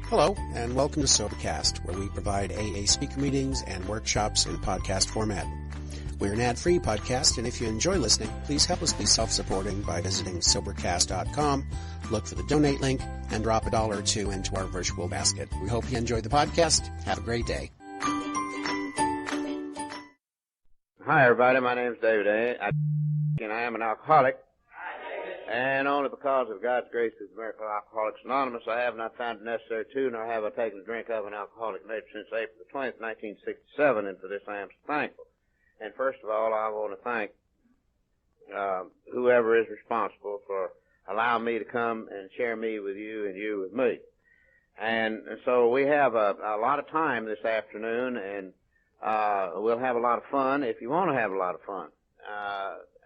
Hello, and welcome to Sobercast, where we provide AA speaker meetings and workshops in podcast format. We're an ad-free podcast, and if you enjoy listening, please help us be self-supporting by visiting Sobercast.com, look for the donate link, and drop $1 or $2 into our virtual basket. We hope you enjoy the podcast. Have a great day. Hi, everybody. My name's David A. And I am an alcoholic. And only because of God's grace through the miracle of Alcoholics Anonymous, I have not found it necessary to, nor have I taken a drink of an alcoholic nature since April the 20th, 1967, and for this I am so thankful. And first of all, I want to thank whoever is responsible for allowing me to come and share me with you and you with me. And so we have a lot of time this afternoon, and we'll have a lot of fun if you want to have a lot of fun.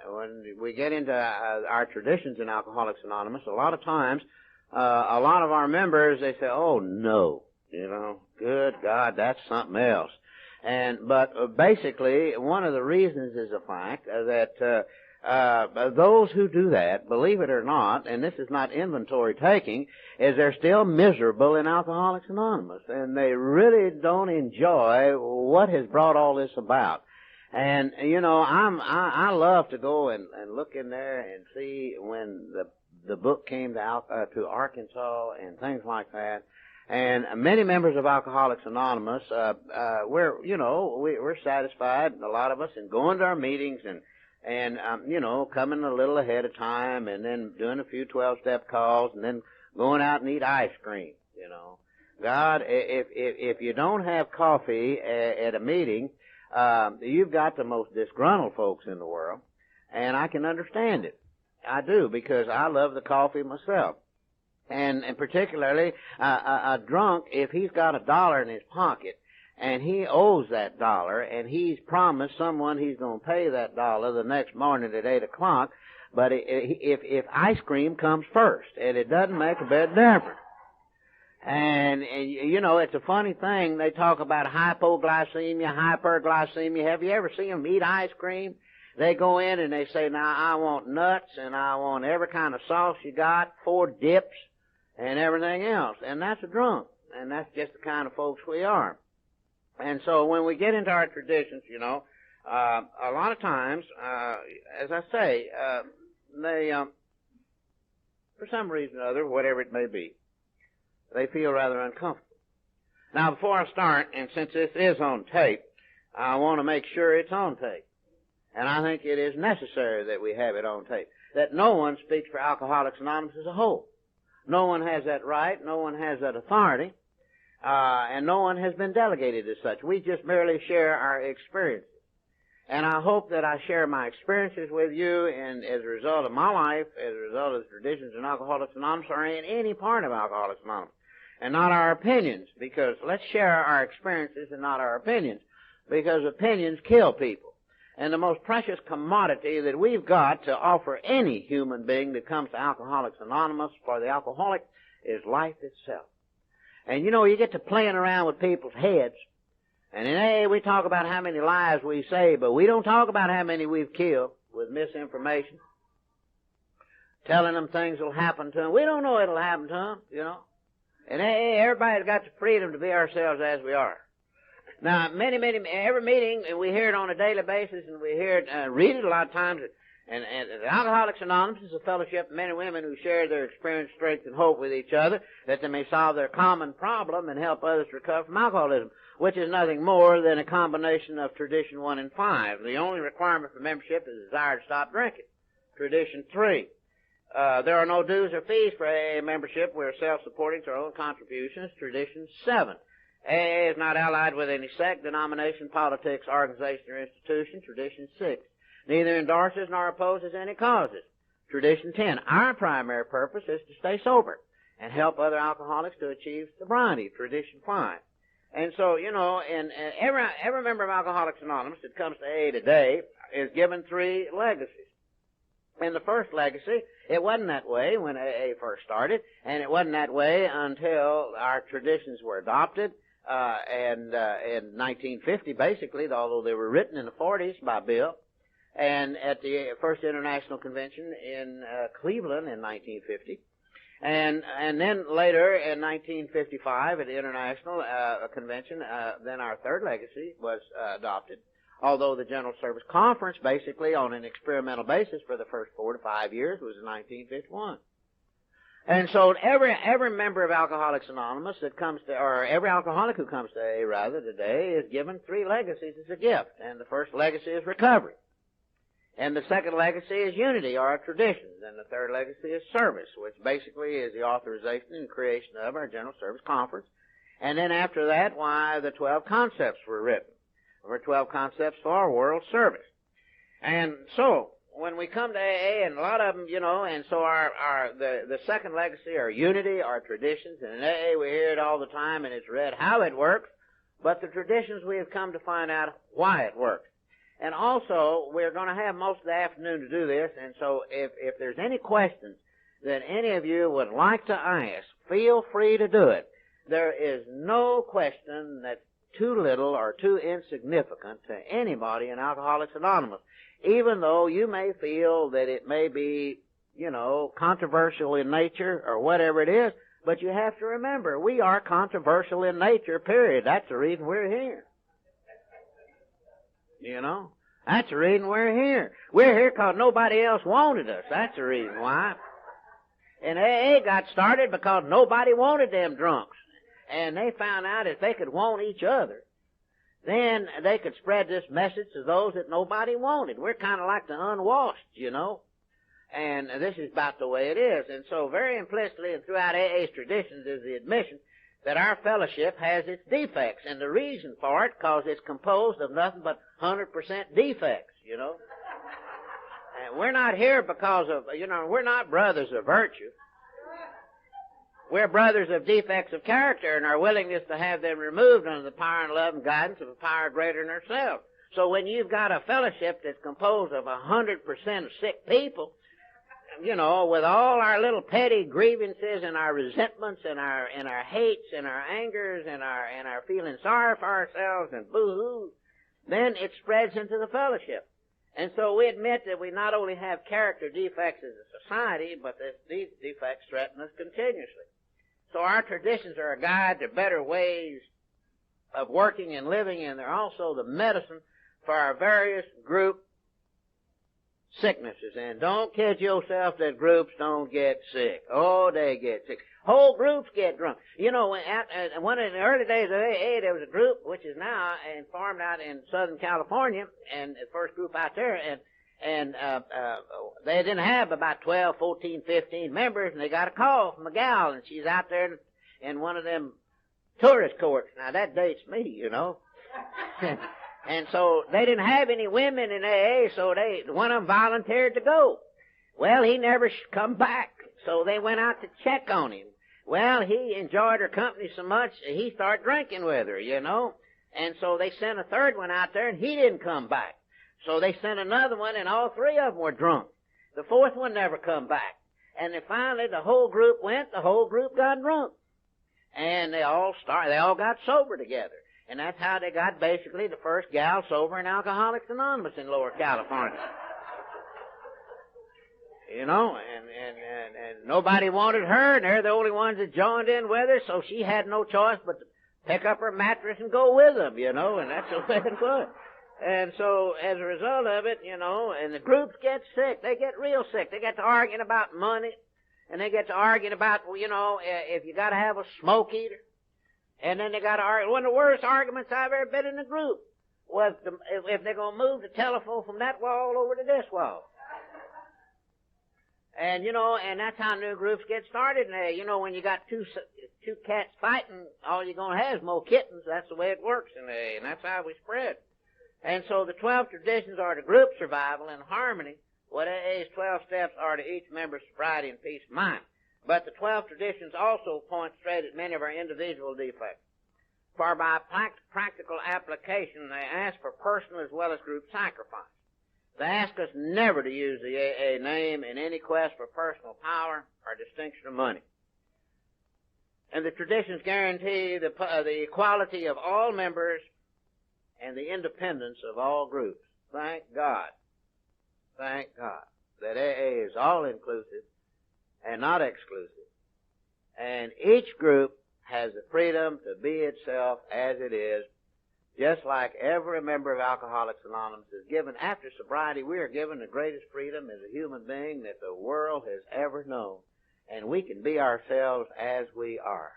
When we get into our traditions in Alcoholics Anonymous, a lot of times, a lot of our members, they say, oh no, good God, that's something else. But basically, one of the reasons is the fact that those who do that, believe it or not, and this is not inventory taking, is they're still miserable in Alcoholics Anonymous, and they really don't enjoy what has brought all this about. And I love to go and look in there and see when the book came to Arkansas and things like that. And many members of Alcoholics Anonymous, we're satisfied, a lot of us, in going to our meetings and coming a little ahead of time, and then doing a few 12-step calls, and then going out and eat ice cream. God, if you don't have coffee at a meeting, you've got the most disgruntled folks in the world, and I can understand it. I do, because I love the coffee myself. And particularly, a drunk, if he's got $1 in his pocket, and he owes that $1, and he's promised someone he's going to pay that $1 the next morning at 8 o'clock, but if ice cream comes first, and it doesn't make a bit of difference. And it's a funny thing. They talk about hypoglycemia, hyperglycemia. Have you ever seen them eat ice cream? They go in and they say, now, I want nuts, and I want every kind of sauce you got, 4 dips, and everything else. And that's a drunk. And that's just the kind of folks we are. And so when we get into our traditions, a lot of times, as I say, they, for some reason or other, whatever it may be, they feel rather uncomfortable. Now, before I start, and since this is on tape, I want to make sure it's on tape. And I think it is necessary that we have it on tape. That no one speaks for Alcoholics Anonymous as a whole. No one has that right, no one has that authority, and no one has been delegated as such. We just merely share our experiences. And I hope that I share my experiences with you, and as a result of my life, as a result of the traditions in Alcoholics Anonymous, or in any part of Alcoholics Anonymous, and not our opinions, because let's share our experiences and not our opinions, because opinions kill people. And the most precious commodity that we've got to offer any human being that comes to Alcoholics Anonymous for the alcoholic is life itself. And you get to playing around with people's heads. And in AA, we talk about how many lies we save, but we don't talk about how many we've killed with misinformation. Telling them things will happen to them. We don't know it'll happen to them, In AA, everybody's got the freedom to be ourselves as we are. Now, every meeting, we hear it on a daily basis, and we hear it, read it a lot of times. And Alcoholics Anonymous is a fellowship of men and women who share their experience, strength, and hope with each other, that they may solve their common problem and help others recover from alcoholism, which is nothing more than a combination of Tradition 1 and 5. The only requirement for membership is a desire to stop drinking. Tradition 3. There are no dues or fees for AA membership. We're self-supporting through our own contributions. Tradition 7. AA is not allied with any sect, denomination, politics, organization, or institution. Tradition 6. Neither endorses nor opposes any causes. Tradition 10. Our primary purpose is to stay sober and help other alcoholics to achieve sobriety. Tradition 5. And so, and every member of Alcoholics Anonymous that comes to AA today is given 3 legacies. In the first legacy, it wasn't that way when AA first started, and it wasn't that way until our traditions were adopted, and in 1950, basically, although they were written in the 40s by Bill, and at the first International Convention in Cleveland in 1950. And then later in 1955 at the International Convention, then our third legacy was adopted. Although the General Service Conference, basically on an experimental basis for the first 4 to 5 years, was in 1951. And so every member of Alcoholics Anonymous that comes to, or every alcoholic who comes to AA rather today, is given 3 legacies as a gift. And the first legacy is recovery. And the second legacy is unity, or our traditions. And the third legacy is service, which basically is the authorization and creation of our General Service Conference. And then after that, why the 12 concepts were written. Or 12 concepts for world service. And so, when we come to AA, and a lot of them, and so the second legacy are unity, our traditions, and in AA we hear it all the time, and it's read how it works, but the traditions we have come to find out why it works. And also, we're going to have most of the afternoon to do this, and so if there's any questions that any of you would like to ask, feel free to do it. There is no question that's too little or too insignificant to anybody in Alcoholics Anonymous, even though you may feel that it may be, controversial in nature or whatever it is, but you have to remember, we are controversial in nature, period. That's the reason we're here. That's the reason we're here. We're here because nobody else wanted us. That's the reason why. And AA got started because nobody wanted them drunks. And they found out if they could want each other, then they could spread this message to those that nobody wanted. We're kind of like the unwashed, And this is about the way it is. And so very implicitly and throughout AA's traditions is the admission that our fellowship has its defects. And the reason for it, because it's composed of nothing but 100% defects, And we're not here because of, we're not brothers of virtue. We're brothers of defects of character and our willingness to have them removed under the power and love and guidance of a power greater than ourselves. So when you've got a fellowship that's composed of 100% of sick people, with all our little petty grievances and our resentments and our hates and our angers and our feeling sorry for ourselves and boo-hoo, then it spreads into the fellowship. And so we admit that we not only have character defects as a society, but that these defects threaten us continuously. So our traditions are a guide to better ways of working and living, and they're also the medicine for our various group sicknesses. And don't kid yourself that groups don't get sick. Oh, they get sick. Whole groups get drunk. One in the early days of AA, there was a group which is now formed out in Southern California, and the first group out there, and they didn't have about 12, 14, 15 members, and they got a call from a gal, and she's out there in one of them tourist courts. Now, that dates me, And so they didn't have any women in AA, so one of them volunteered to go. Well, he never come back, so they went out to check on him. Well, he enjoyed her company so much, he started drinking with her, And so they sent a third one out there, and he didn't come back. So they sent another one, and all 3 of them were drunk. The fourth one never come back. And then finally, the whole group got drunk. And they all got sober together. And that's how they got basically the first gal sober in Alcoholics Anonymous in Lower California. And nobody wanted her, and they're the only ones that joined in with her, so she had no choice but to pick up her mattress and go with them, and that's the way it was. And so, as a result of it, and the groups get sick. They get real sick. They get to arguing about money, and they get to arguing about, if you got to have a smoke eater. And then they got to argue. One of the worst arguments I've ever been in the group was if they're going to move the telephone from that wall over to this wall. And, and that's how new groups get started. And, when you got two cats fighting, all you're going to have is more kittens. That's the way it works in AA, and that's how we spread. And so the 12 traditions are to group survival and harmony, what AA's 12 steps are to each member's sobriety and peace of mind. But the 12 traditions also point straight at many of our individual defects. For by practical application, they ask for personal as well as group sacrifice. They ask us never to use the AA name in any quest for personal power or distinction of money. And the traditions guarantee the equality of all members and the independence of all groups. Thank God that AA is all-inclusive and not exclusive, And each group has the freedom to be itself as it is, just like every member of Alcoholics Anonymous is given. After sobriety, we are given the greatest freedom as a human being that the world has ever known. And we can be ourselves as we are.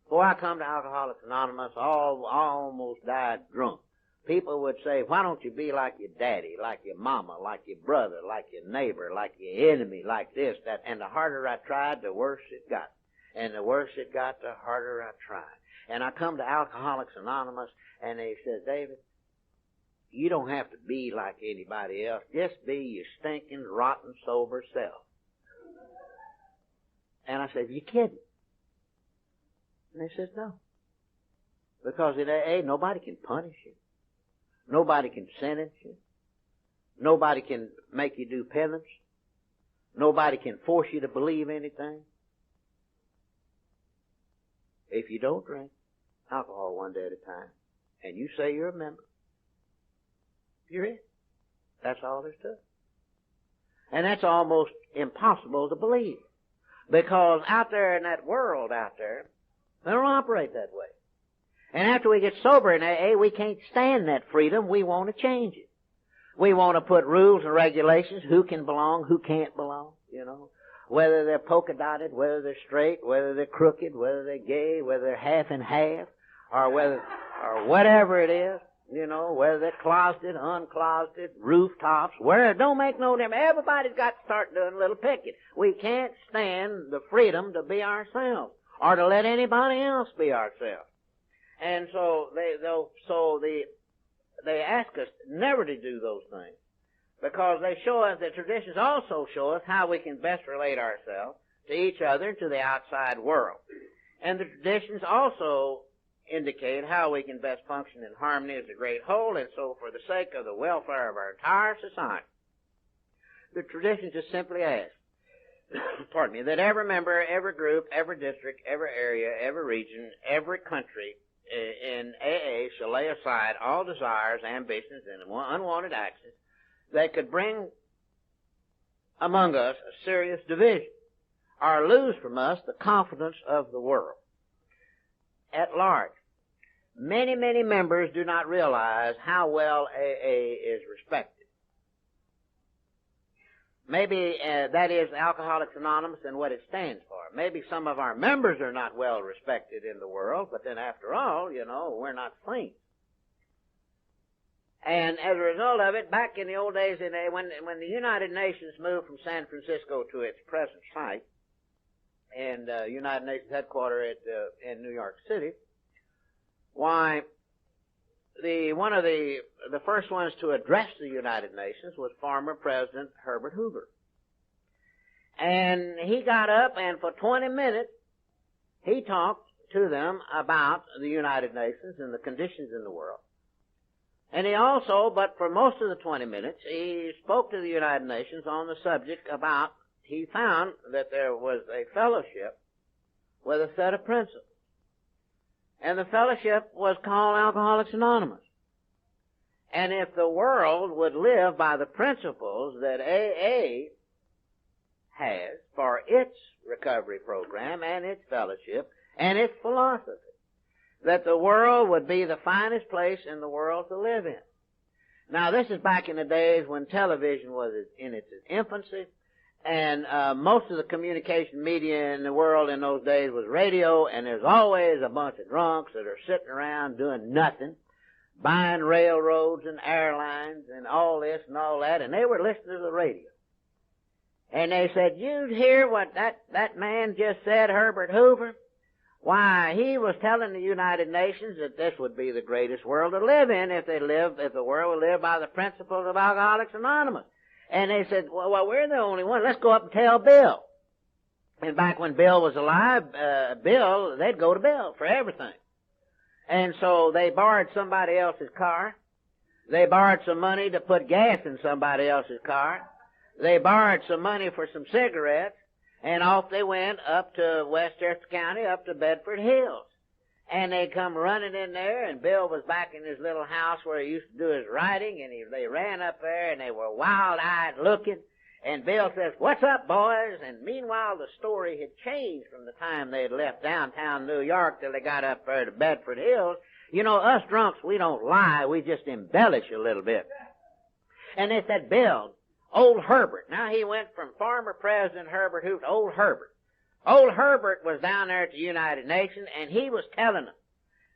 Before I come to Alcoholics Anonymous, I almost died drunk. People would say, why don't you be like your daddy, like your mama, like your brother, like your neighbor, like your enemy, like this, that. And the harder I tried, the worse it got. And the worse it got, the harder I tried. And I come to Alcoholics Anonymous, and they said, David, you don't have to be like anybody else. Just be your stinking, rotten, sober self. And I said, you kidding? And they said, no. Because in AA, nobody can punish you. Nobody can sentence you. Nobody can make you do penance. Nobody can force you to believe anything. If you don't drink alcohol one day at a time, and you say you're a member, you're in. That's all there's to it. And that's almost impossible to believe. Because out there in that world out there, they don't operate that way. And after we get sober in AA, we can't stand that freedom. We want to change it. We want to put rules and regulations, who can belong, who can't belong, whether they're polka dotted, whether they're straight, whether they're crooked, whether they're gay, whether they're half and half, or whatever it is, whether they're closeted, uncloseted, rooftops, where it don't make no difference. Everybody's got to start doing a little picking. We can't stand the freedom to be ourselves, or to let anybody else be ourselves. And so they ask us never to do those things, because they show us, the traditions also show us how we can best relate ourselves to each other and to the outside world. And the traditions also indicate how we can best function in harmony as a great whole, and so for the sake of the welfare of our entire society, the traditions just simply ask, pardon me, that every member, every group, every district, every area, every region, every country in AA shall lay aside all desires, ambitions, and unwanted actions that could bring among us a serious division, or lose from us the confidence of the world at large. Many, many members do not realize how well AA is respected. Maybe that is Alcoholics Anonymous and what it stands for. Maybe some of our members are not well respected in the world, but then after all, we're not saints. And as a result of it, back in the old days, when the United Nations moved from San Francisco to its present site, and United Nations headquarters in New York City, why, one of the first ones to address the United Nations was former President Herbert Hoover. And he got up, and for 20 minutes, he talked to them about the United Nations and the conditions in the world. And he also, but for most of the 20 minutes, he spoke to the United Nations on the subject about, he found that there was a fellowship with a set of principles. And the fellowship was called Alcoholics Anonymous. And if the world would live by the principles that AA has for its recovery program and its fellowship and its philosophy, that the world would be the finest place in the world to live in. Now, this is back in the days when television was in its infancy, and most of the communication media in the world in those days was radio, and there's always a bunch of drunks that are sitting around doing nothing, buying railroads and airlines and all this and all that, and they were listening to the radio. And they said, you hear what that man just said, Herbert Hoover? Why, he was telling the United Nations that this would be the greatest world to live in if the world would live by the principles of Alcoholics Anonymous. And they said, well, we're the only one. Let's go up and tell Bill. And back when Bill was alive, they'd go to Bill for everything. And so they borrowed somebody else's car. They borrowed some money to put gas in somebody else's car. They borrowed some money for some cigarettes. And off they went up to Westchester County, up to Bedford Hills. And they come running in there, and Bill was back in his little house where he used to do his writing, and they ran up there, and they were wild-eyed looking, And Bill says, "What's up, boys?" And meanwhile, the story had changed from the time they had left downtown New York till they got up there to Bedford Hills. You know, us drunks, we don't lie. We just embellish a little bit. And they said, "Bill, old Herbert." Now, he went from former President Herbert Hoover to old Herbert. Old Herbert was down there at the United Nations, and he was telling them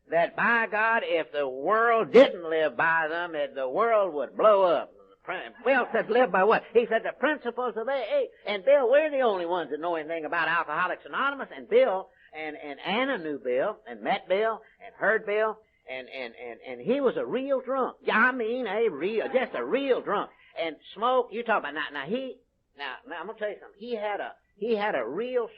that, by God, if the world didn't live by them, the world would blow up. Bill said, "Live by what?" He said, "The principles of AA." And Bill, we're the only ones that know anything about Alcoholics Anonymous. And Bill, and Anna knew Bill, and met Bill, and heard Bill, and he was a real drunk. I mean, just a real drunk. And smoke, you talk about, now I'm gonna tell you something. He had a real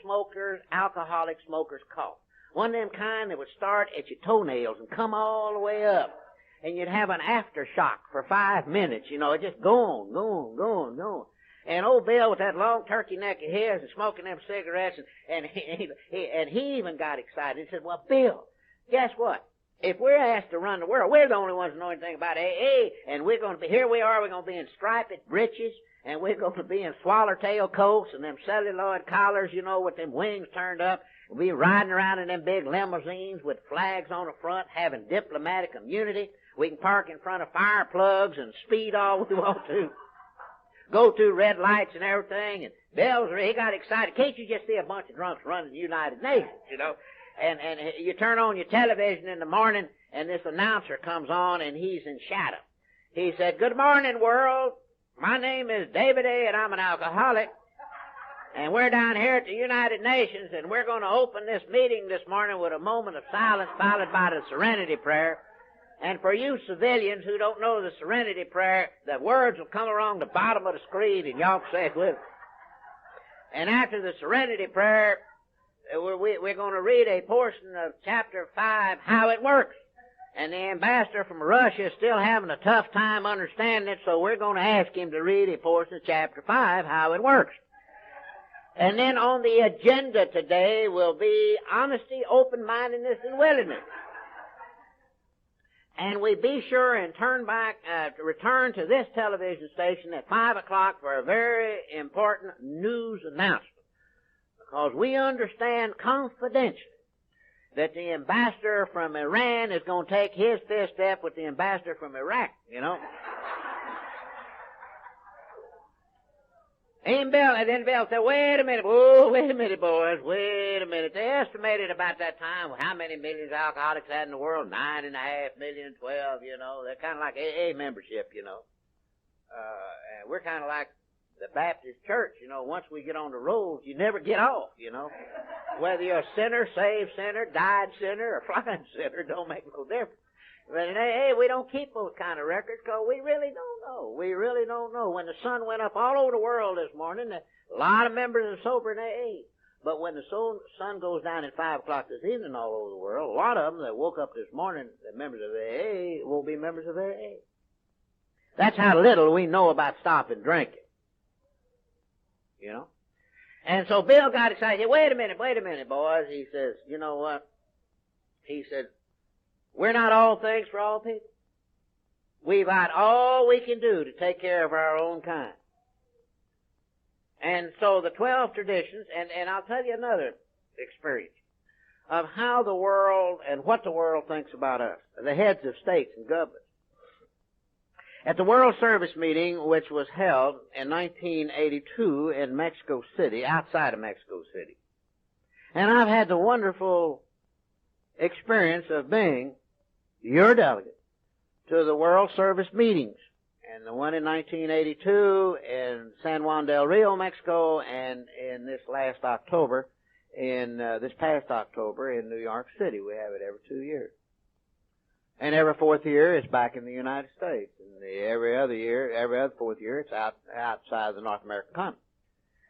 alcoholic smoker's cough. One of them kind that would start at your toenails and come all the way up. And you'd have an aftershock for 5 minutes, you know, just go on. And old Bill with that long turkey neck of his and smoking them cigarettes, and he even got excited. He said, "Well, Bill, guess what? If we're asked to run the world, we're the only ones that know anything about AA, and we're going to be, we're going to be in striped breeches, and we're going to be in swallowtail coats and them celluloid collars, you know, with them wings turned up. We'll be riding around in them big limousines with flags on the front, having diplomatic immunity. We can park in front of fire plugs and speed all we want to. Go through red lights and everything." And he got excited. Can't you just see a bunch of drunks running the United Nations, you know? And you turn on your television in the morning, and this announcer comes on, and he's in shadow. He said, "Good morning, world. My name is David A., and I'm an alcoholic. And we're down here at the United Nations, and we're going to open this meeting this morning with a moment of silence followed by the Serenity Prayer. And for you civilians who don't know the Serenity Prayer, the words will come along the bottom of the screen, and y'all say it with us. And after the Serenity Prayer, we're going to read a portion of chapter 5, How It Works. And the ambassador from Russia is still having a tough time understanding it, so we're going to ask him to read a portion of chapter 5, How It Works. And then on the agenda today will be honesty, open-mindedness, and willingness. And we be sure and return to this television station at 5 o'clock for a very important news announcement. Because we understand confidentially that the ambassador from Iran is going to take his fifth step with the ambassador from Iraq, you know. And then Bill said, wait a minute, boys, wait a minute. They estimated about that time how many millions of alcoholics had in the world, 9.5 million, 12, you know. They're kind of like AA membership, you know. And we're kind of like the Baptist church, you know. Once we get on the rolls, you never get off, you know. Whether you're a sinner, saved sinner, died sinner, or flying sinner, don't make no difference. But in AA, we don't keep those kind of records because we really don't know. We really don't know. When the sun went up all over the world this morning, a lot of members are sober in AA. But when the sun goes down at 5 o'clock this evening all over the world, a lot of them that woke up this morning, the members of AA, won't be members of AA. That's how little we know about stopping drinking. You know? And so Bill got excited. He said, wait a minute, boys. He says, you know what? He said, we're not all things for all people. We've got all we can do to take care of our own kind. And so the 12 traditions, and I'll tell you another experience of how the world and what the world thinks about us, the heads of states and governments. At the World Service meeting, which was held in 1982 in Mexico City, outside of Mexico City. And I've had the wonderful experience of being your delegate to the World Service meetings. And the one in 1982 in San Juan del Rio, Mexico, and in this past October in New York City. We have it every 2 years. And every fourth year it's back in the United States. And every other fourth year it's outside the North American continent.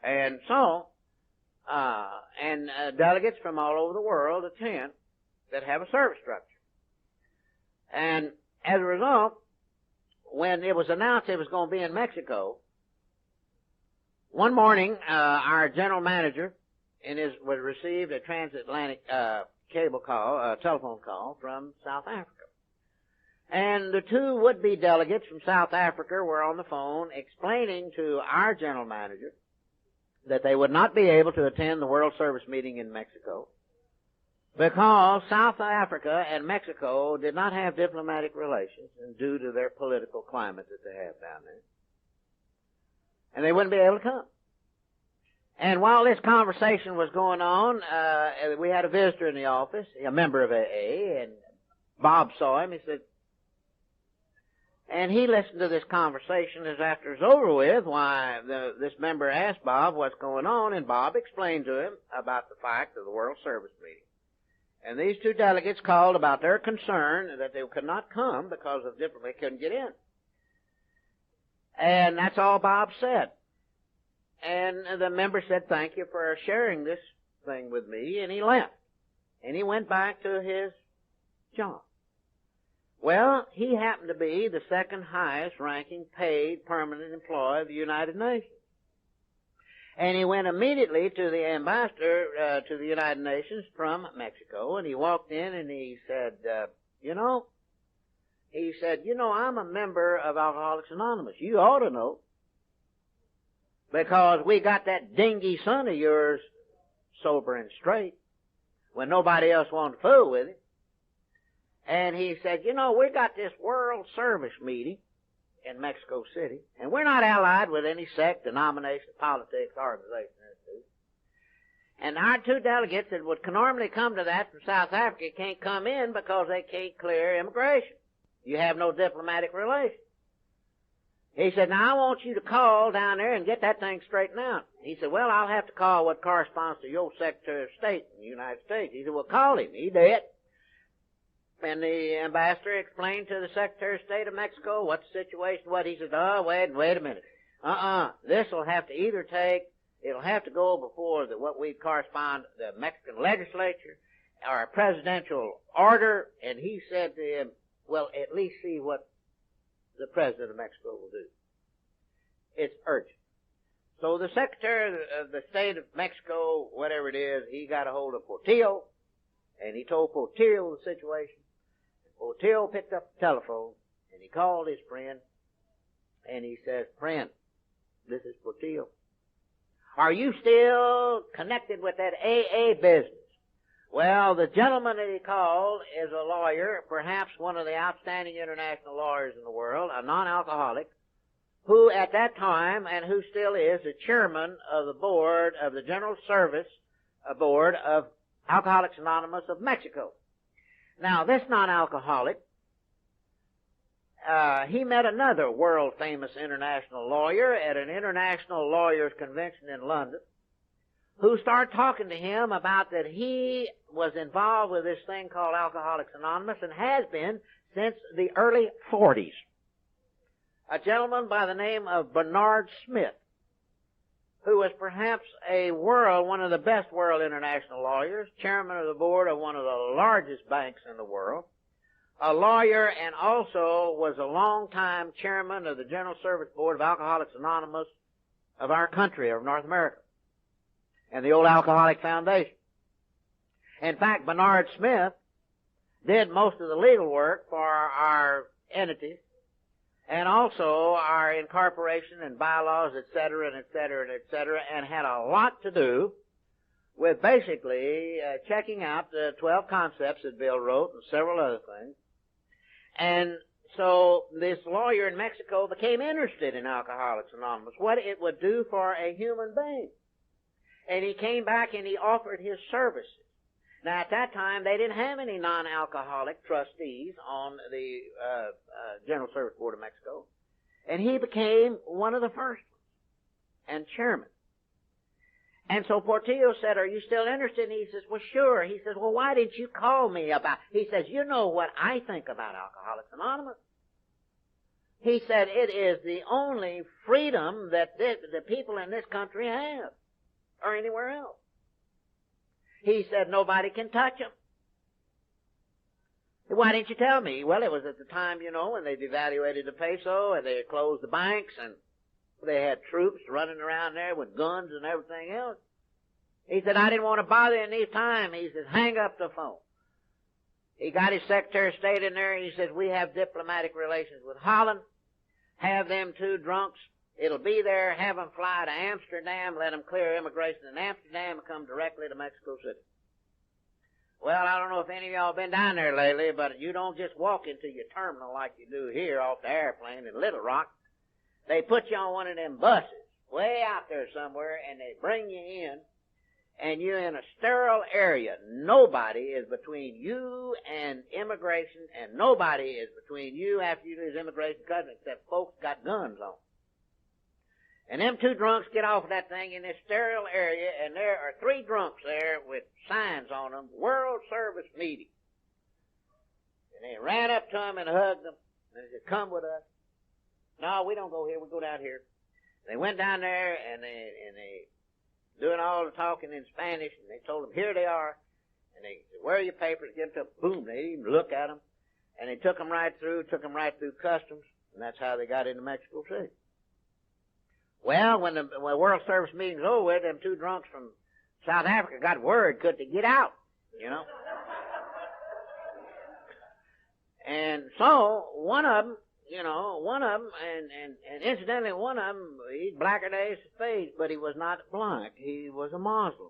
And so, delegates from all over the world attend that have a service structure. And as a result, when it was announced it was going to be in Mexico, one morning, our general manager received a transatlantic telephone call from South Africa. And the two would-be delegates from South Africa were on the phone explaining to our general manager that they would not be able to attend the World Service meeting in Mexico because South Africa and Mexico did not have diplomatic relations and due to their political climate that they have down there. And they wouldn't be able to come. And while this conversation was going on, we had a visitor in the office, a member of AA, and Bob saw him. He said, and he listened to this conversation as after it was over with, this member asked Bob what's going on, and Bob explained to him about the fact of the World Service meeting. And these two delegates called about their concern that they could not come because of they couldn't get in. And that's all Bob said. And the member said, thank you for sharing this thing with me, and he left. And he went back to his job. Well, he happened to be the second highest ranking paid permanent employee of the United Nations. And he went immediately to the ambassador to the United Nations from Mexico, and he walked in and he said, I'm a member of Alcoholics Anonymous. You ought to know. Because we got that dingy son of yours sober and straight when nobody else wanted to fool with him. And he said, we got this World Service meeting in Mexico City, and we're not allied with any sect, denomination, politics, organization. And our two delegates that would normally come to that from South Africa can't come in because they can't clear immigration. You have no diplomatic relations. He said, now I want you to call down there and get that thing straightened out. He said, well, I'll have to call what corresponds to your Secretary of State in the United States. He said, well, call him. He did. And the ambassador explained to the Secretary of State of Mexico what the situation was. He said, wait a minute. This will have to it'll have to go before what we correspond the Mexican legislature or a presidential order. And he said to him, well, at least see what the President of Mexico will do. It's urgent. So the Secretary of the State of Mexico, whatever it is, he got a hold of Portillo, and he told Portillo the situation. Portillo picked up the telephone, and he called his friend, and he says, friend, this is Portillo. Are you still connected with that AA business? Well, the gentleman that he called is a lawyer, perhaps one of the outstanding international lawyers in the world, a non-alcoholic, who at that time, and who still is, the chairman of the board of the General Service Board of Alcoholics Anonymous of Mexico. Now, this non-alcoholic, he met another world-famous international lawyer at an international lawyers convention in London, who started talking to him about that he was involved with this thing called Alcoholics Anonymous and has been since the early 40s. A gentleman by the name of Bernard Smith, who was perhaps one of the best world international lawyers, chairman of the board of one of the largest banks in the world, a lawyer, and also was a long-time chairman of the General Service Board of Alcoholics Anonymous of our country, of North America, and the old Alcoholic Foundation. In fact, Bernard Smith did most of the legal work for our entities and also our incorporation and bylaws, et cetera, and had a lot to do with basically checking out the 12 concepts that Bill wrote and several other things. And so this lawyer in Mexico became interested in Alcoholics Anonymous, what it would do for a human being. And he came back and he offered his services. Now, at that time, they didn't have any non-alcoholic trustees on the General Service Board of Mexico. And he became one of the first ones and chairman. And so Portillo said, are you still interested? And he says, well, sure. He says, well, why didn't you call me about... He says, you know what I think about Alcoholics Anonymous. He said, it is the only freedom that the people in this country have, or anywhere else. He said, nobody can touch them. Why didn't you tell me? Well, it was at the time, when they devaluated the peso and they closed the banks and they had troops running around there with guns and everything else. He said, I didn't want to bother you in this time. He said, hang up the phone. He got his Secretary of State in there, and he says, we have diplomatic relations with Holland. Have them two drunks. It'll be there. Have them fly to Amsterdam. Let them clear immigration in Amsterdam and come directly to Mexico City. Well, I don't know if any of y'all been down there lately, but you don't just walk into your terminal like you do here off the airplane in Little Rock. They put you on one of them buses way out there somewhere, and they bring you in, and you're in a sterile area. Nobody is between you and immigration, and nobody is between you after you lose immigration customs except folks got guns on. And them two drunks get off of that thing in this sterile area, and there are three drunks there with signs on them, World Service Meeting. And they ran up to them and hugged them, and they said, come with us. No, we don't go here, we go down here. They went down there, and they doing all the talking in Spanish, and they told them, here they are. And they said, where are your papers? Give them to them. Boom, they didn't even look at them. And they took them right through customs, and that's how they got into Mexico City. Well, when the World Service meeting's over with, them two drunks from South Africa got word could they get out, you know. And so, one of them, and incidentally, one of them, he's blacker than his face, but he was not black. He was a Muslim.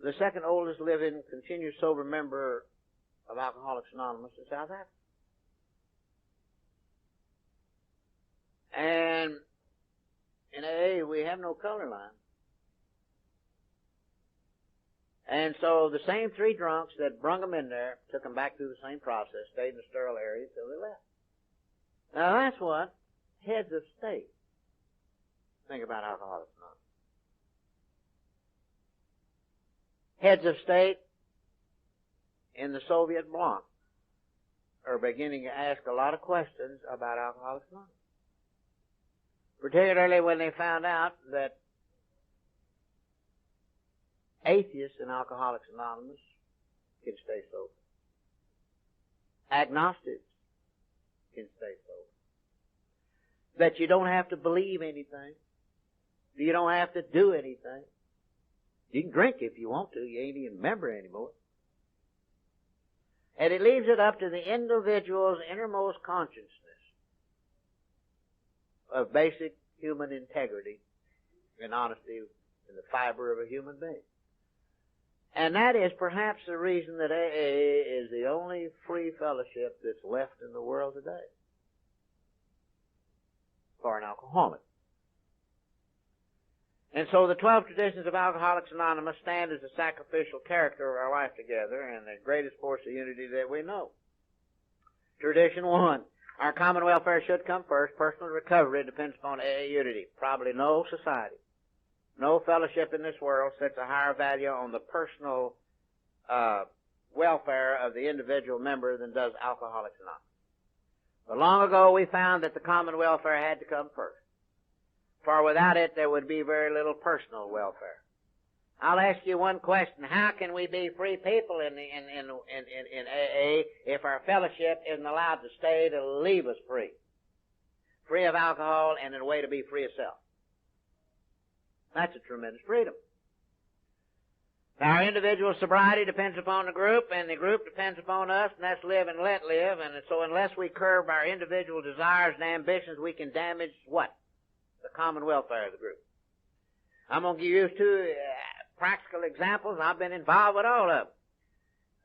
The second oldest living continued sober member of Alcoholics Anonymous in South Africa. And in AA, we have no color line. And so the same three drunks that brung them in there took them back through the same process, stayed in the sterile area until they left. Now that's what heads of state think about Alcoholics Anonymous. Heads of state in the Soviet bloc are beginning to ask a lot of questions about Alcoholics Anonymous. Particularly when they found out that atheists in Alcoholics Anonymous can stay sober. Agnostics can stay sober. That you don't have to believe anything. You don't have to do anything. You can drink if you want to. You ain't even a member anymore. And it leaves it up to the individual's innermost consciousness of basic human integrity and honesty in the fiber of a human being. And that is perhaps the reason that AA is the only free fellowship that's left in the world today for an alcoholic. And so the 12 traditions of Alcoholics Anonymous stand as a sacrificial character of our life together and the greatest force of unity that we know. Tradition 1. Our common welfare should come first. Personal recovery depends upon AA unity. Probably no society, no fellowship in this world sets a higher value on the personal welfare of the individual member than does Alcoholics Anonymous. But long ago we found that the common welfare had to come first. For without it there would be very little personal welfare. I'll ask you one question. How can we be free people in AA if our fellowship isn't allowed to stay to leave us free? Free of alcohol and in a way to be free of self. That's a tremendous freedom. Our individual sobriety depends upon the group, and the group depends upon us, and that's live and let live. And so unless we curb our individual desires and ambitions, we can damage what? The common welfare of the group. I'm going to give you two practical examples. I've been involved with all of them.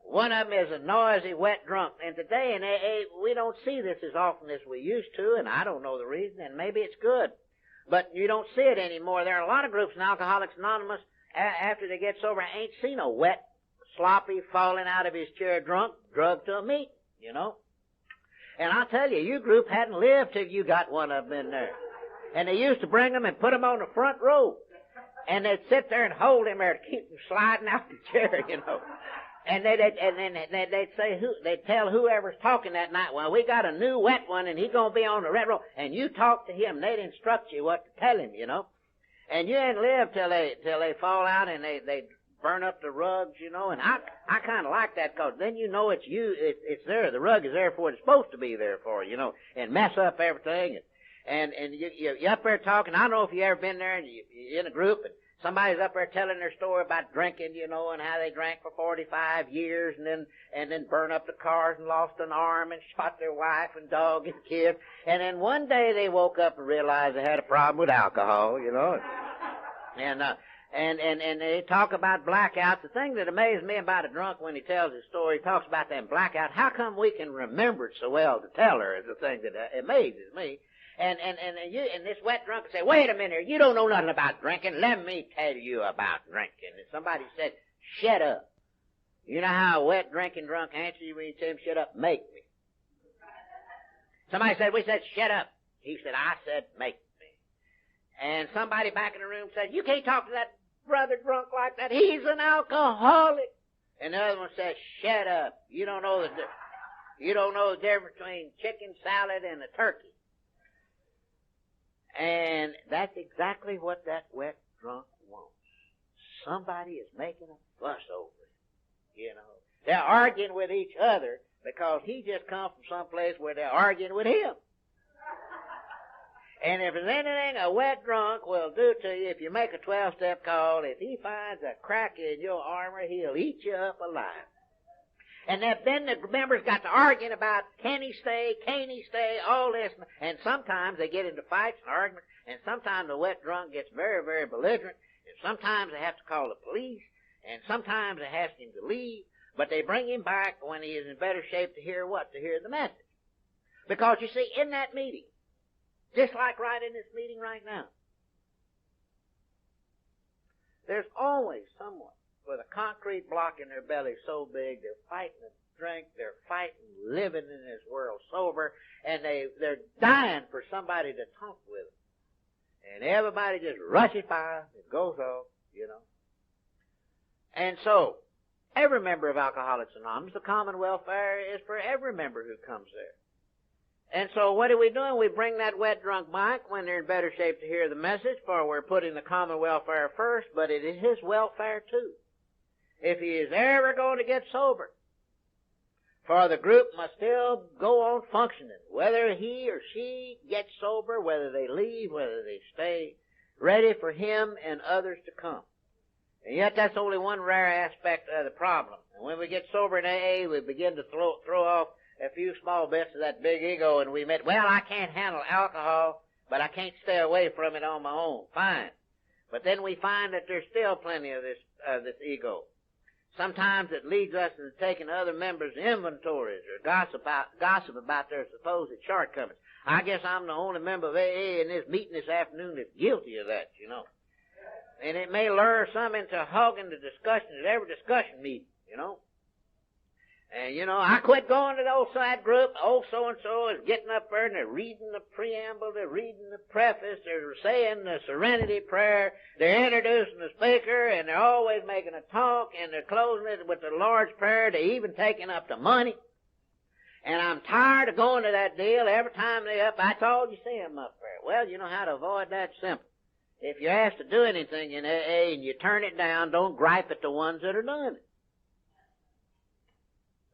One of them is a noisy, wet drunk. And today in AA, we don't see this as often as we used to, and I don't know the reason, and maybe it's good. But you don't see it anymore. There are a lot of groups in Alcoholics Anonymous, after they get sober, ain't seen a wet, sloppy, falling out of his chair drunk, drugged to a meet, you know. And I'll tell you, your group hadn't lived till you got one of them in there. And they used to bring them and put them on the front row. And they'd sit there and hold him there to keep him sliding out the chair, you know. And they'd say, they'd tell whoever's talking that night, well, we got a new wet one and he's going to be on the red row. And you talk to him. They'd instruct you what to tell him, you know. And you ain't live till they fall out and they burn up the rugs, you know. And I kind of like that, because then you know it's you, it's there. The rug is there for what it's supposed to be there for, you know, and mess up everything. And you're up there talking. I don't know if you ever been there and you're in a group and Somebody's up there telling their story about drinking, you know, and how they drank for 45 years and then burned up the cars and lost an arm and shot their wife and dog and kid. And then one day they woke up and realized they had a problem with alcohol, you know. And they talk about blackouts. The thing that amazes me about a drunk when he tells his story, he talks about them blackouts. How come we can remember it so well to tell her is the thing that amazes me. And this wet drunk would say, wait a minute, you don't know nothing about drinking. Let me tell you about drinking. And somebody said, shut up. You know how a wet drinking drunk answers you when you tell him shut up? Make me. Somebody said, we said, shut up. He said, I said, make me. And somebody back in the room said, you can't talk to that brother drunk like that. He's an alcoholic. And the other one said, shut up. You don't know the difference between chicken salad and a turkey. And that's exactly what that wet drunk wants. Somebody is making a fuss over it. You know, they're arguing with each other because he just come from someplace where they're arguing with him. And if there's anything a wet drunk will do to you, if you make a 12-step call, if he finds a crack in your armor, he'll eat you up alive. And then the members got to arguing about can he stay, all this. And sometimes they get into fights and arguments, and sometimes the wet drunk gets very, very belligerent, and sometimes they have to call the police, and sometimes they ask him to leave, but they bring him back when he is in better shape to hear what? To hear the message. Because, you see, in that meeting, just like right in this meeting right now, there's always someone with a concrete block in their belly so big, they're fighting to drink, they're fighting living in this world sober, and they're dying for somebody to talk with them. And everybody just rushes by, it goes off, you know. And so, every member of Alcoholics Anonymous, the common welfare is for every member who comes there. And so what are we doing? We bring that wet drunk back when they're in better shape to hear the message, for we're putting the common welfare first, but it is his welfare too. If he is ever going to get sober, for the group must still go on functioning, whether he or she gets sober, whether they leave, whether they stay, ready for him and others to come. And yet that's only one rare aspect of the problem. And when we get sober in AA, we begin to throw off a few small bits of that big ego, and we admit, well, I can't handle alcohol, but I can't stay away from it on my own. Fine. But then we find that there's still plenty of this ego. Sometimes it leads us into taking other members' inventories or gossip about their supposed shortcomings. I guess I'm the only member of AA in this meeting this afternoon that's guilty of that, you know. And it may lure some into hogging the discussion at every discussion meeting, you know. And, you know, I quit going to the old side group. Old so-and-so is getting up there and they're reading the preamble, they're reading the preface, they're saying the Serenity Prayer, they're introducing the speaker, and they're always making a talk, and they're closing it with the Lord's Prayer. They're even taking up the money. And I'm tired of going to that deal. Every time they up, I told you, see them up there. Well, you know how to avoid that? Simple. If you're asked to do anything in AA and you turn it down, don't gripe at the ones that are doing it.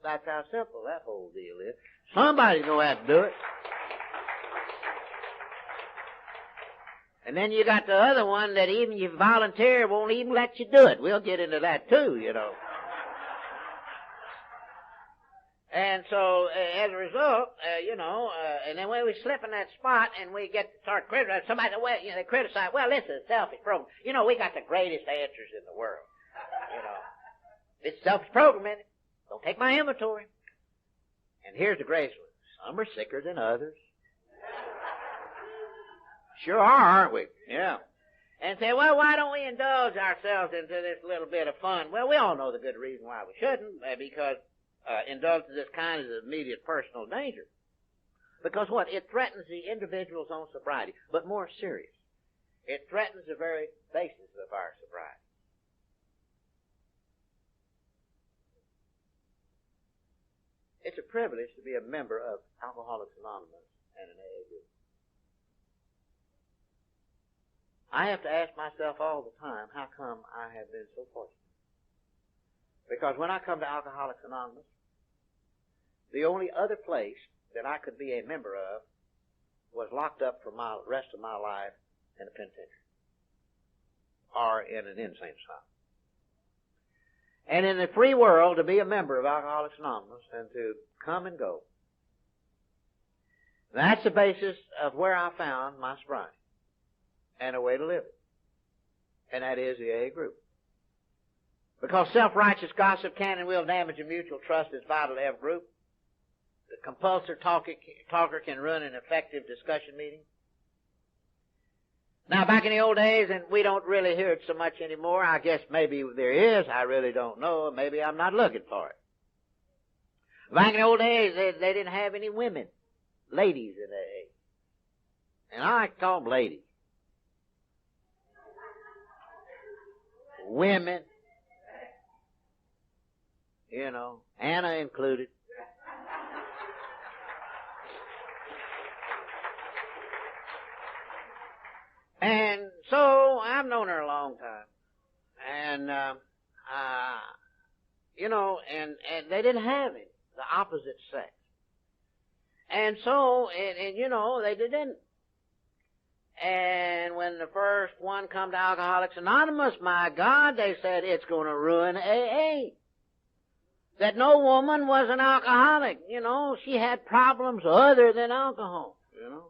That's how simple that whole deal is. Somebody's going to have to do it. And then you got the other one that even you volunteer won't even let you do it. We'll get into that too, you know. And so, as a result, and then when we slip in that spot and we get to start criticizing, somebody, well, you know, they criticize, well, this is a selfish program. You know, we got the greatest answers in the world. You know, it's a selfish program, isn't it? Don't take my inventory. And here's the greatest one. Some are sicker than others. Sure are, aren't we? Yeah. And say, well, why don't we indulge ourselves into this little bit of fun? Well, we all know the good reason why we shouldn't, because indulgence of this kind is immediate personal danger. Because what? It threatens the individual's own sobriety. But more serious, it threatens the very basis of our sobriety. It's a privilege to be a member of Alcoholics Anonymous and an AA group. I have to ask myself all the time, how come I have been so fortunate? Because when I come to Alcoholics Anonymous, the only other place that I could be a member of was locked up for my rest of my life in a penitentiary. are in an insane asylum. And in the free world, to be a member of Alcoholics Anonymous and to come and go. That's the basis of where I found my sobriety and a way to live it. And that is the AA group. Because self-righteous gossip can and will damage a mutual trust is vital to have a group. The compulsive talker can ruin an effective discussion meeting. Now, back in the old days, and we don't really hear it so much anymore, I guess maybe there is, I really don't know, maybe I'm not looking for it. Back in the old days, they didn't have any women, ladies in AA. And I like to call them ladies. Women, you know, Anna included. And so I've known her a long time. And, you know, and they didn't have it, the opposite sex. And so, and you know, they didn't. And when the first one come to Alcoholics Anonymous, my God, they said it's going to ruin AA. That no woman was an alcoholic, you know. She had problems other than alcohol, you know.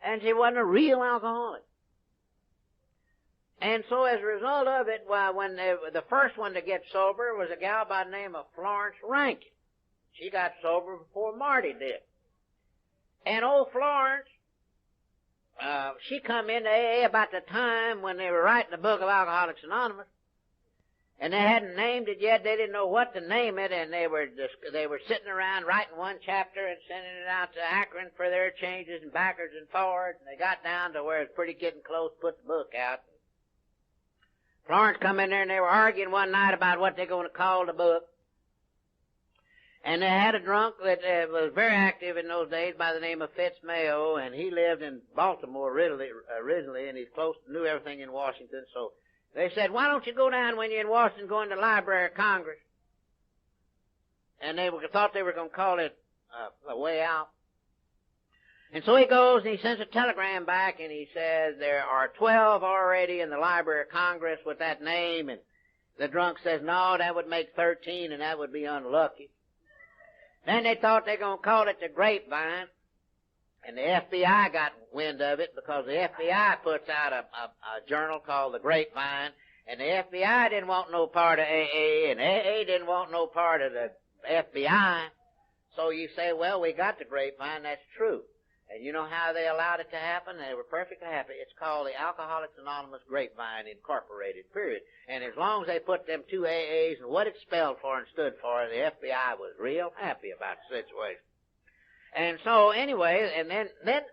And she wasn't a real alcoholic. And so as a result of it, well, when the first one to get sober was a gal by the name of Florence Rankin. She got sober before Marty did. And old Florence, she come into AA about the time when they were writing the book of Alcoholics Anonymous. And they hadn't named it yet. They didn't know what to name it, and they were sitting around writing one chapter and sending it out to Akron for their changes and backwards and forwards. And they got down to where it's pretty getting close, put the book out. Florence come in there, and they were arguing one night about what they're going to call the book. And they had a drunk that was very active in those days by the name of Fitz Mayo, and he lived in Baltimore originally, and he's knew everything in Washington, so they said, why don't you go down when you're in Washington, go in the Library of Congress? And they thought they were going to call it a way out. And so he goes and he sends a telegram back and he says, there are 12 already in the Library of Congress with that name. And the drunk says, no, that would make 13 and that would be unlucky. Then they thought they were going to call it the Grapevine. And the FBI got wind of it because the FBI puts out a journal called the Grapevine, and the FBI didn't want no part of AA, and AA didn't want no part of the FBI. So you say, well, we got the Grapevine, that's true. And you know how they allowed it to happen? They were perfectly happy. It's called the Alcoholics Anonymous Grapevine Incorporated, period. And as long as they put them two AAs and what it spelled for and stood for, the FBI was real happy about the situation. And so anyway, and then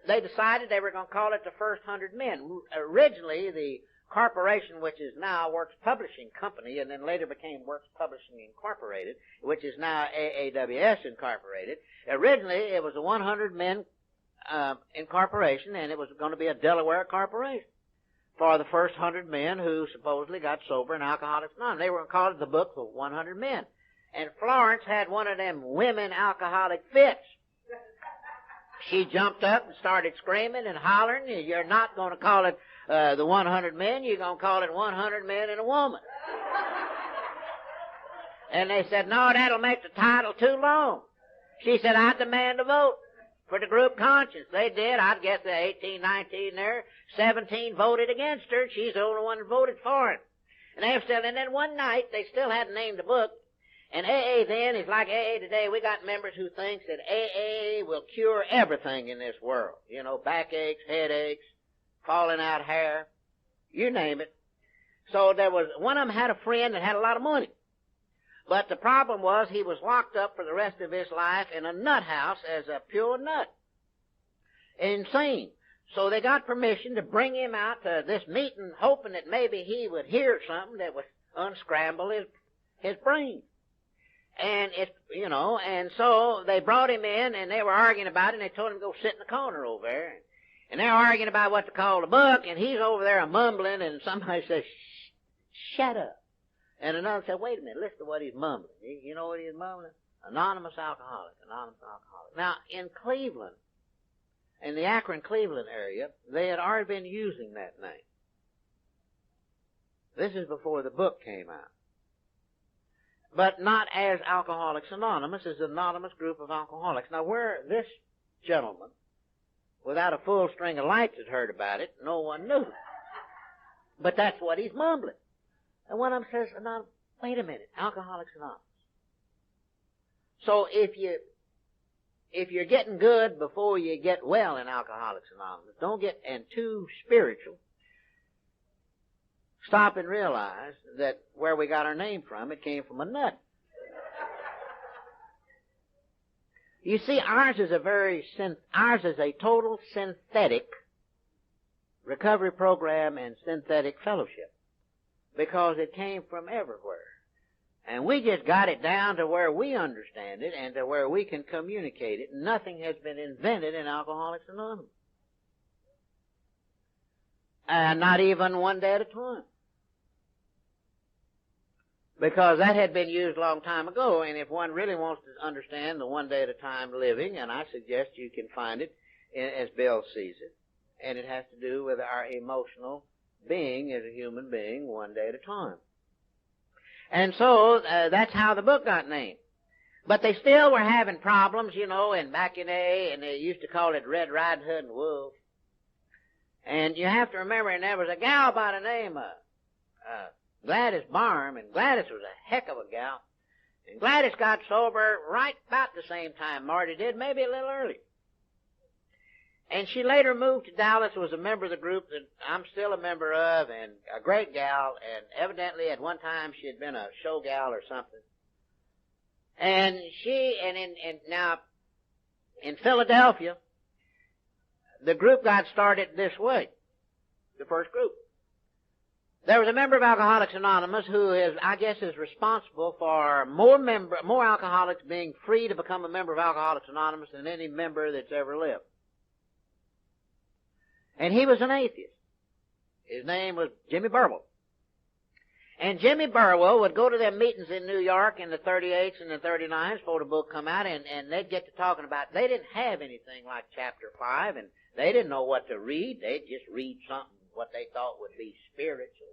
they decided they were going to call it the First 100 Men. Originally, the corporation, which is now Works Publishing Company, and then later became Works Publishing Incorporated, which is now AAWS Incorporated. Originally, it was a 100 Men incorporation, and it was going to be a Delaware corporation for the first 100 men who supposedly got sober in Alcoholics Anonymous. They were going to call it the Book for 100 Men. And Florence had one of them women alcoholic fits. She jumped up and started screaming and hollering, you're not going to call it the 100 Men, you're going to call it 100 Men and a Woman. And they said, no, that'll make the title too long. She said, I demand a vote for the group conscience. They did. I'd guess the 18, 19 there, 17 voted against her. She's the only one that voted for it. And then one night, they still hadn't named the book. And AA then is like AA today. We got members who thinks that AA will cure everything in this world. You know, backaches, headaches, falling out hair, you name it. So one of them had a friend that had a lot of money. But the problem was he was locked up for the rest of his life in a nut house as a pure nut. Insane. So they got permission to bring him out to this meeting, hoping that maybe he would hear something that would unscramble his brain. And and so they brought him in and they were arguing about it and they told him to go sit in the corner over there. And they're arguing about what to call the book and he's over there mumbling and somebody says, shut up. And another said, wait a minute, listen to what he's mumbling. You know what he's mumbling? Anonymous alcoholic, anonymous alcoholic. Now, in Cleveland, in the Akron-Cleveland area, they had already been using that name. This is before the book came out. But not as Alcoholics Anonymous, as an anonymous group of alcoholics. Now, where this gentleman, without a full string of lights, had heard about it, no one knew. But that's what he's mumbling. And one of them says, now, wait a minute, Alcoholics Anonymous. So if you're getting good before you get well in Alcoholics Anonymous, don't get too spiritual. Stop and realize that where we got our name from, it came from a nut. You see, ours is a total synthetic recovery program and synthetic fellowship, because it came from everywhere. And we just got it down to where we understand it and to where we can communicate it. Nothing has been invented in Alcoholics Anonymous. And not even one day at a time. Because that had been used a long time ago, and if one really wants to understand the one day at a time living, and I suggest you can find it as Bill sees it, and it has to do with our emotional being as a human being one day at a time. And so that's how the book got named. But they still were having problems, and back in and they used to call it Red Riding Hood and Wolf. And you have to remember, and there was a gal by the name of Gladys Barham, and Gladys was a heck of a gal. And Gladys got sober right about the same time Marty did, maybe a little early. And she later moved to Dallas, was a member of the group that I'm still a member of, and a great gal, and evidently at one time she had been a show gal or something. And now, in Philadelphia, the group got started this way, the first group. There was a member of Alcoholics Anonymous who is responsible for more alcoholics being free to become a member of Alcoholics Anonymous than any member that's ever lived. And he was an atheist. His name was Jimmy Burwell. And Jimmy Burwell would go to them meetings in New York in the 38s and the 39s before the book come out, and they'd get to talking about, they didn't have anything like Chapter 5, and they didn't know what to read. They'd just read something, what they thought would be spiritual.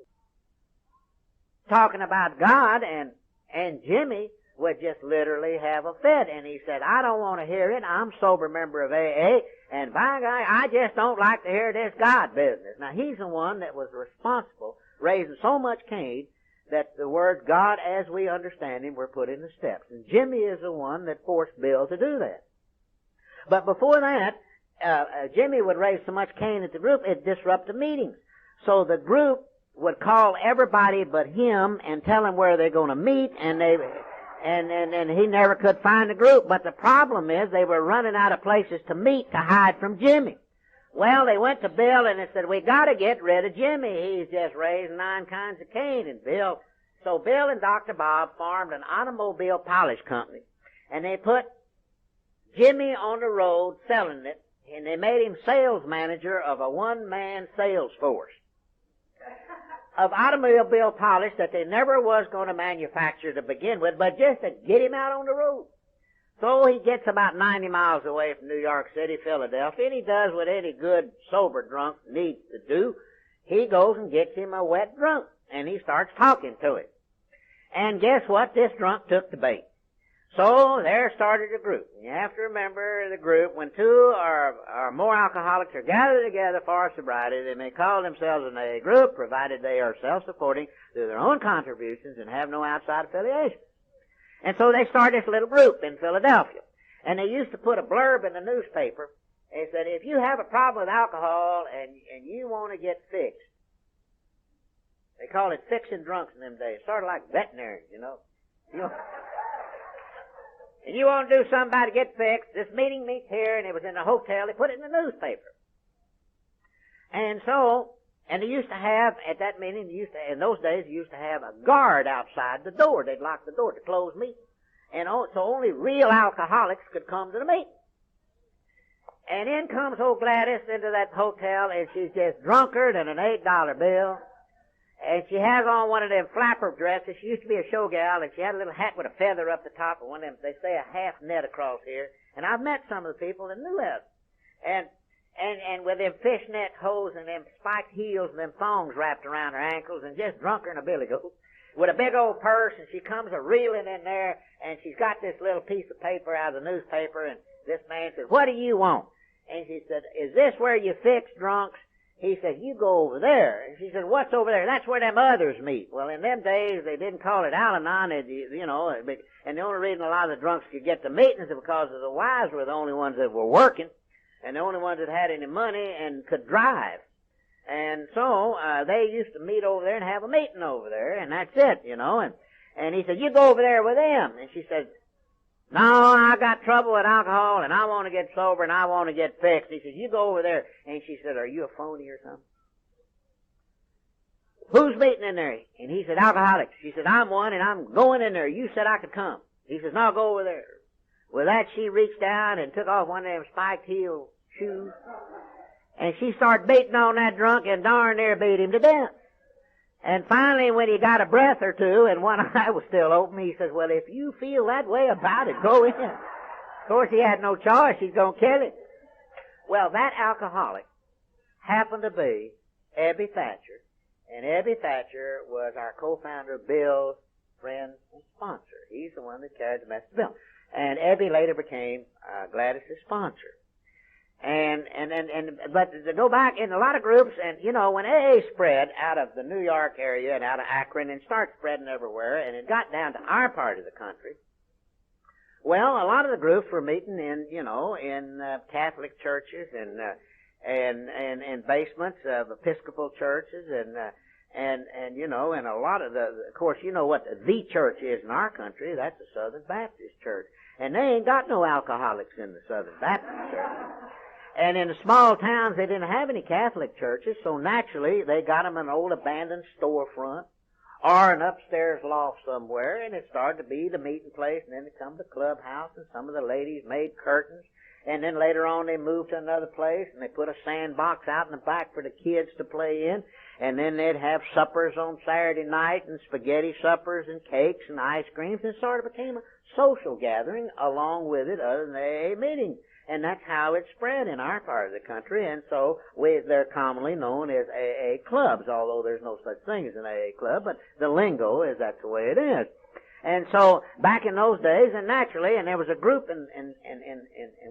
Talking about God, and Jimmy would just literally have a fit, and he said, I don't want to hear it. I'm a sober member of AA, and by God, I just don't like to hear this God business. Now, he's the one that was responsible, raising so much Cain, that the words God as we understand him were put in the steps. And Jimmy is the one that forced Bill to do that. But before that, Jimmy would raise so much Cain at the group, it disrupted meetings. So the group would call everybody but him and tell him where they're going to meet, and he never could find the group. But the problem is they were running out of places to meet to hide from Jimmy. Well, they went to Bill and they said, we got to get rid of Jimmy. He's just raising 9 kinds of Cain. And Bill and Dr. Bob formed an automobile polish company, and they put Jimmy on the road selling it, and they made him sales manager of a one-man sales force of automobile polish that they never was going to manufacture to begin with, but just to get him out on the road. So he gets about 90 miles away from New York City, Philadelphia, and he does what any good sober drunk needs to do. He goes and gets him a wet drunk, and he starts talking to him. And guess what? This drunk took the bait. So there started a group. You have to remember the group, when 2 or more alcoholics are gathered together for sobriety, they may call themselves an AA group, provided they are self-supporting through their own contributions and have no outside affiliation. And so they started this little group in Philadelphia. And they used to put a blurb in the newspaper. They said, if you have a problem with alcohol and you want to get fixed, they called it fixing drunks in them days, sort of like veterinarians, you know. And you want to do something about it, get fixed. This meeting meets here, and it was in a hotel. They put it in the newspaper. And so, and they used to have, at that meeting, in those days, they used to have a guard outside the door. They'd lock the door to close meeting. And so only real alcoholics could come to the meeting. And in comes old Gladys into that hotel, and she's just drunker than an $8 bill. And she has on one of them flapper dresses. She used to be a show gal, and she had a little hat with a feather up the top of one of them. They say a half net across here. And I've met some of the people that knew that. and with them fishnet hose and them spiked heels and them thongs wrapped around her ankles and just drunker than a billy goat with a big old purse, and she comes a-reeling in there, and she's got this little piece of paper out of the newspaper, and this man says, "What do you want?" And she said, "Is this where you fix drunks?" He said, "You go over there." And she said, "What's over there?" "That's where them others meet." Well, in them days, they didn't call it Al-Anon, and the only reason a lot of the drunks could get to meetings is because the wives were the only ones that were working, and the only ones that had any money and could drive. And so, they used to meet over there and have a meeting over there, and that's it, And he said, "You go over there with them." And she said, "No, I got trouble with alcohol, and I want to get sober, and I want to get fixed." He said, "You go over there." And she said, "Are you a phony or something?" "Who's meeting in there?" And he said, "Alcoholics." She said, "I'm one, and I'm going in there. You said I could come." He says, "No, go over there." With that, she reached down and took off one of them spiked heel shoes, and she started beating on that drunk, and darn near beat him to death. And finally, when he got a breath or two and one eye was still open, he says, "Well, if you feel that way about it, go in." Of course, he had no choice. She's going to kill him. Well, that alcoholic happened to be Ebby Thatcher. And Ebby Thatcher was our co-founder, Bill's friend and sponsor. He's the one that carried the message to Bill. And Ebby later became Gladys's sponsor. But to go back in a lot of groups, and when AA spread out of the New York area and out of Akron and started spreading everywhere, and it got down to our part of the country, well, a lot of the groups were meeting in Catholic churches and basements of Episcopal churches and a lot of of course, what the church is in our country, that's the Southern Baptist Church. And they ain't got no alcoholics in the Southern Baptist Church. And in the small towns, they didn't have any Catholic churches, so naturally, they got them an old abandoned storefront or an upstairs loft somewhere, and it started to be the meeting place, and then they come to the clubhouse, and some of the ladies made curtains, and then later on they moved to another place, and they put a sandbox out in the back for the kids to play in, and then they'd have suppers on Saturday night, and spaghetti suppers, and cakes, and ice creams, and it sort of became a social gathering along with it other than the AA meeting. And that's how it spread in our part of the country, and so they're commonly known as AA clubs, although there's no such thing as an AA club, but the lingo is that's the way it is. And so, back in those days, and naturally, and there was a group in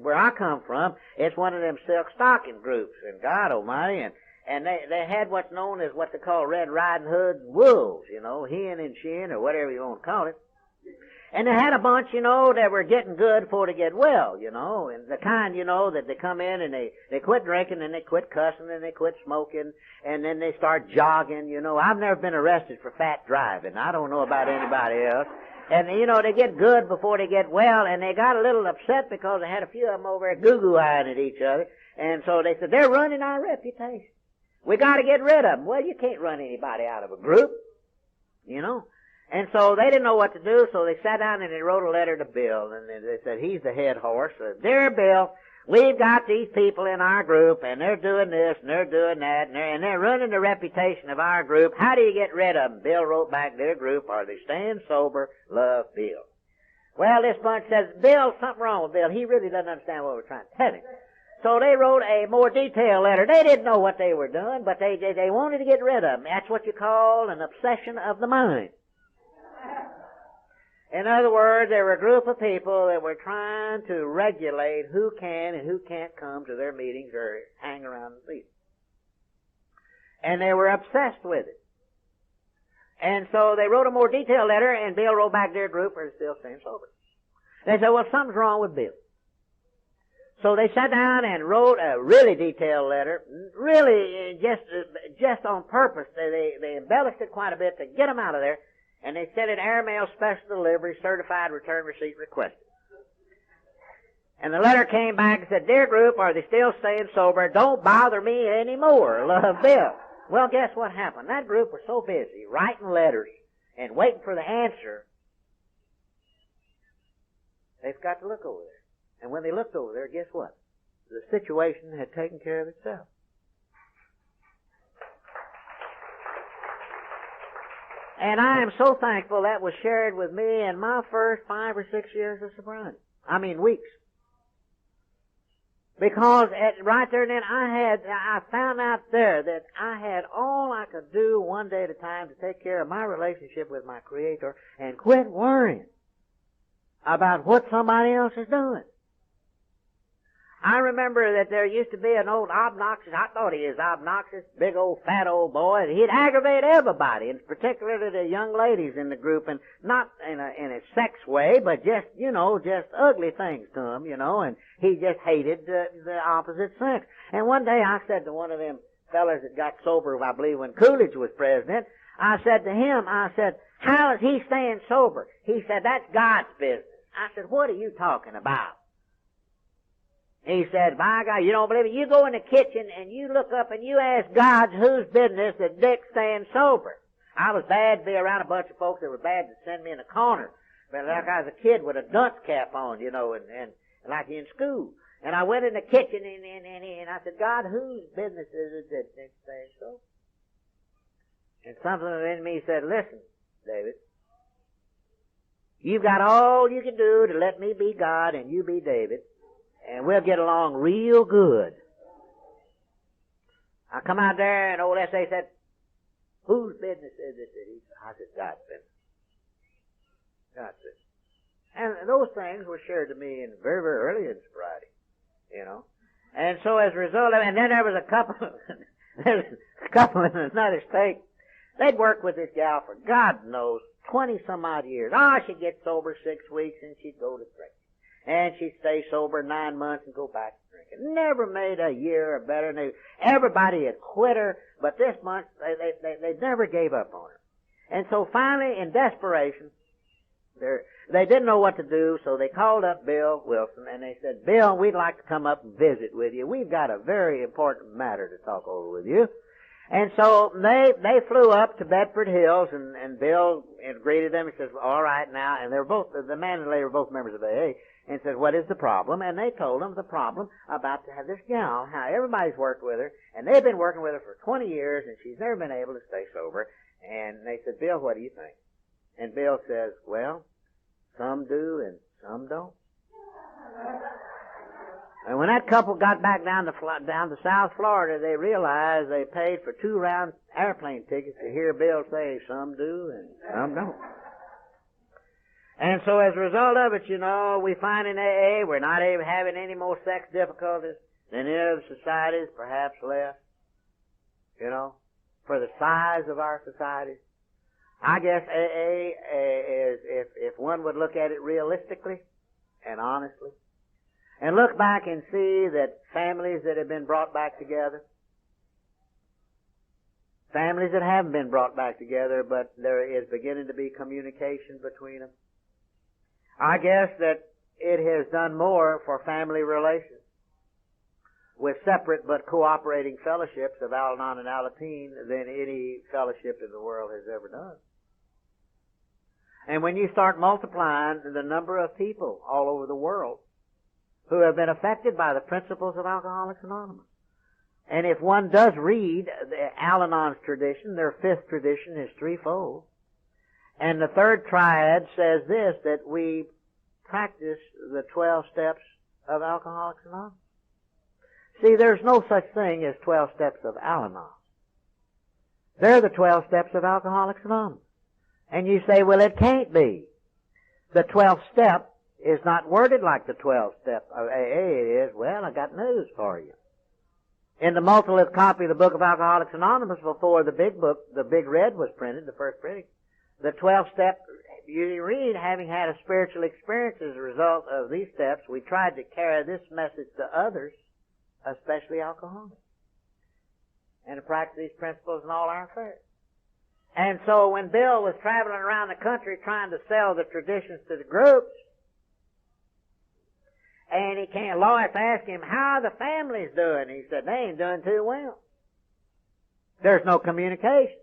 where I come from, it's one of them silk stocking groups, and God almighty, and they had what's known as what they call Red Riding Hood wolves, hen and shin, or whatever you want to call it. And they had a bunch, that were getting good before they get well, and the kind, that they come in and they quit drinking and they quit cussing and they quit smoking and then they start jogging, I've never been arrested for fat driving. I don't know about anybody else. And, they get good before they get well, and they got a little upset because they had a few of them over there goo-goo-eyeing at each other. And so they said, "They're ruining our reputation. We got to get rid of them." Well, you can't run anybody out of a group, And so they didn't know what to do, so they sat down and they wrote a letter to Bill, and they said, he's the head horse. "Dear Bill, we've got these people in our group, and they're doing this, and they're doing that, and they're ruining the reputation of our group. How do you get rid of them?" Bill wrote back, "Their group, are they staying sober? Love, Bill." Well, this bunch says, "Bill, something wrong with Bill. He really doesn't understand what we're trying to tell him." So they wrote a more detailed letter. They didn't know what they were doing, but they wanted to get rid of them. That's what you call an obsession of the mind. In other words, there were a group of people that were trying to regulate who can and who can't come to their meetings or hang around the meetings. And they were obsessed with it. And so they wrote a more detailed letter, and Bill wrote back, "Their group are still staying sober." They said, "Well, something's wrong with Bill." So they sat down and wrote a really detailed letter, really just on purpose. They embellished it quite a bit to get them out of there. And they sent it airmail special delivery, certified return receipt requested. And the letter came back and said, "Dear group, are they still staying sober? Don't bother me anymore. Love, Bill." Well, guess what happened? That group was so busy writing letters and waiting for the answer, they forgot to look over there. And when they looked over there, guess what? The situation had taken care of itself. And I am so thankful that was shared with me in my first 5 or 6 years of sobriety. I mean, weeks. Because right there and then I found out there that I had all I could do one day at a time to take care of my relationship with my Creator and quit worrying about what somebody else is doing. I remember that there used to be an old obnoxious, I thought he was obnoxious, big old fat old boy. He'd aggravate everybody, and particularly the young ladies in the group, and not in a sex way, but just, just ugly things to them, and he just hated the opposite sex. And one day I said to one of them fellas that got sober, I believe when Coolidge was president, I said to him, how is he staying sober? He said, that's God's business. I said, what are you talking about? He said, by God, you don't believe it? You go in the kitchen and you look up and you ask God whose business that Dick's staying sober. I was bad to be around a bunch of folks that were bad to send me in a corner. But like I was a kid with a dunce cap on, and like in school. And I went in the kitchen and I said, God, whose business is it that Dick's staying sober? And something in me said, listen, David, you've got all you can do to let me be God and you be David. And we'll get along real good. I come out there and old S.A. said, whose business is it that he... I said, God's business. God's business. And those things were shared to me in very, very early in sobriety, And so as a result of it, and then there was a couple in another state. They'd worked with this gal for God knows 20 some odd years. She'd get sober 6 weeks and she'd go to drink. And she'd stay sober 9 months and go back to drinking. Never made a year or better. And everybody had quit her, but this month they never gave up on her. And so finally, in desperation, they didn't know what to do, so they called up Bill Wilson and they said, Bill, we'd like to come up and visit with you. We've got a very important matter to talk over with you. And so they flew up to Bedford Hills and Bill greeted them. He says, all right now, and they were both, the man and the lady were both members of AA. And said, what is the problem? And they told him the problem about to have this gal, how everybody's worked with her, and they've been working with her for 20 years, and she's never been able to stay sober. And they said, Bill, what do you think? And Bill says, well, some do and some don't. And when that couple got back down to South Florida, they realized they paid for 2 round airplane tickets to hear Bill say, some do and some don't. And so as a result of it, we find in AA we're not having any more sex difficulties than in other societies, perhaps less, for the size of our societies. I guess AA is, if one would look at it realistically and honestly, and look back and see that families that have been brought back together, families that haven't been brought back together, but there is beginning to be communication between them, I guess that it has done more for family relations with separate but cooperating fellowships of Al-Anon and Alateen than any fellowship in the world has ever done. And when you start multiplying the number of people all over the world who have been affected by the principles of Alcoholics Anonymous, and if one does read the Al-Anon's tradition, their 5th tradition is threefold. And the 3rd triad says this, that we practice the 12 steps of Alcoholics Anonymous. See, there's no such thing as 12 steps of Al-Anon. They're the 12 steps of Alcoholics Anonymous. And you say, well, it can't be. The 12th step is not worded like the 12th step of AA it is. Well, I got news for you. In the multilith copy of the Book of Alcoholics Anonymous before the big book, the Big Red was printed, the first printing, the 12th step, you read, having had a spiritual experience as a result of these steps, we tried to carry this message to others, especially alcoholics, and to practice these principles in all our affairs. And so when Bill was traveling around the country trying to sell the traditions to the groups, and Lois asked him, how are the families doing? He said, they ain't doing too well. There's no communication.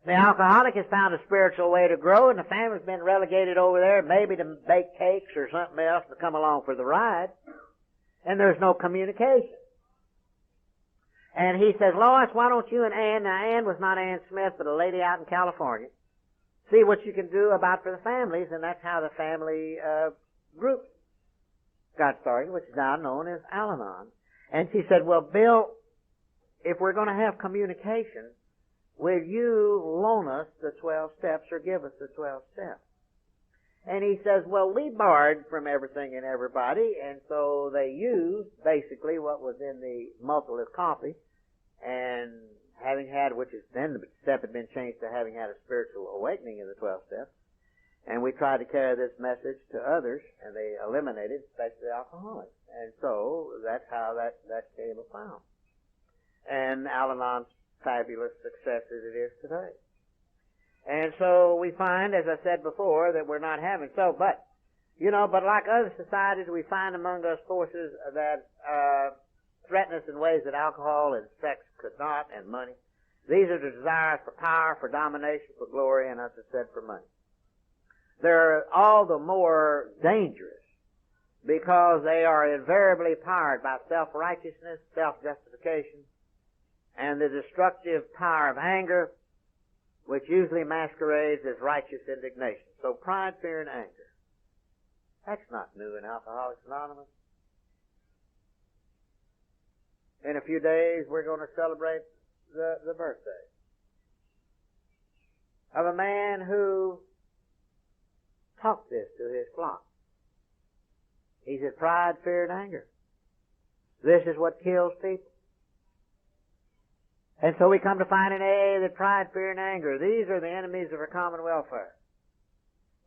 The alcoholic has found a spiritual way to grow, and the family's been relegated over there, maybe to bake cakes or something else to come along for the ride. And there's no communication. And he says, Lois, why don't you and Ann, now Ann was not Ann Smith, but a lady out in California, see what you can do about for the families, and that's how the family group got started, which is now known as Al-Anon. And she said, well, Bill, if we're going to have communication, will you loan us the 12 steps or give us the 12 steps? And he says, well, we borrowed from everything and everybody, and so they used basically what was in the multi-list copy, and having had, which is then the step had been changed to having had a spiritual awakening in the 12 steps, and we tried to carry this message to others, and they eliminated, especially alcoholics. And so that's how that came about. And Al-Anon's fabulous success as it is today. And so we find, as I said before, that we're not having so, but like other societies, we find among us forces that threaten us in ways that alcohol and sex could not, and money. These are the desires for power, for domination, for glory, and as I said, for money. They're all the more dangerous because they are invariably powered by self-righteousness, self-justification, and the destructive power of anger, which usually masquerades as righteous indignation. So pride, fear, and anger. That's not new in Alcoholics Anonymous. In a few days, we're going to celebrate the birthday of a man who taught this to his flock. He said, pride, fear, and anger. This is what kills people. And so we come to find in AA that pride, fear, and anger, these are the enemies of our common welfare.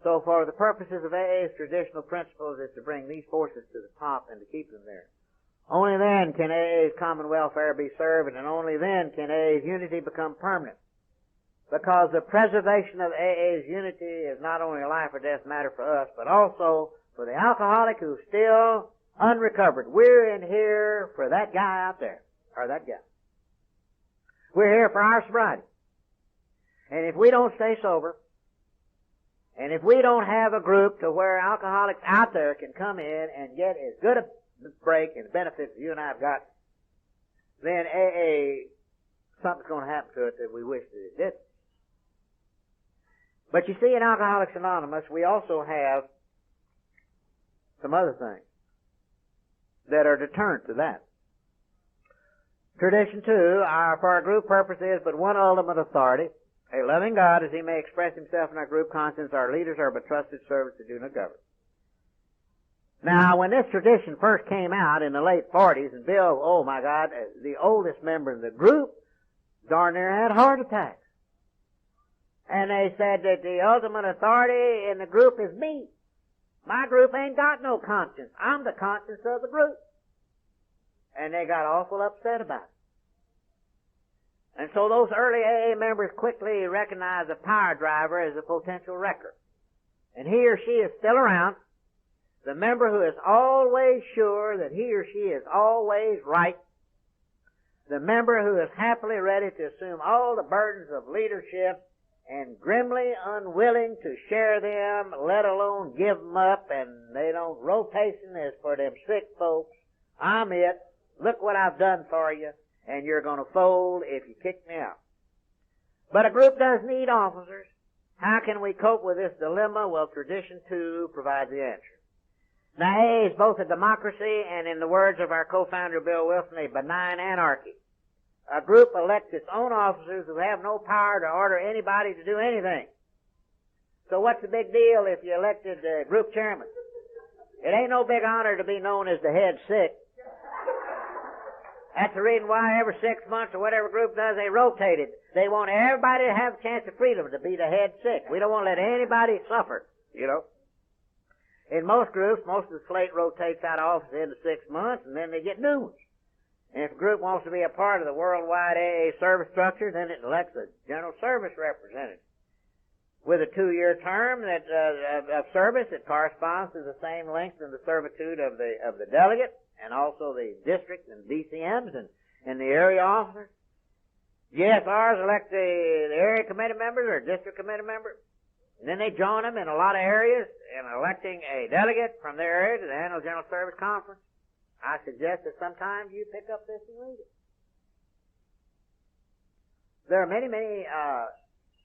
So for the purposes of AA's traditional principles is to bring these forces to the top and to keep them there. Only then can AA's common welfare be served, and only then can AA's unity become permanent. Because the preservation of AA's unity is not only a life or death matter for us, but also for the alcoholic who's still unrecovered. We're in here for that guy out there, or that guy. We're here for our sobriety. And if we don't stay sober, and if we don't have a group to where alcoholics out there can come in and get as good a break and benefits as you and I have got, then AA, something's going to happen to it that we wish that it didn't. But you see, in Alcoholics Anonymous, we also have some other things that are deterrent to that. Tradition 2, for our group purpose is but one ultimate authority, a loving God as he may express himself in our group conscience. Our leaders are but trusted servants who do not govern. Now, when this tradition first came out in the late 40s, and Bill, oh my God, the oldest member in the group, darn near had heart attacks. And they said that the ultimate authority in the group is me. My group ain't got no conscience. I'm the conscience of the group. And they got awful upset about it. And so those early AA members quickly recognized the power driver as a potential wrecker. And he or she is still around. The member who is always sure that he or she is always right. The member who is happily ready to assume all the burdens of leadership and grimly unwilling to share them, let alone give them up, and they don't. Rotation is for them sick folks. I'm it. Look what I've done for you, and you're going to fold if you kick me out. But a group does need officers. How can we cope with this dilemma? Well, Tradition 2 provides the answer. Now, AA is both a democracy and, in the words of our co-founder Bill Wilson, a benign anarchy. A group elects its own officers who have no power to order anybody to do anything. So what's the big deal if you elected group chairman? It ain't no big honor to be known as the head sick. That's the reason why every 6 months or whatever group does, they rotate it. They want everybody to have a chance of freedom to be the head sick. We don't want to let anybody suffer, you know. In most groups, most of the slate rotates out of office into 6 months, and then they get new ones. And if a group wants to be a part of the worldwide AA service structure, then it elects a general service representative with a 2-year term that of service that corresponds to the same length in the servitude of the delegate, and also the district and DCMs and the area officers. GSRs elect the area committee members or district committee members. And then they join them in a lot of areas in electing a delegate from their area to the annual General Service Conference. I suggest that sometimes you pick up this and read it. There are many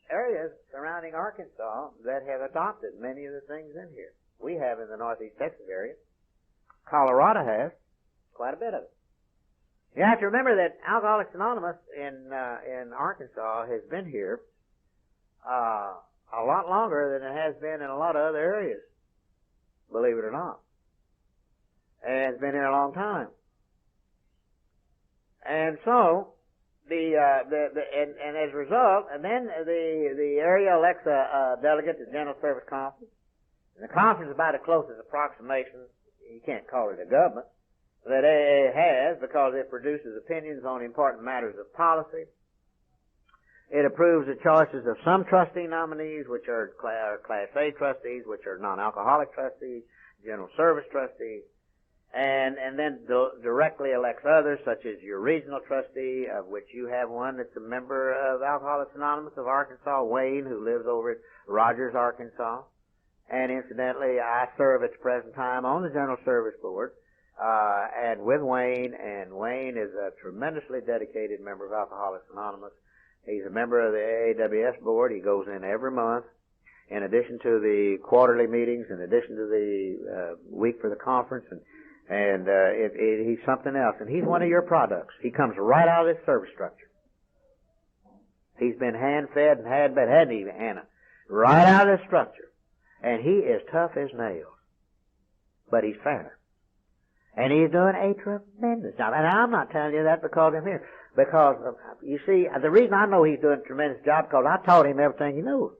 areas surrounding Arkansas that have adopted many of the things in here. We have in the Northeast Texas area. Colorado has quite a bit of it. You have to remember that Alcoholics Anonymous in Arkansas has been here a lot longer than it has been in a lot of other areas, believe it or not. And it's been here a long time. And so, and as a result, and then the area elects a delegate to the General Service Conference. And the conference is about the closest approximation, you can't call it a government, that AA has, because it produces opinions on important matters of policy. It approves the choices of some trustee nominees, which are Class A trustees, which are non-alcoholic trustees, General Service trustees, and then directly elects others, such as your regional trustee, of which you have one that's a member of Alcoholics Anonymous of Arkansas, Wayne, who lives over at Rogers, Arkansas. And incidentally, I serve at the present time on the General Service Board, and with Wayne, and Wayne is a tremendously dedicated member of Alcoholics Anonymous. He's a member of the AAWS board. He goes in every month, in addition to the quarterly meetings, in addition to the week for the conference, and he's something else. And he's one of your products. He comes right out of this service structure. He's been hand-fed and hand-fed, hadn't he, Hannah? Right out of this structure. And he is tough as nails. But he's fair. And he's doing a tremendous job. And I'm not telling you that because I'm here. Because, you see, the reason I know he's doing a tremendous job, because I taught him everything he knows.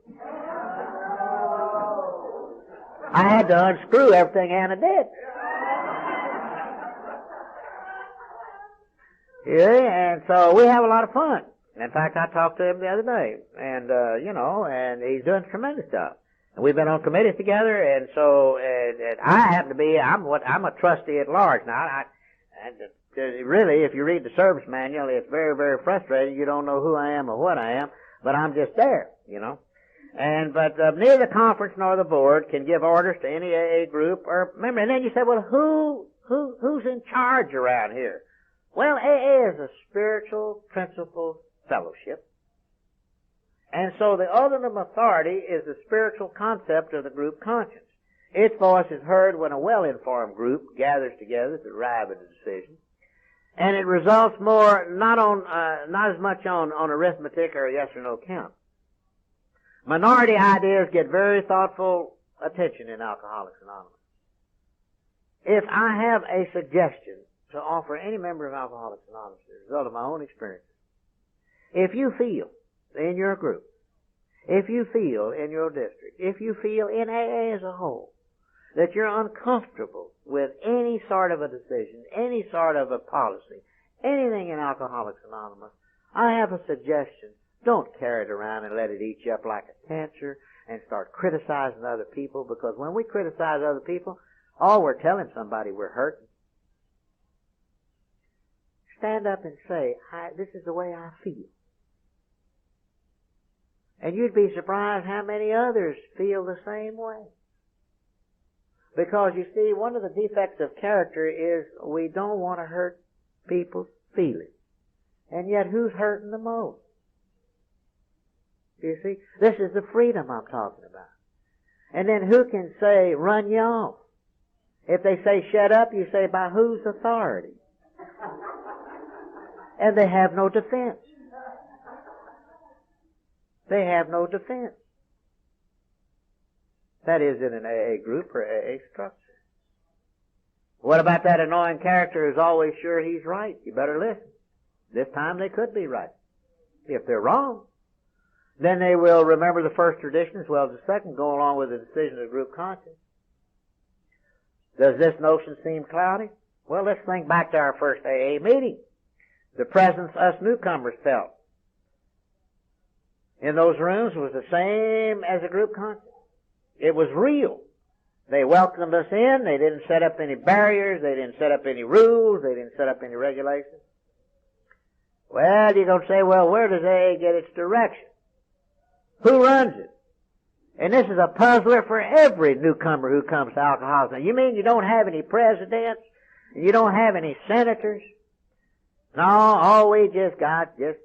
I had to unscrew everything Anna did. Yeah, and so we have a lot of fun. In fact, I talked to him the other day. And, and he's doing a tremendous job. And we've been on committees together, and so and I happen to be, I'm a trustee at large. Now, really, if you read the service manual, it's very, very frustrating. You don't know who I am or what I am, but I'm just there, But neither the conference nor the board can give orders to any AA group or member. And then you say, well, who's in charge around here? Well, AA is a spiritual principle fellowship. And so the ultimate authority is the spiritual concept of the group conscience. Its voice is heard when a well-informed group gathers together to arrive at a decision. And it results more, not as much on arithmetic or a yes or no count. Minority ideas get very thoughtful attention in Alcoholics Anonymous. If I have a suggestion to offer any member of Alcoholics Anonymous as a result of my own experiences, if you feel in your group, if you feel in your district, if you feel in AA as a whole, that you're uncomfortable with any sort of a decision, any sort of a policy, anything in Alcoholics Anonymous, I have a suggestion. Don't carry it around and let it eat you up like a cancer and start criticizing other people, because when we criticize other people, all we're telling somebody we're hurting. Stand up and say, this is the way I feel. And you'd be surprised how many others feel the same way. Because, you see, one of the defects of character is we don't want to hurt people's feelings. And yet, who's hurting the most? You see? This is the freedom I'm talking about. And then who can say, run you off? If they say, shut up, you say, by whose authority? And they have no defense. They have no defense. That is in an AA group or AA structure. What about that annoying character who's always sure he's right? You better listen. This time they could be right. If they're wrong, then they will remember the first tradition as well as the second, go along with the decision of group conscience. Does this notion seem cloudy? Well, let's think back to our first AA meeting. The presence us newcomers felt in those rooms was the same as a group conscience. It was real. They welcomed us in. They didn't set up any barriers. They didn't set up any rules. They didn't set up any regulations. Well, you're going to say, well, where does AA get its direction? Who runs it? And this is a puzzler for every newcomer who comes to Alcoholics. Now, you mean you don't have any presidents? You don't have any senators? No, all we just got just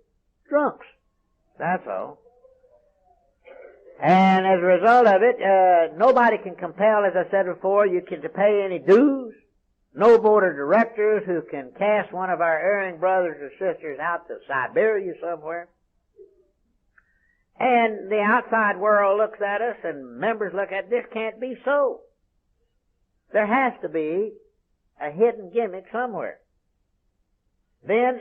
drunks. That's all. And as a result of it, nobody can compel, as I said before, you can to pay any dues. no board of directors who can cast one of our erring brothers or sisters out to Siberia somewhere. And the outside world looks at us and members look at this can't be so. There has to be a hidden gimmick somewhere. Then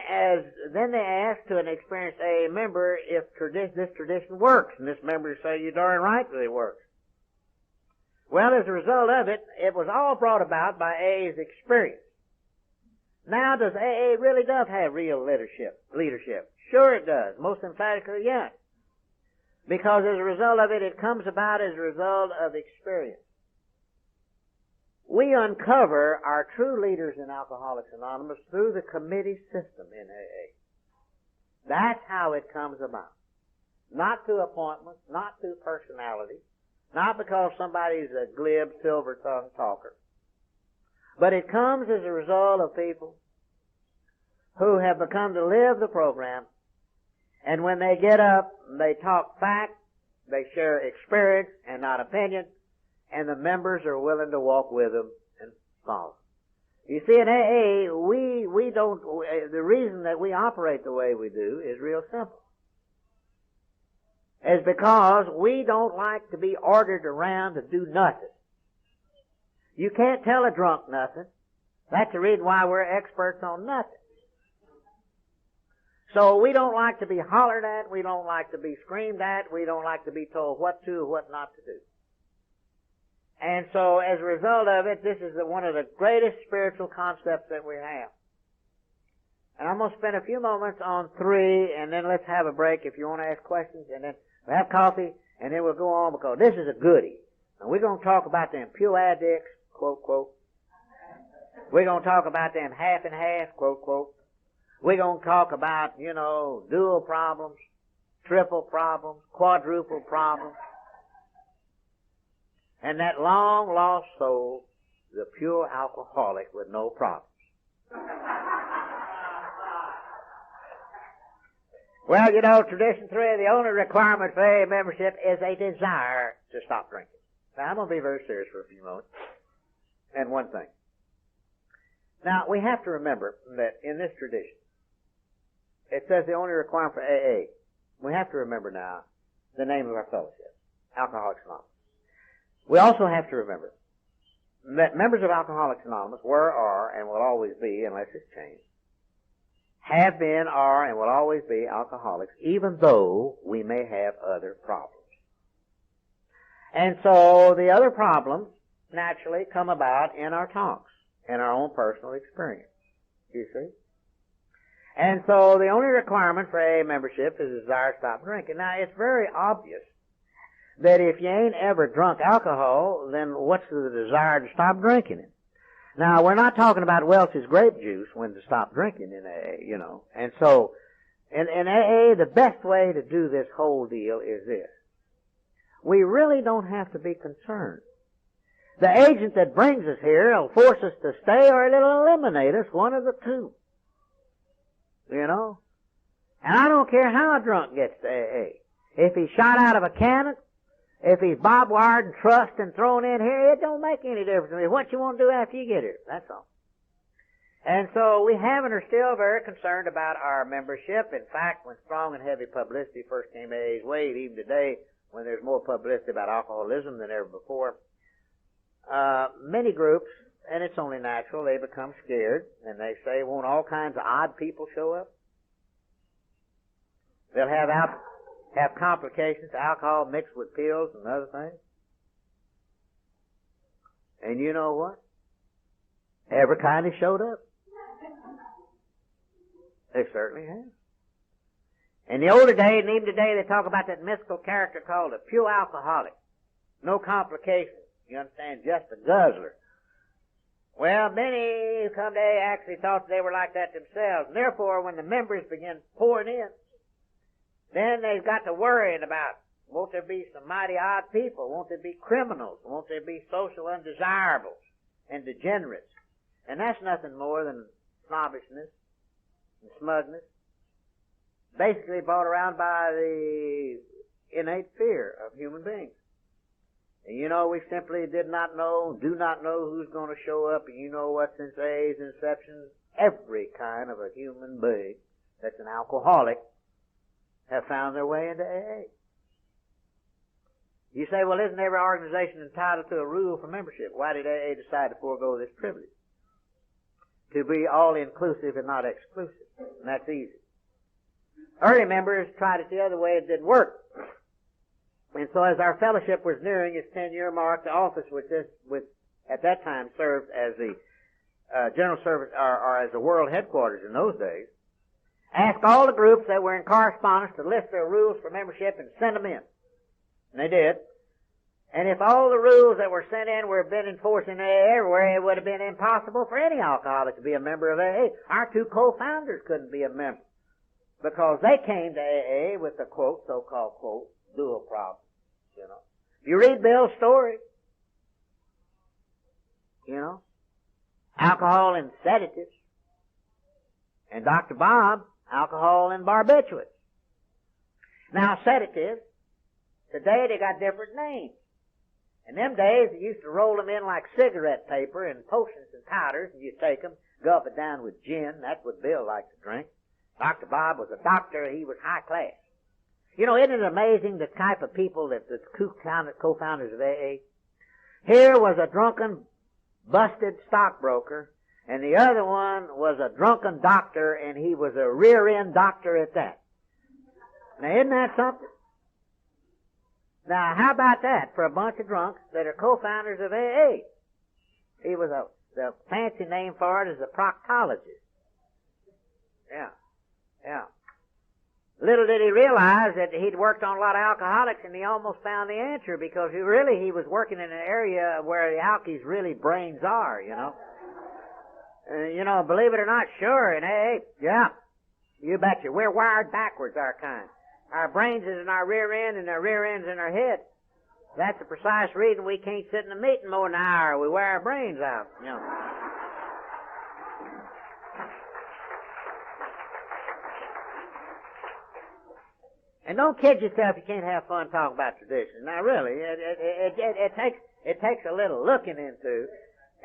they ask to an experienced AA member if this tradition works, and this member say, "You darn right that it works." Well, as a result of it, it was all brought about by AA's experience. Now, does AA really does have real leadership? Sure it does. Most emphatically, yes. Because as a result of it, it comes about as a result of experience. We uncover our true leaders in Alcoholics Anonymous through the committee system in AA. That's how it comes about. Not through appointments, not through personality, not because somebody's a glib, silver-tongued talker. But it comes as a result of people who have become to live the program, and when they get up, they talk fact, they share experience and not opinion, and the members are willing to walk with them and follow. You see, in AA, the reason that we operate the way we do is real simple. It's because we don't like to be ordered around to do nothing. You can't tell a drunk nothing. That's the reason why we're experts on nothing. So we don't like to be hollered at, we don't like to be screamed at, we don't like to be told what to or what not to do. And so as a result of it, this is one of the greatest spiritual concepts that we have. And I'm going to spend a few moments on 3, and then let's have a break if you want to ask questions, and then we'll have coffee, and then we'll go on, because this is a goodie. And we're going to talk about them pew addicts, quote, quote. We're going to talk about them half and half, quote, quote. We're going to talk about, dual problems, triple problems, quadruple problems. And that long lost soul, the pure alcoholic with no problems. Well, tradition 3, the only requirement for AA membership is a desire to stop drinking. Now, I'm going to be very serious for a few moments. And one thing. Now, we have to remember that in this tradition, it says the only requirement for AA. We have to remember now the name of our fellowship, Alcoholics Anonymous. We also have to remember that members of Alcoholics Anonymous were, are, and will always be, unless it's changed, have been, are, and will always be alcoholics, even though we may have other problems. And so the other problems naturally come about in our talks, in our own personal experience. You see? And so the only requirement for AA membership is a desire to stop drinking. Now, it's very obvious that if you ain't ever drunk alcohol, then what's the desire to stop drinking it? Now, we're not talking about Welch's grape juice when to stop drinking in AA, And so, in AA, the best way to do this whole deal is this. We really don't have to be concerned. The agent that brings us here will force us to stay or it'll eliminate us, one of the two. And I don't care how drunk gets to AA. If he's shot out of a cannon, if he's barbed wired and trussed and thrown in here, it don't make any difference to me. What you want to do after you get here, that's all. And so we have and are still very concerned about our membership. In fact, when strong and heavy publicity first came AA's way, even today, when there's more publicity about alcoholism than ever before, many groups, and it's only natural, they become scared, and they say, won't all kinds of odd people show up? They'll have complications, alcohol mixed with pills and other things. And you know what? Every kind has showed up. They certainly have. In the older days, and even today, they talk about that mystical character called a pure alcoholic. No complications. You understand? Just a guzzler. Well, many who come to AA actually thought they were like that themselves. And therefore, when the members begin pouring in, then they've got to worrying about, won't there be some mighty odd people? Won't there be criminals? Won't there be social undesirables and degenerates? And that's nothing more than snobbishness and smugness, basically brought around by the innate fear of human beings. And you know, we simply do not know who's going to show up. And you know what, since AA's inception, every kind of a human being that's an alcoholic have found their way into AA. You say, well, isn't every organization entitled to a rule for membership? Why did AA decide to forego this privilege? To be all-inclusive and not exclusive. And that's easy. Early members tried it the other way. It didn't work. And so as our fellowship was nearing its 10-year mark, the office, which at that time served as the general service, or as the world headquarters in those days, asked all the groups that were in correspondence to list their rules for membership and send them in. And they did. And if all the rules that were sent in were been enforced in AA everywhere, it would have been impossible for any alcoholic to be a member of AA. Our two co-founders couldn't be a member because they came to AA with the quote, so-called quote, dual problem. You know, if you read Bill's story, you know, alcohol and sedatives, and Dr. Bob, alcohol and barbiturates. Now, sedatives, today they got different names. In them days, they used to roll them in like cigarette paper and potions and powders, and you take them, go up and down with gin. That's what Bill liked to drink. Dr. Bob was a doctor. He was high class. You know, isn't it amazing the type of people that the co-founders of AA? Here was a drunken, busted stockbroker, and the other one was a drunken doctor, and he was a rear-end doctor at that. Now, isn't that something? Now, how about that for a bunch of drunks that are co-founders of AA? He was the fancy name for it is a proctologist. Yeah. Little did he realize that he'd worked on a lot of alcoholics, and he almost found the answer because he was working in an area where the alkies really brains are, you know. You know, believe it or not, sure, in AA, yeah, you betcha. We're wired backwards, our kind. Our brains is in our rear end, and our rear end's in our head. That's the precise reason we can't sit in a meeting more than an hour. We wear our brains out, you know. And don't kid yourself, you can't have fun talking about tradition. Now, really, it takes a little looking into,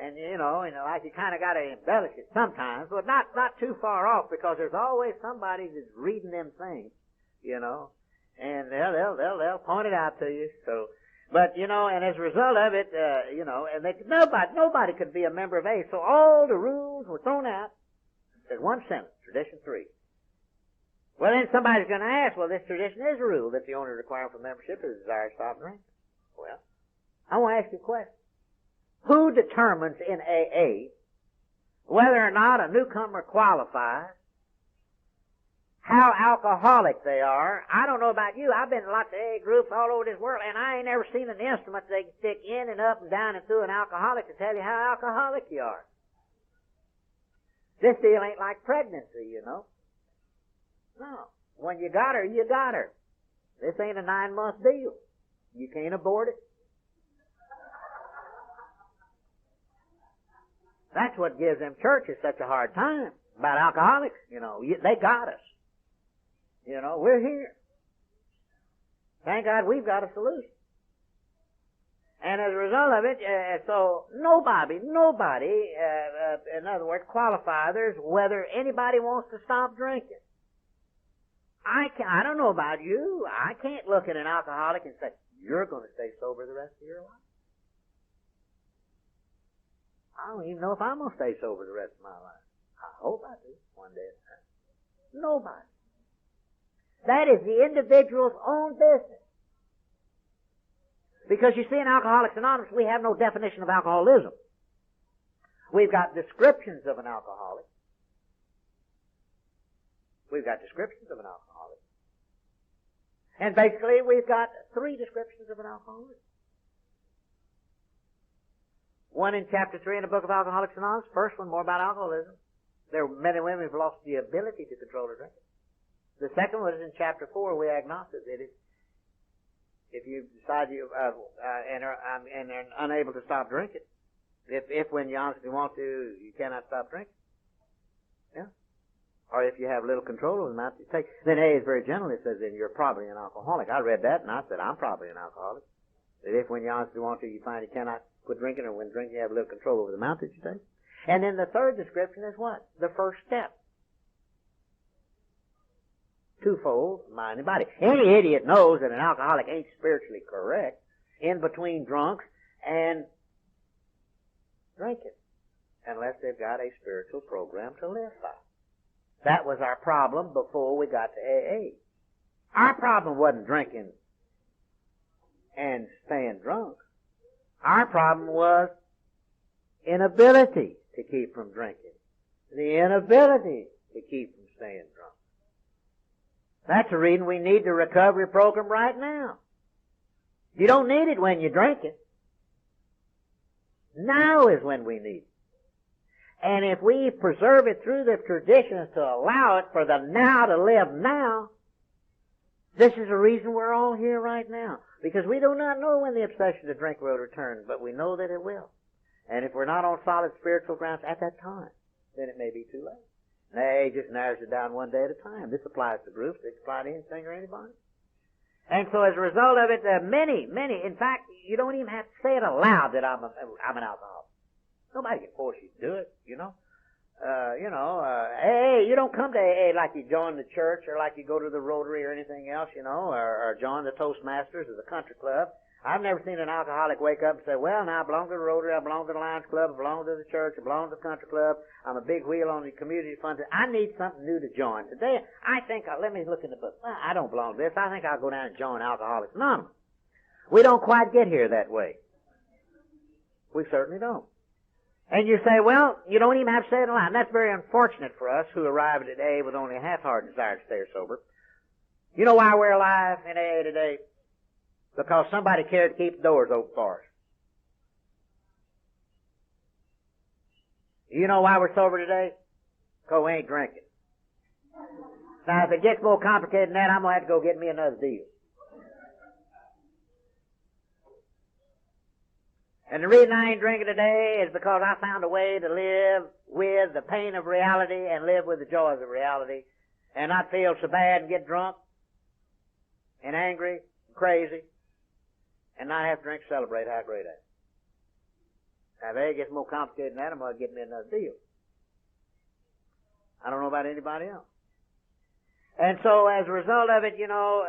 and you know, like you kind of got to embellish it sometimes, but not too far off, because there's always somebody that's reading them things, you know, and they'll point it out to you. So, but you know, and as a result of it, you know, and nobody could be a member of A. So all the rules were thrown out. There's one sentence, tradition 3. Well, then somebody's going to ask, well, this tradition is a rule that the only requirement for membership is a desire to stop drinking. Well, I want to ask you a question. Who determines in AA whether or not a newcomer qualifies, how alcoholic they are? I don't know about you. I've been in lots of AA groups all over this world, and I ain't ever seen an instrument they can stick in and up and down and through an alcoholic to tell you how alcoholic you are. This deal ain't like pregnancy, you know. No. When you got her, you got her. This ain't a 9-month deal. You can't abort it. That's what gives them churches such a hard time about alcoholics. You know, they got us. You know, we're here. Thank God we've got a solution. And as a result of it, so nobody, in other words, qualifies whether anybody wants to stop drinking. I don't know about you. I can't look at an alcoholic and say, you're going to stay sober the rest of your life. I don't even know if I'm going to stay sober the rest of my life. I hope I do one day at a time. Nobody. That is the individual's own business. Because you see, in Alcoholics Anonymous, we have no definition of alcoholism. We've got descriptions of an alcoholic. We've got descriptions of an alcoholic. And basically, we've got 3 descriptions of an alcoholic. One in chapter 3 in the book of Alcoholics Anonymous. First one, more about alcoholism. There are men and women who've lost the ability to control their drinking. The second one is in chapter 4, we agnostic. That is, if you decide you and are unable to stop drinking, if when you honestly want to, you cannot stop drinking. Yeah. Or if you have little control over the amount you take. Then A is very general. It says, then you're probably an alcoholic. I read that and I said, I'm probably an alcoholic. That if when you honestly want to, you find you cannot quit drinking, or when drinking you have little control over the amount that you take. And then the third description is what? The first step. Twofold, mind and body. Any idiot knows that an alcoholic ain't spiritually correct in between drunks and drinking, unless they've got a spiritual program to live by. That was our problem before we got to AA. Our problem wasn't drinking and staying drunk. Our problem was inability to keep from drinking. The inability to keep from staying drunk. That's the reason we need the recovery program right now. You don't need it when you're drinking. Now is when we need it. And if we preserve it through the traditions to allow it for the now to live now, this is the reason we're all here right now. Because we do not know when the obsession to drink will return, but we know that it will. And if we're not on solid spiritual grounds at that time, then it may be too late. Nay, just narrows it down one day at a time. This applies to groups. It applies to anything or anybody. And so as a result of it, many, in fact, you don't even have to say it aloud that I'm an alcoholic. Nobody can force you to do it, you know. AA, you don't come to AA like you join the church or like you go to the Rotary or anything else, you know, or join the Toastmasters or the country club. I've never seen an alcoholic wake up and say, well, now I belong to the Rotary, I belong to the Lions Club, I belong to the church, I belong to the country club, I'm a big wheel on the community fund. I need something new to join. Today, I think, let me look in the book. Well, I don't belong to this. I think I'll go down and join Alcoholics Anonymous. We don't quite get here that way. We certainly don't. And you say, well, you don't even have to say it aloud. And that's very unfortunate for us who arrived at AA with only a half-hearted desire to stay sober. You know why we're alive in AA today? Because somebody cared to keep the doors open for us. You know why we're sober today? Because we ain't drinking. Now, if it gets more complicated than that, I'm going to have to go get me another deal. And the reason I ain't drinking today is because I found a way to live with the pain of reality and live with the joys of reality and not feel so bad and get drunk and angry and crazy and not have to drink to celebrate how great I am. Now, if it gets more complicated than that, I'm going to get me another deal. I don't know about anybody else. And so, as a result of it, you know,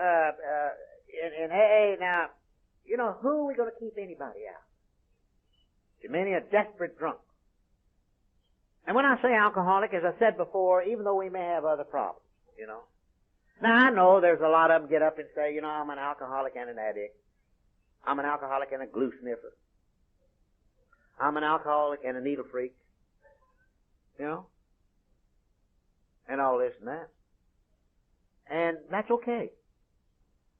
in AA now, you know, who are we going to keep anybody out? Too many are desperate drunk. And when I say alcoholic, as I said before, even though we may have other problems, you know. Now, I know there's a lot of them get up and say, you know, I'm an alcoholic and an addict. I'm an alcoholic and a glue sniffer. I'm an alcoholic and a needle freak. You know? And all this and that. And that's okay.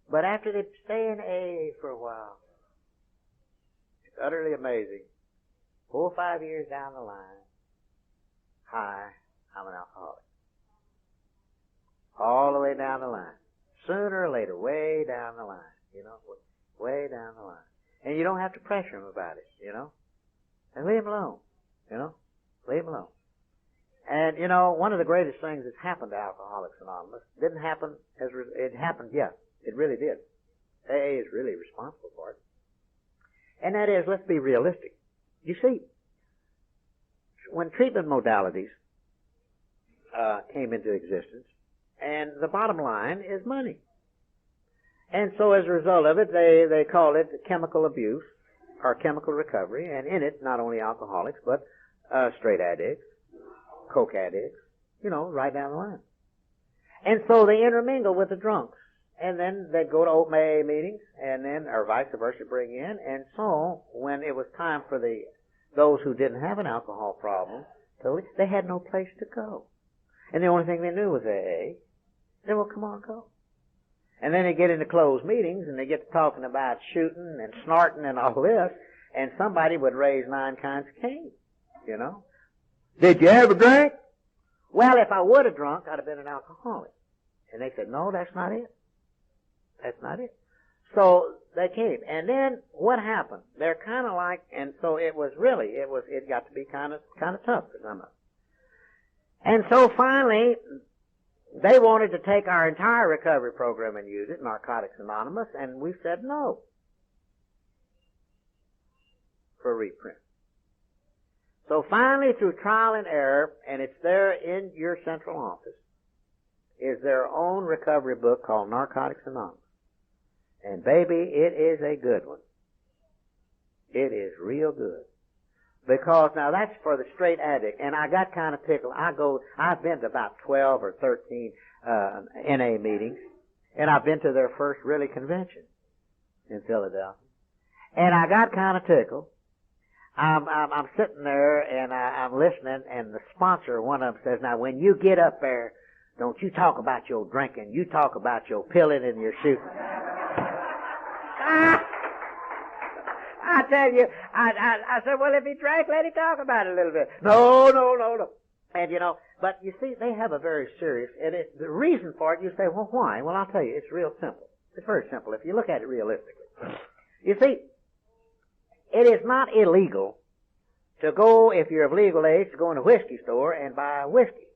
But after they stay in AA for a while, it's utterly amazing. 4 or 5 years down the line, hi, I'm an alcoholic. All the way down the line. Sooner or later, way down the line, you know, way down the line. And you don't have to pressure them about it, you know. And leave them alone, you know. Leave them alone. And, you know, one of the greatest things that's happened to Alcoholics Anonymous didn't happen it happened, yes, it really did. AA is really responsible for it. And that is, let's be realistic. You see, when treatment modalities came into existence, and the bottom line is money. And so as a result of it, they call it chemical abuse or chemical recovery, and in it, not only alcoholics, but straight addicts, coke addicts, you know, right down the line. And so they intermingle with the drunks. And then they'd go to open AA meetings, and then, or vice versa, bring in. And so, when it was time for those who didn't have an alcohol problem, they had no place to go. And the only thing they knew was AA. They would come on, go. And then they get into closed meetings, and they get to talking about shooting and snorting and all this, and somebody would raise 9 kinds of Cain, you know. Did you ever drink? Well, if I would have drunk, I'd have been an alcoholic. And they said, no, that's not it. That's not it. So they came. And then what happened? They're kind of like, and so it got to be kind of tough for some of them. And so finally, they wanted to take our entire recovery program and use it, Narcotics Anonymous, and we said no. for reprint. So finally, through trial and error, and it's there in your central office, is their own recovery book called Narcotics Anonymous. And baby, it is a good one. It is real good. Because now that's for the straight addict, and I got kind of tickled. I've been to about 12 or 13 NA meetings, and I've been to their first really convention in Philadelphia. And I got kind of tickled. I'm sitting there and I'm listening, and the sponsor, one of them, says, "Now when you get up there, don't you talk about your drinking. You talk about your pilling and your shooting." I tell you, I said, "Well, if he drank, let him talk about it a little bit." No. And but you see, they have a very serious, and the reason for it, you say, "Well, why?" Well, I'll tell you, it's real simple. It's very simple if you look at it realistically. You see, it is not illegal to go, if you're of legal age, to go in a whiskey store and buy whiskey.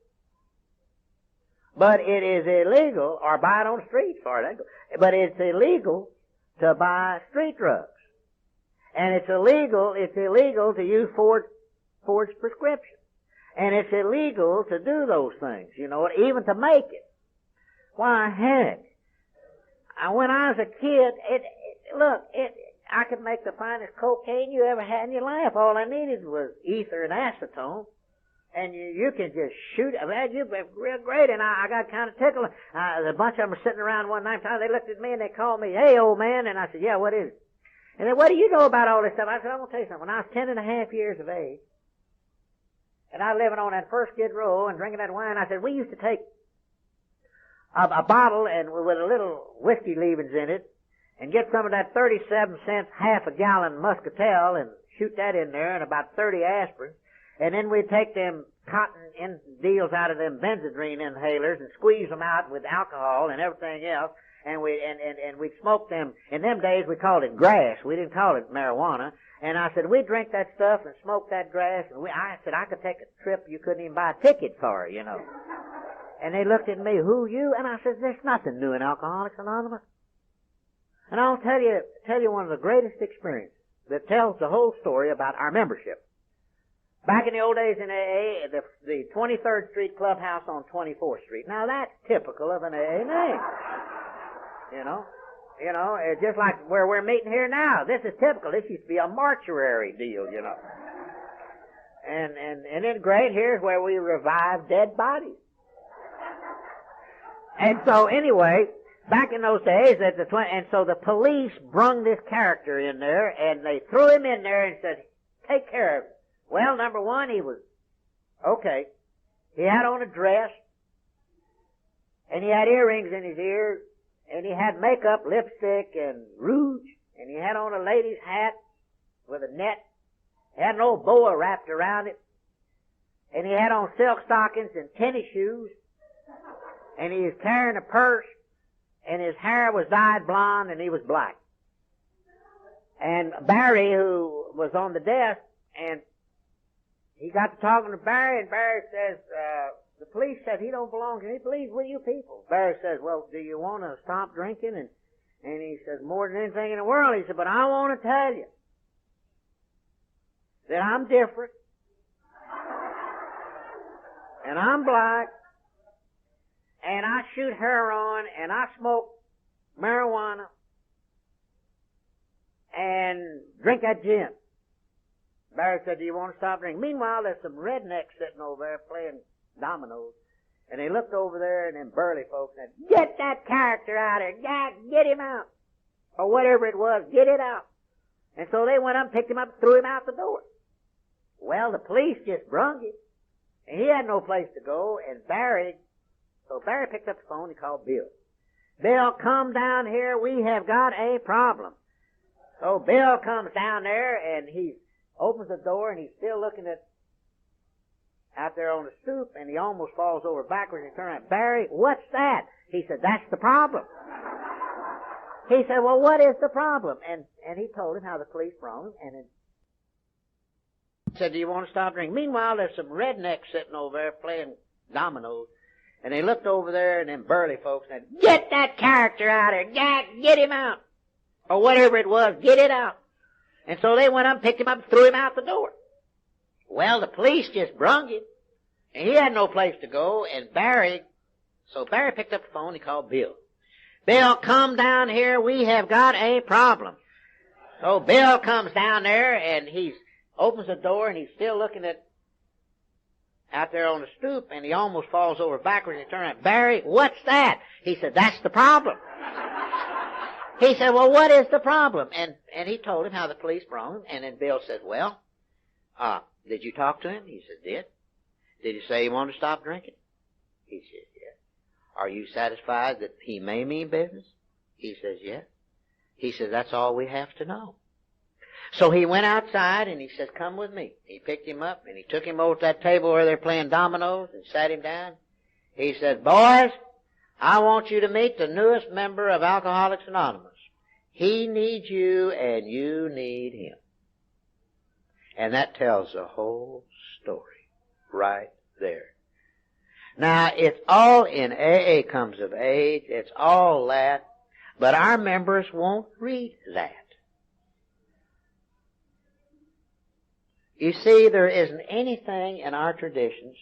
But it is illegal, or buy it on the street, as far as that goes. But it's illegal to buy street drugs. And it's illegal to use forged prescriptions. And it's illegal to do those things, even to make it. Why, heck, when I was a kid, I could make the finest cocaine you ever had in your life. All I needed was ether and acetone. And you can just shoot. You've been real great. And I got kind of tickled. A bunch of them were sitting around one night. They looked at me and they called me, "Hey, old man." And I said, "Yeah, what is it?" And they, "What do you know about all this stuff?" I said, "I'm going to tell you something. When I was 10.5 years of age, and I was living on that first Skid Row and drinking that wine, I said, we used to take a bottle and with a little whiskey leavings in it and get some of that 37-cent half-a-gallon muscatel and shoot that in there and about 30 aspirin. And then we'd take them cotton deals out of them Benzedrine inhalers and squeeze them out with alcohol and everything else. And we'd smoke them. In them days, we called it grass. We didn't call it marijuana. And I said, we'd drink that stuff and smoke that grass. And I said, I could take a trip you couldn't even buy a ticket for, And they looked at me, "Who, you?" And I said, "There's nothing new in Alcoholics Anonymous." And I'll tell you one of the greatest experiences that tells the whole story about our membership. Back in the old days in AA, the 23rd Street Clubhouse on 24th Street. Now that's typical of an AA name. It's just like where we're meeting here now. This is typical. This used to be a mortuary deal, And then great, here's where we revive dead bodies. And so anyway, back in those days, and so the police brung this character in there, and they threw him in there and said, "Take care of him." Well, number one, he was okay. He had on a dress, and he had earrings in his ears, and he had makeup, lipstick, and rouge, and he had on a lady's hat with a net. He had an old boa wrapped around it, and he had on silk stockings and tennis shoes, and he was carrying a purse, and his hair was dyed blonde, and he was black. And Barry, who was on the desk, and he got to talking to Barry, and Barry says, the police said he don't belong to any police with you people. Barry says, "Well, do you want to stop drinking?" And he says, "More than anything in the world." He said, "But I want to tell you that I'm different, and I'm black, and I shoot heroin, and I smoke marijuana, and drink that gin." Barry said, "Do you want to stop drinking?" Meanwhile, there's some rednecks sitting over there playing dominoes. And they looked over there, and them burly folks said, "Get that character out of here. Get him out." Or whatever it was, get it out. And so they went up, picked him up, threw him out the door. Well, the police just brung him. And he had no place to go, and Barry picked up the phone and called Bill. "Bill, come down here. We have got a problem." So Bill comes down there, and he opens the door, and he's still looking out there on the stoop, and he almost falls over backwards and turns around. "Barry, what's that?" He said, "That's the problem." He said, "Well, what is the problem?" And he told him how the police brought him, and he said, "Do you want to stop drinking?" Meanwhile, there's some rednecks sitting over there playing dominoes, and they looked over there, and them burly folks said, "Get that character out of here. Get him out." Or whatever it was, get it out. And so they went up, picked him up, and threw him out the door. Well, the police just brung him, and he had no place to go, and Barry picked up the phone, he called Bill. Bill, come down here, we have got a problem. So Bill comes down there, and he opens the door, and he's still looking out there on the stoop, and he almost falls over backwards, and he turns around, Barry, what's that? He said, that's the problem. He said, well, what is the problem? And he told him how the police brought him, and then Bill said, well, did you talk to him? He said, did. Did he say he wanted to stop drinking? He said, yes. Are you satisfied that he may mean business? He says, yes. He says, that's all we have to know. So he went outside and he says, come with me. He picked him up and he took him over to that table where they're playing dominoes and sat him down. He said, boys, I want you to meet the newest member of Alcoholics Anonymous. He needs you and you need him. And that tells the whole story right there. Now, it's all in AA Comes of Age. It's all that. But our members won't read that. You see, there isn't anything in our traditions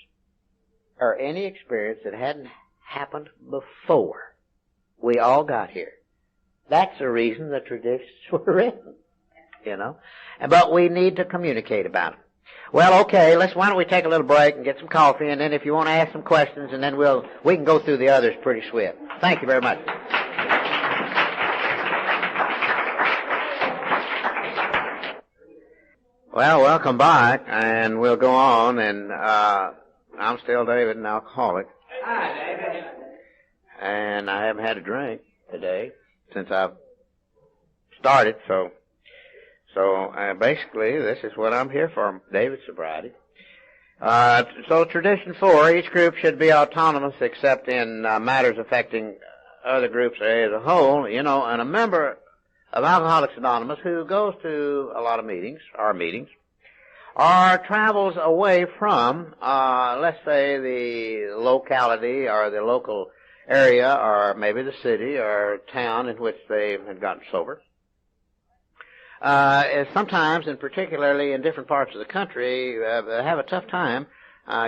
or any experience that hadn't happened before we all got here. That's the reason the traditions were written, But we need to communicate about them. Well, okay, why don't we take a little break and get some coffee, and then if you want to ask some questions, and then we can go through the others pretty swift. Thank you very much. Well, welcome back, and we'll go on, and I'm still David, an alcoholic. Hi, David. And I haven't had a drink today since I've started, so basically this is what I'm here for, David's sobriety. So tradition 4, each group should be autonomous except in matters affecting other groups as a whole, and a member of Alcoholics Anonymous who goes to a lot of meetings, or travels away from, let's say, the locality or the local area or maybe the city or town in which they had gotten sober. Sometimes, and particularly in different parts of the country, have a tough time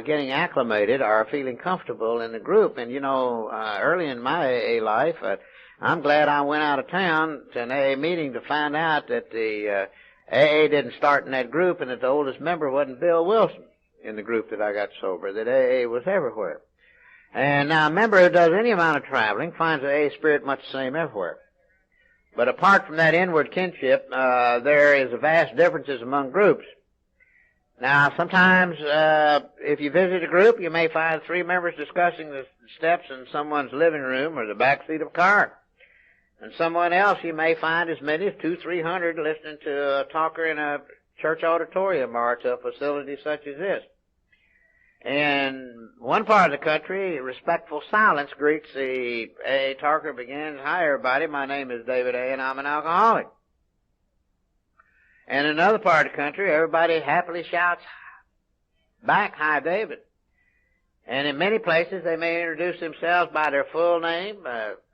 getting acclimated or feeling comfortable in the group. And, early in my AA life, I'm glad I went out of town to an AA meeting to find out that the AA didn't start in that group and that the oldest member wasn't Bill Wilson in the group that I got sober, that AA was everywhere. And now a member who does any amount of traveling finds the AA spirit much the same everywhere. But apart from that inward kinship, there is vast differences among groups. Now, sometimes, if you visit a group, you may find 3 members discussing the steps in someone's living room or the back seat of a car. And someone else you may find as many as 200-300 listening to a talker in a church auditorium or to a facility such as this. In one part of the country, respectful silence greets the AA talker, begins, "Hi everybody, my name is David A. and I'm an alcoholic." And in another part of the country, everybody happily shouts back, "Hi David." And in many places, they may introduce themselves by their full name.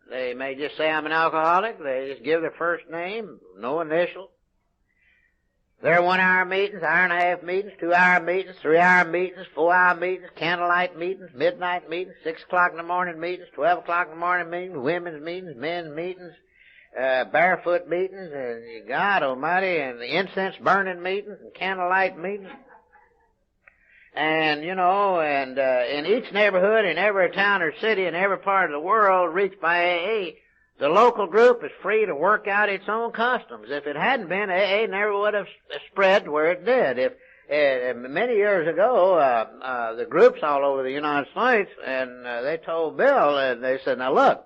They may just say, "I'm an alcoholic." They just give their first name, no initial. There are 1-hour meetings, hour-and-a-half meetings, 2-hour meetings, 3-hour meetings, 4-hour meetings, candlelight meetings, midnight meetings, 6 o'clock in the morning meetings, 12 o'clock in the morning meetings, women's meetings, men's meetings, barefoot meetings, and God almighty, and the incense burning meetings, and candlelight meetings. And, in each neighborhood, in every town or city, in every part of the world reached by AA, the local group is free to work out its own customs. If it hadn't been, AA never would have spread where it did. If many years ago, the groups all over the United States, and they told Bill, and they said, "Now look,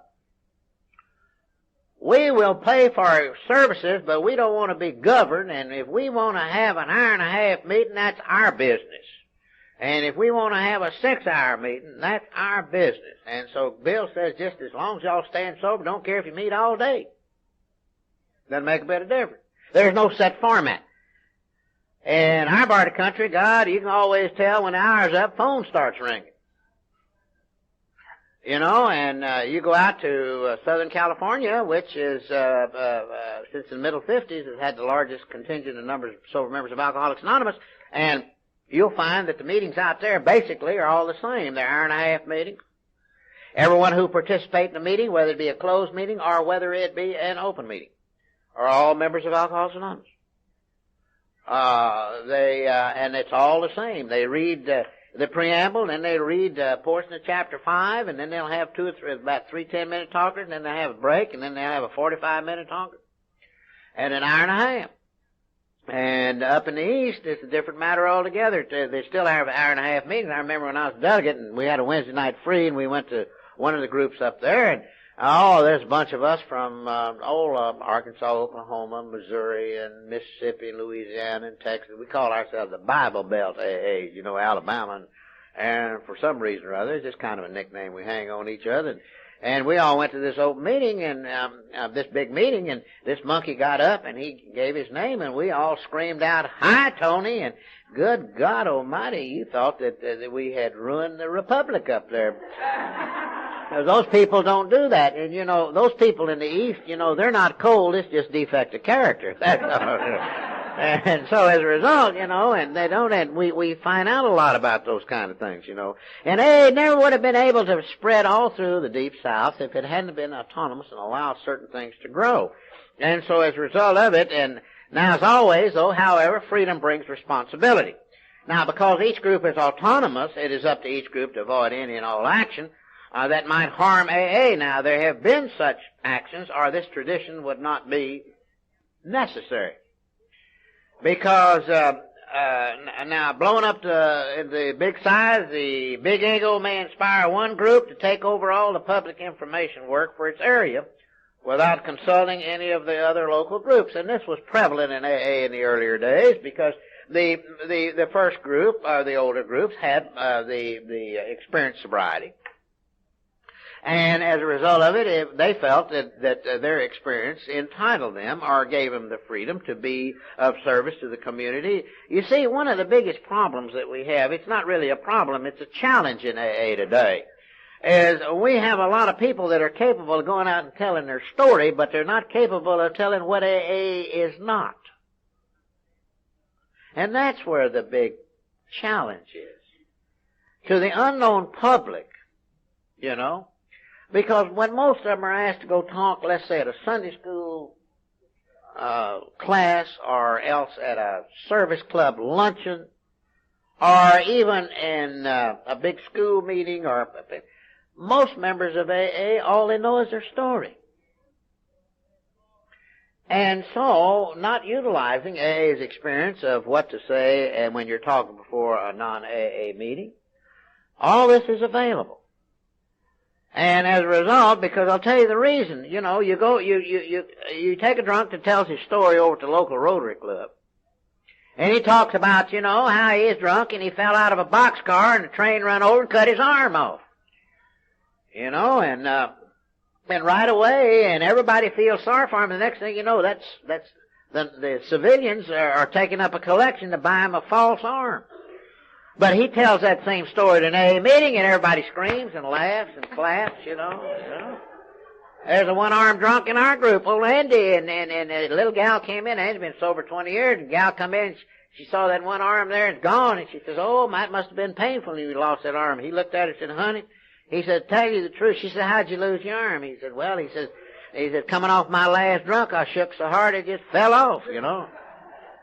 we will pay for our services, but we don't want to be governed, and if we want to have an hour-and-a-half meeting, that's our business. And if we want to have a 6-hour meeting, that's our business." And so Bill says, just as long as y'all staying sober, don't care if you meet all day. Doesn't make a bit of difference. There's no set format. In our part of the country, God, you can always tell when the hour's up, phone starts ringing. And you go out to Southern California, which is, since the middle 50s, has had the largest contingent of numbers of sober members of Alcoholics Anonymous, and you'll find that the meetings out there basically are all the same. They're hour-and-a-half meetings. Everyone who participates in the meeting, whether it be a closed meeting or whether it be an open meeting, are all members of Alcoholics Anonymous. And it's all the same. They read the preamble, then they read a portion of chapter 5, and then they'll have about three 10-minute talkers, and then they'll have a break, and then they'll have a 45-minute talker, and an hour and a half. And up in the East, it's a different matter altogether. They still have an hour-and-a-half meetings. I remember when I was a delegate, and we had a Wednesday night free, and we went to one of the groups up there, and there's a bunch of us from Arkansas, Oklahoma, Missouri, and Mississippi, and Louisiana, and Texas. We call ourselves the Bible Belt AA, Alabama. And for some reason or other, it's just kind of a nickname we hang on each other. And we all went to this open meeting, and this big meeting, and this monkey got up, and he gave his name, and we all screamed out, "Hi, Tony!" And good God Almighty, you thought that we had ruined the republic up there. Those people don't do that. And, those people in the East, they're not cold. It's just defect of character. That's all. And so as a result, and they don't, and we find out a lot about those kind of things, And AA never would have been able to spread all through the Deep South if it hadn't been autonomous and allowed certain things to grow. And so as a result of it, and now as always, though, however, freedom brings responsibility. Now, because each group is autonomous, it is up to each group to avoid any and all action that might harm AA. Now, there have been such actions, or this tradition would not be necessary. Because, now, blowing up the big size, the big ego may inspire one group to take over all the public information work for its area without consulting any of the other local groups. And this was prevalent in AA in the earlier days because the first group, or the older groups, had the experienced sobriety. And as a result of it, they felt that their experience entitled them or gave them the freedom to be of service to the community. You see, one of the biggest problems that we have, it's not really a problem, it's a challenge in AA today, is we have a lot of people that are capable of going out and telling their story, but they're not capable of telling what AA is not. And that's where the big challenge is. To the unknown public, because when most of them are asked to go talk, let's say at a Sunday school class, or else at a service club luncheon, or even in a big school meeting, or most members of AA, all they know is their story. And so, not utilizing AA's experience of what to say and when you're talking before a non-AA meeting, all this is available. And as a result, because I'll tell you the reason, you take a drunk that tells his story over at the local Rotary Club. And he talks about, how he is drunk and he fell out of a boxcar and the train ran over and cut his arm off. And right away, and everybody feels sorry for him. The next thing you know, the civilians are taking up a collection to buy him a false arm. But he tells that same story at an AA meeting, and everybody screams and laughs and claps, There's a one-armed drunk in our group, old Andy, and a little gal came in. Andy's been sober 20 years, and the gal come in, and she saw that one arm there, and it's gone, and she says, "Oh, it must have been painful when you lost that arm." He looked at her and said, "Honey," he said, "tell you the truth." She said, "How'd you lose your arm?" He said, "Well," he said, "coming off my last drunk, I shook so hard it just fell off,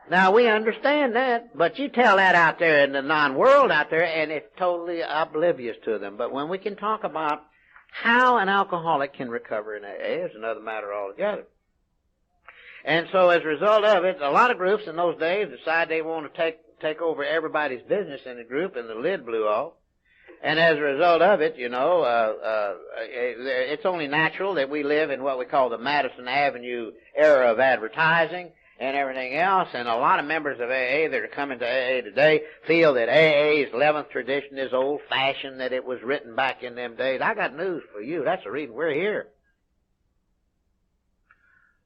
Now, we understand that, but you tell that out there in the non-world out there, and it's totally oblivious to them. But when we can talk about how an alcoholic can recover in AA, it's another matter altogether. And so as a result of it, a lot of groups in those days decide they want to take over everybody's business in the group, and the lid blew off. And as a result of it, it's only natural that we live in what we call the Madison Avenue era of advertising and everything else, and a lot of members of AA that are coming to AA today feel that AA's 11th tradition is old-fashioned, that it was written back in them days. I got news for you. That's the reason we're here.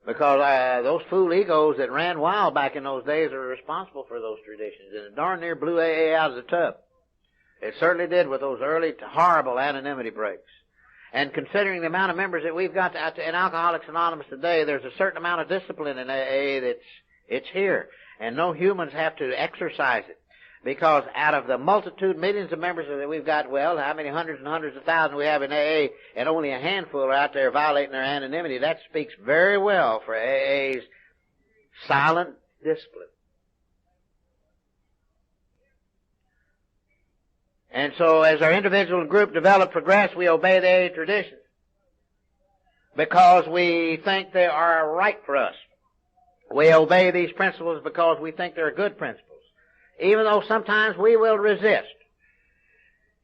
Because those fool egos that ran wild back in those days are responsible for those traditions, and it darn near blew AA out of the tub. It certainly did with those early horrible anonymity breaks. And considering the amount of members that we've got in Alcoholics Anonymous today, there's a certain amount of discipline in AA it's here. And no humans have to exercise it. Because out of the multitude, millions of members that we've got, well, how many hundreds and hundreds of thousands we have in AA, and only a handful are out there violating their anonymity, that speaks very well for AA's silent discipline. And so as our individual and group develop, progress, we obey the AA traditions because we think they are right for us. We obey these principles because we think they're good principles, even though sometimes we will resist.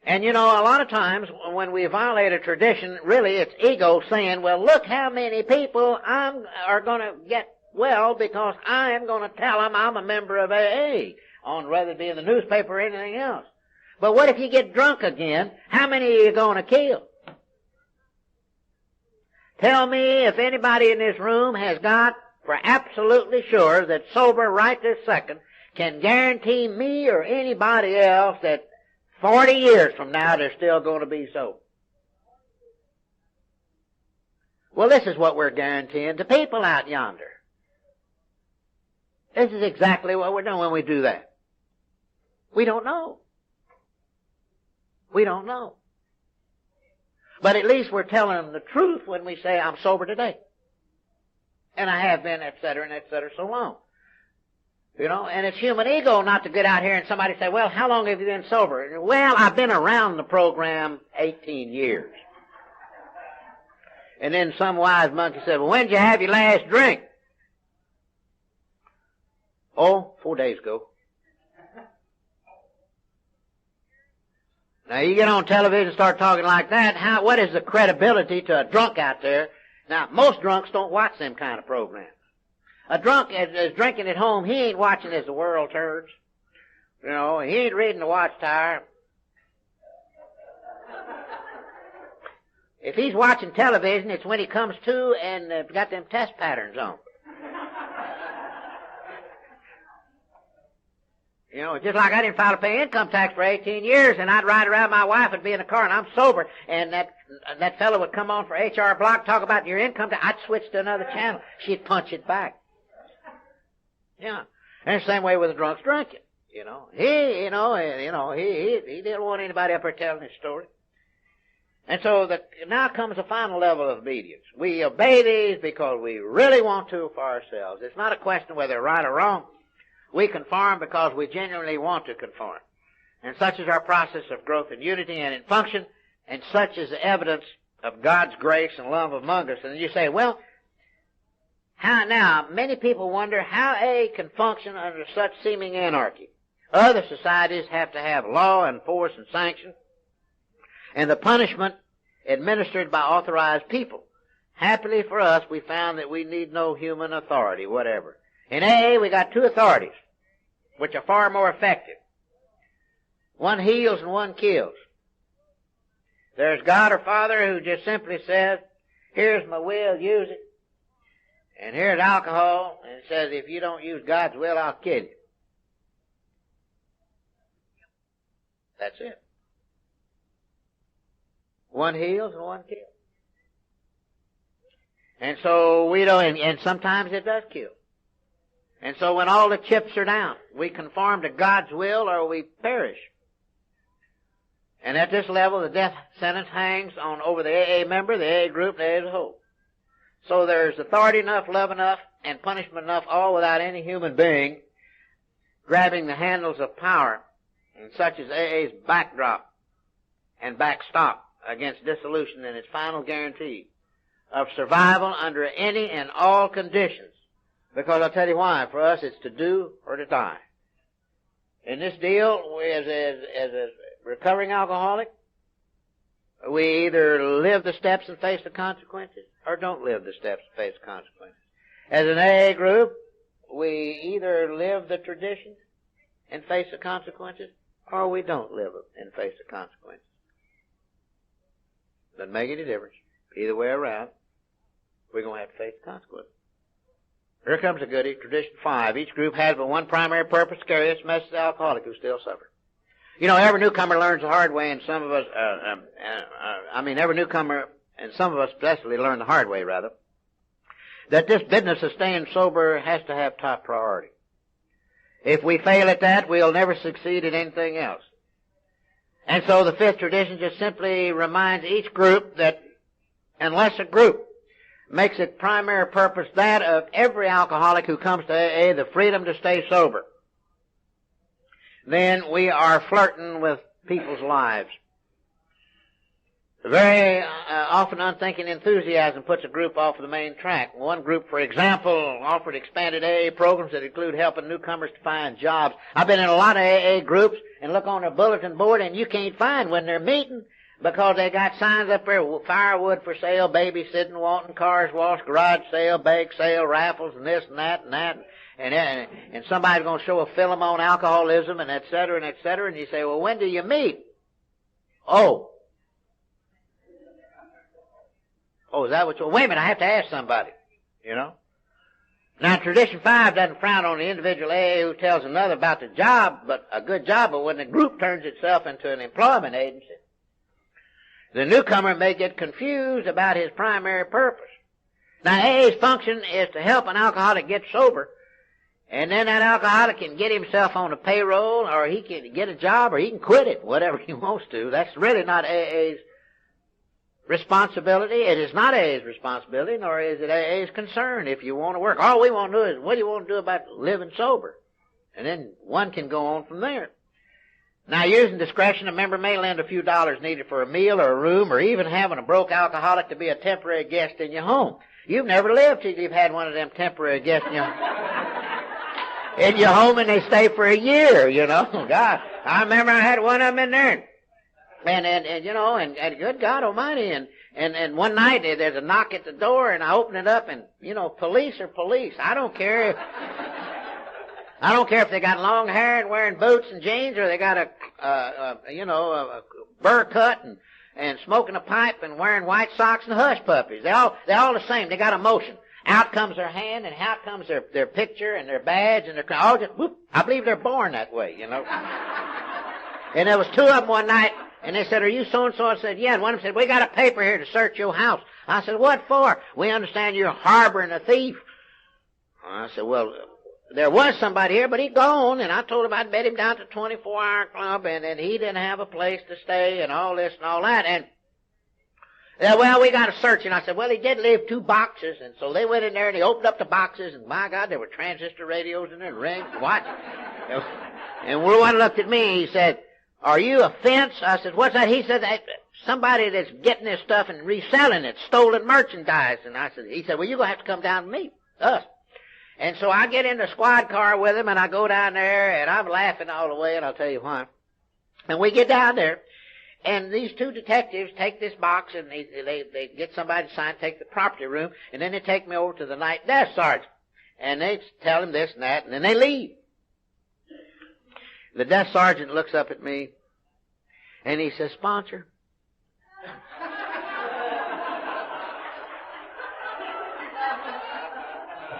And you know, a lot of times when we violate a tradition, really it's ego saying, well, look how many people are going to get well because I'm going to tell them I'm a member of AA, on whether it be in the newspaper or anything else. But what if you get drunk again? How many are you going to kill? Tell me if anybody in this room has got for absolutely sure that sober right this second can guarantee me or anybody else that 40 years from now they're still going to be sober. Well, this is what we're guaranteeing to people out yonder. This is exactly what we're doing when we do that. We don't know. We don't know. But at least we're telling them the truth when we say, I'm sober today. And I have been, et cetera, so long. You know, and it's human ego not to get out here and somebody say, well, how long have you been sober? Well, I've been around the program 18 years. And then some wise monkey said, well, when did you have your last drink? Oh, 4 days ago. Now, you get on television and start talking like that, what is the credibility to a drunk out there? Now, most drunks don't watch them kind of programs. A drunk is drinking at home, he ain't watching as the world turns. You know, he ain't reading the Watchtower. If he's watching television, it's when he comes to and got them test patterns on. You know, just like I didn't file to pay income tax for 18 years, and I'd ride around my wife and be in the car, and I'm sober, and that fellow would come on for HR Block, talk about your income tax. I'd switch to another channel. She'd punch it back. Yeah. And the same way with the drunks drinking. You know, he didn't want anybody up there telling his story. And so now comes the final level of obedience. We obey these because we really want to for ourselves. It's not a question whether they're right or wrong. We conform because we genuinely want to conform. And such is our process of growth in unity and in function, and such is the evidence of God's grace and love among us. And you say, well, many people wonder how AA can function under such seeming anarchy. Other societies have to have law and force and sanction, and the punishment administered by authorized people. Happily for us, we found that we need no human authority, whatever. In AA, we got two authorities, which are far more effective. One heals and one kills. There's God or Father who just simply says, here's my will, use it. And here's alcohol, and it says, if you don't use God's will, I'll kill you. That's it. One heals and one kills. And so we don't, and sometimes it does kill. And so when all the chips are down, we conform to God's will or we perish. And at this level, the death sentence hangs on over the AA member, the AA group, the AA as a whole. So there's authority enough, love enough, and punishment enough, all without any human being grabbing the handles of power, and such as AA's backdrop and backstop against dissolution and its final guarantee of survival under any and all conditions. Because I'll tell you why. For us, it's to do or to die. In this deal, as a recovering alcoholic, we either live the steps and face the consequences, or don't live the steps and face the consequences. As an AA group, we either live the traditions and face the consequences, or we don't live them and face the consequences. Doesn't make any difference. Either way around, we're going to have to face the consequences. Here comes a goodie, tradition 5. Each group has but one primary purpose, carry its message to the alcoholic who still suffers. You know, every newcomer learns the hard way, and some of us, every newcomer and some of us especially learned the hard way, rather, that this business of staying sober has to have top priority. If we fail at that, we'll never succeed at anything else. And so the fifth tradition just simply reminds each group that unless a group makes its primary purpose that of every alcoholic who comes to AA, the freedom to stay sober, then we are flirting with people's lives. Very often unthinking enthusiasm puts a group off the main track. One group, for example, offered expanded AA programs that include helping newcomers to find jobs. I've been in a lot of AA groups and look on their bulletin board and you can't find when they're meeting because they got signs up there, firewood for sale, babysitting, wanting cars washed, garage sale, bake sale, raffles, and this and that and that. And somebody's going to show a film on alcoholism and et cetera and et cetera. And you say, well, when do you meet? Oh, is that what you... Wait a minute, I have to ask somebody, you know. Now, Tradition 5 doesn't frown on the individual AA who tells another about the job, but a good job, but when the group turns itself into an employment agency, the newcomer may get confused about his primary purpose. Now, AA's function is to help an alcoholic get sober, and then that alcoholic can get himself on the payroll, or he can get a job, or he can quit it, whatever he wants to. That's really not AA's responsibility. It is not AA's responsibility, nor is it AA's concern if you want to work. All we want to do is, what do you want to do about living sober? And then one can go on from there. Now, using discretion, a member may lend a few dollars needed for a meal or a room, or even having a broke alcoholic to be a temporary guest in your home. You've never lived till you've had one of them temporary guests in your home, and they stay for a year, you know. God, I remember I had one of them in there. And you know, and good God Almighty, and one night there's a knock at the door, and I open it up, and you know, police are police. I don't care if they got long hair and wearing boots and jeans, or they got a burr cut and smoking a pipe and wearing white socks and hush puppies. They're all the same. They got emotion. Out comes their hand, and out comes their picture and their badge, and they're all just whoop. I believe they're born that way, you know. And there was two of them one night. And they said, are you so-and-so? I said, yeah. And one of them said, we got a paper here to search your house. I said, what for? We understand you're harboring a thief. I said, well, there was somebody here, but he gone. And I told him I'd bet him down to 24-hour club, and he didn't have a place to stay and all this and all that. And, well, we got to search. And I said, well, he did leave 2 boxes. And so they went in there, and he opened up the boxes, and my God, there were transistor radios in there, rings, what? And one looked at me, he said, are you a fence? I said, what's that? He said, somebody that's getting this stuff and reselling it, stolen merchandise. And he said, well, you're going to have to come down and meet us. And so I get in the squad car with him, and I go down there, and I'm laughing all the way, and I'll tell you why. And we get down there, and these 2 detectives take this box, and they get somebody to sign, take the property room, and then they take me over to the night desk sergeant. And they tell him this and that, and then they leave. The desk sergeant looks up at me, and he says, sponsor.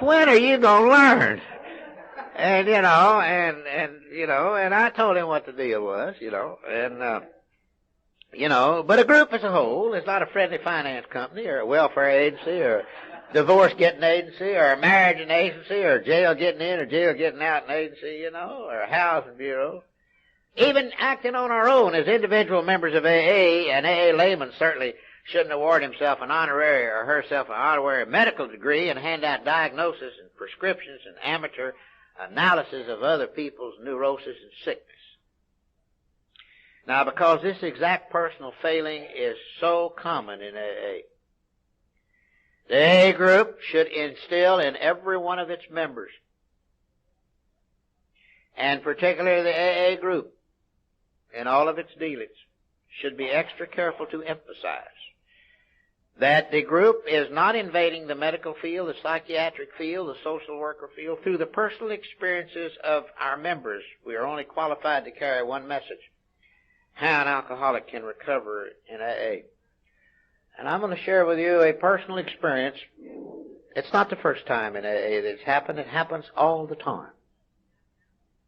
When are you going to learn? And, and I told him what the deal was, but a group as a whole is not a friendly finance company or a welfare agency or divorce getting agency or a marriage agency or jail getting in or jail getting out an agency, or a housing bureau. Even acting on our own as individual members of AA, an AA layman certainly shouldn't award himself an honorary or herself an honorary medical degree and hand out diagnosis and prescriptions and amateur analysis of other people's neurosis and sickness. Now, because this exact personal failing is so common in AA, the AA group should instill in every one of its members, and particularly the AA group in all of its dealings, should be extra careful to emphasize that the group is not invading the medical field, the psychiatric field, the social worker field through the personal experiences of our members. We are only qualified to carry one message: how an alcoholic can recover in AA. And I'm going to share with you a personal experience. It's not the first time in AA that it's happened. It happens all the time.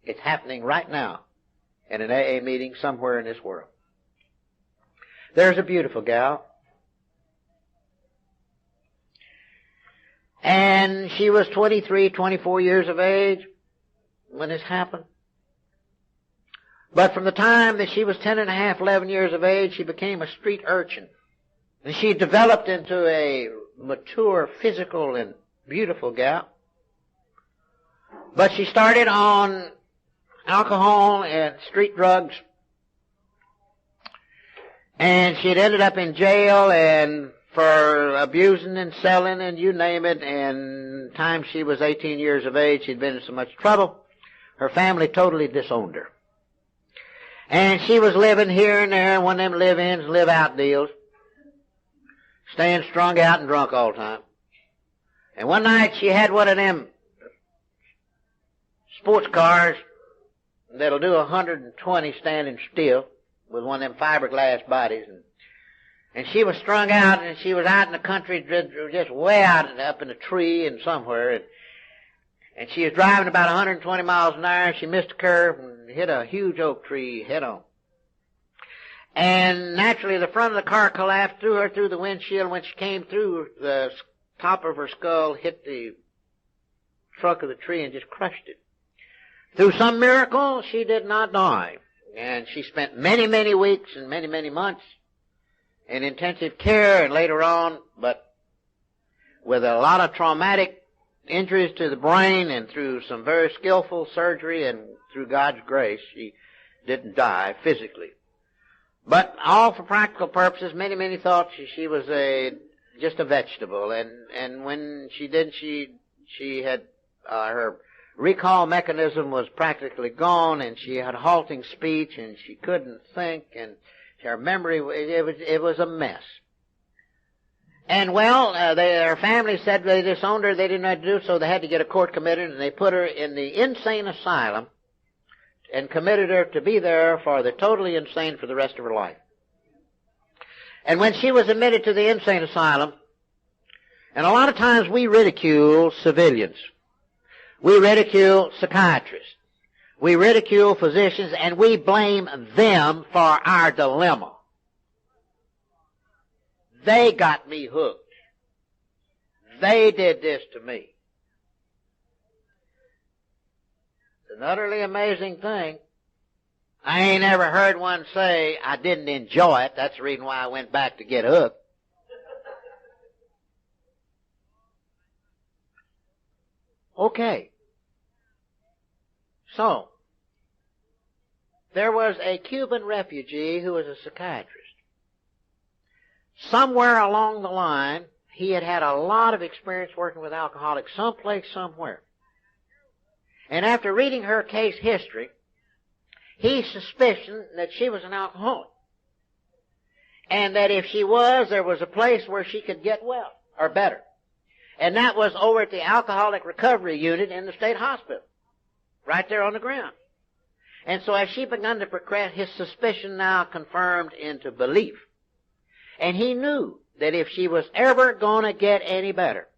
It's happening right now in an AA meeting somewhere in this world. There's a beautiful gal. And she was 23, 24 years of age when this happened. But from the time that she was 10 and a half, 11 years of age, she became a street urchin. And she developed into a mature, physical, and beautiful gal. But she started on alcohol and street drugs. And she had ended up in jail and for abusing and selling and you name it. And time she was 18 years of age, she'd been in so much trouble, her family totally disowned her. And she was living here and there, one of them live-ins, live-out deals, staying strung out and drunk all the time. And one night she had one of them sports cars that'll do 120 standing still with one of them fiberglass bodies. And she was strung out, and she was out in the country, just way out up in a tree and somewhere. And she was driving about 120 miles an hour, and she missed a curve and hit a huge oak tree head on. And naturally, the front of the car collapsed, threw her through the windshield. When she came through, the top of her skull hit the trunk of the tree and just crushed it. Through some miracle, she did not die. And she spent many, many weeks and many, many months in intensive care and later on, but with a lot of traumatic injuries to the brain and through some very skillful surgery and through God's grace, she didn't die physically. But all for practical purposes, many, many thought she was just a vegetable. And when she did, she had, her recall mechanism was practically gone, and she had halting speech, and she couldn't think, and her memory, it was a mess. And well, her family said they disowned her, they didn't know what to do, so they had to get a court committed, and they put her in the insane asylum and committed her to be there for the totally insane for the rest of her life. And when she was admitted to the insane asylum, and a lot of times we ridicule civilians. We ridicule psychiatrists. We ridicule physicians, and we blame them for our dilemma. They got me hooked. They did this to me. It's an utterly amazing thing. I ain't ever heard one say, I didn't enjoy it. That's the reason why I went back to get hooked. Okay. So, there was a Cuban refugee who was a psychiatrist. Somewhere along the line, he had had a lot of experience working with alcoholics someplace, somewhere. And after reading her case history, he suspicioned that she was an alcoholic. And that if she was, there was a place where she could get well, or better. And that was over at the Alcoholic Recovery Unit in the state hospital. Right there on the ground. And so as she begun to progress, his suspicion now confirmed into belief. And he knew that if she was ever going to get any better,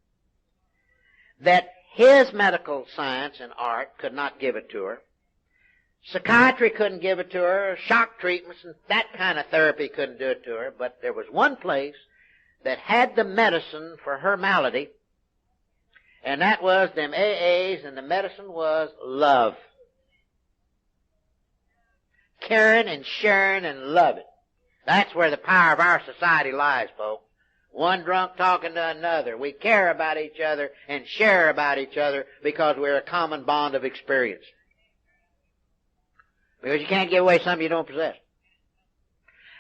that his medical science and art could not give it to her. Psychiatry couldn't give it to her. Shock treatments and that kind of therapy couldn't do it to her. But there was one place that had the medicine for her malady, and that was them AAs, and the medicine was love. Caring and sharing and loving. That's where the power of our society lies, folks. One drunk talking to another. We care about each other and share about each other because we're a common bond of experience. Because you can't give away something you don't possess.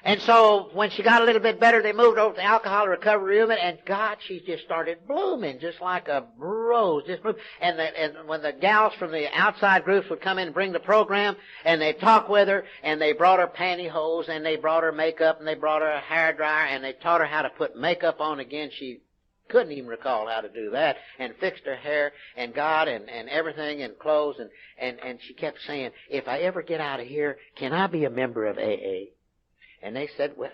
And so, when she got a little bit better, they moved over to the Alcohol Recovery Unit, and God, she just started blooming, just like a rose, just blooming. And when the gals from the outside groups would come in and bring the program, and they'd talk with her, and they brought her pantyhose, and they brought her makeup, and they brought her a hairdryer, and they taught her how to put makeup on again. She couldn't even recall how to do that, and fixed her hair, and God, and everything, and clothes, and she kept saying, if I ever get out of here, can I be a member of AA? And they said, well,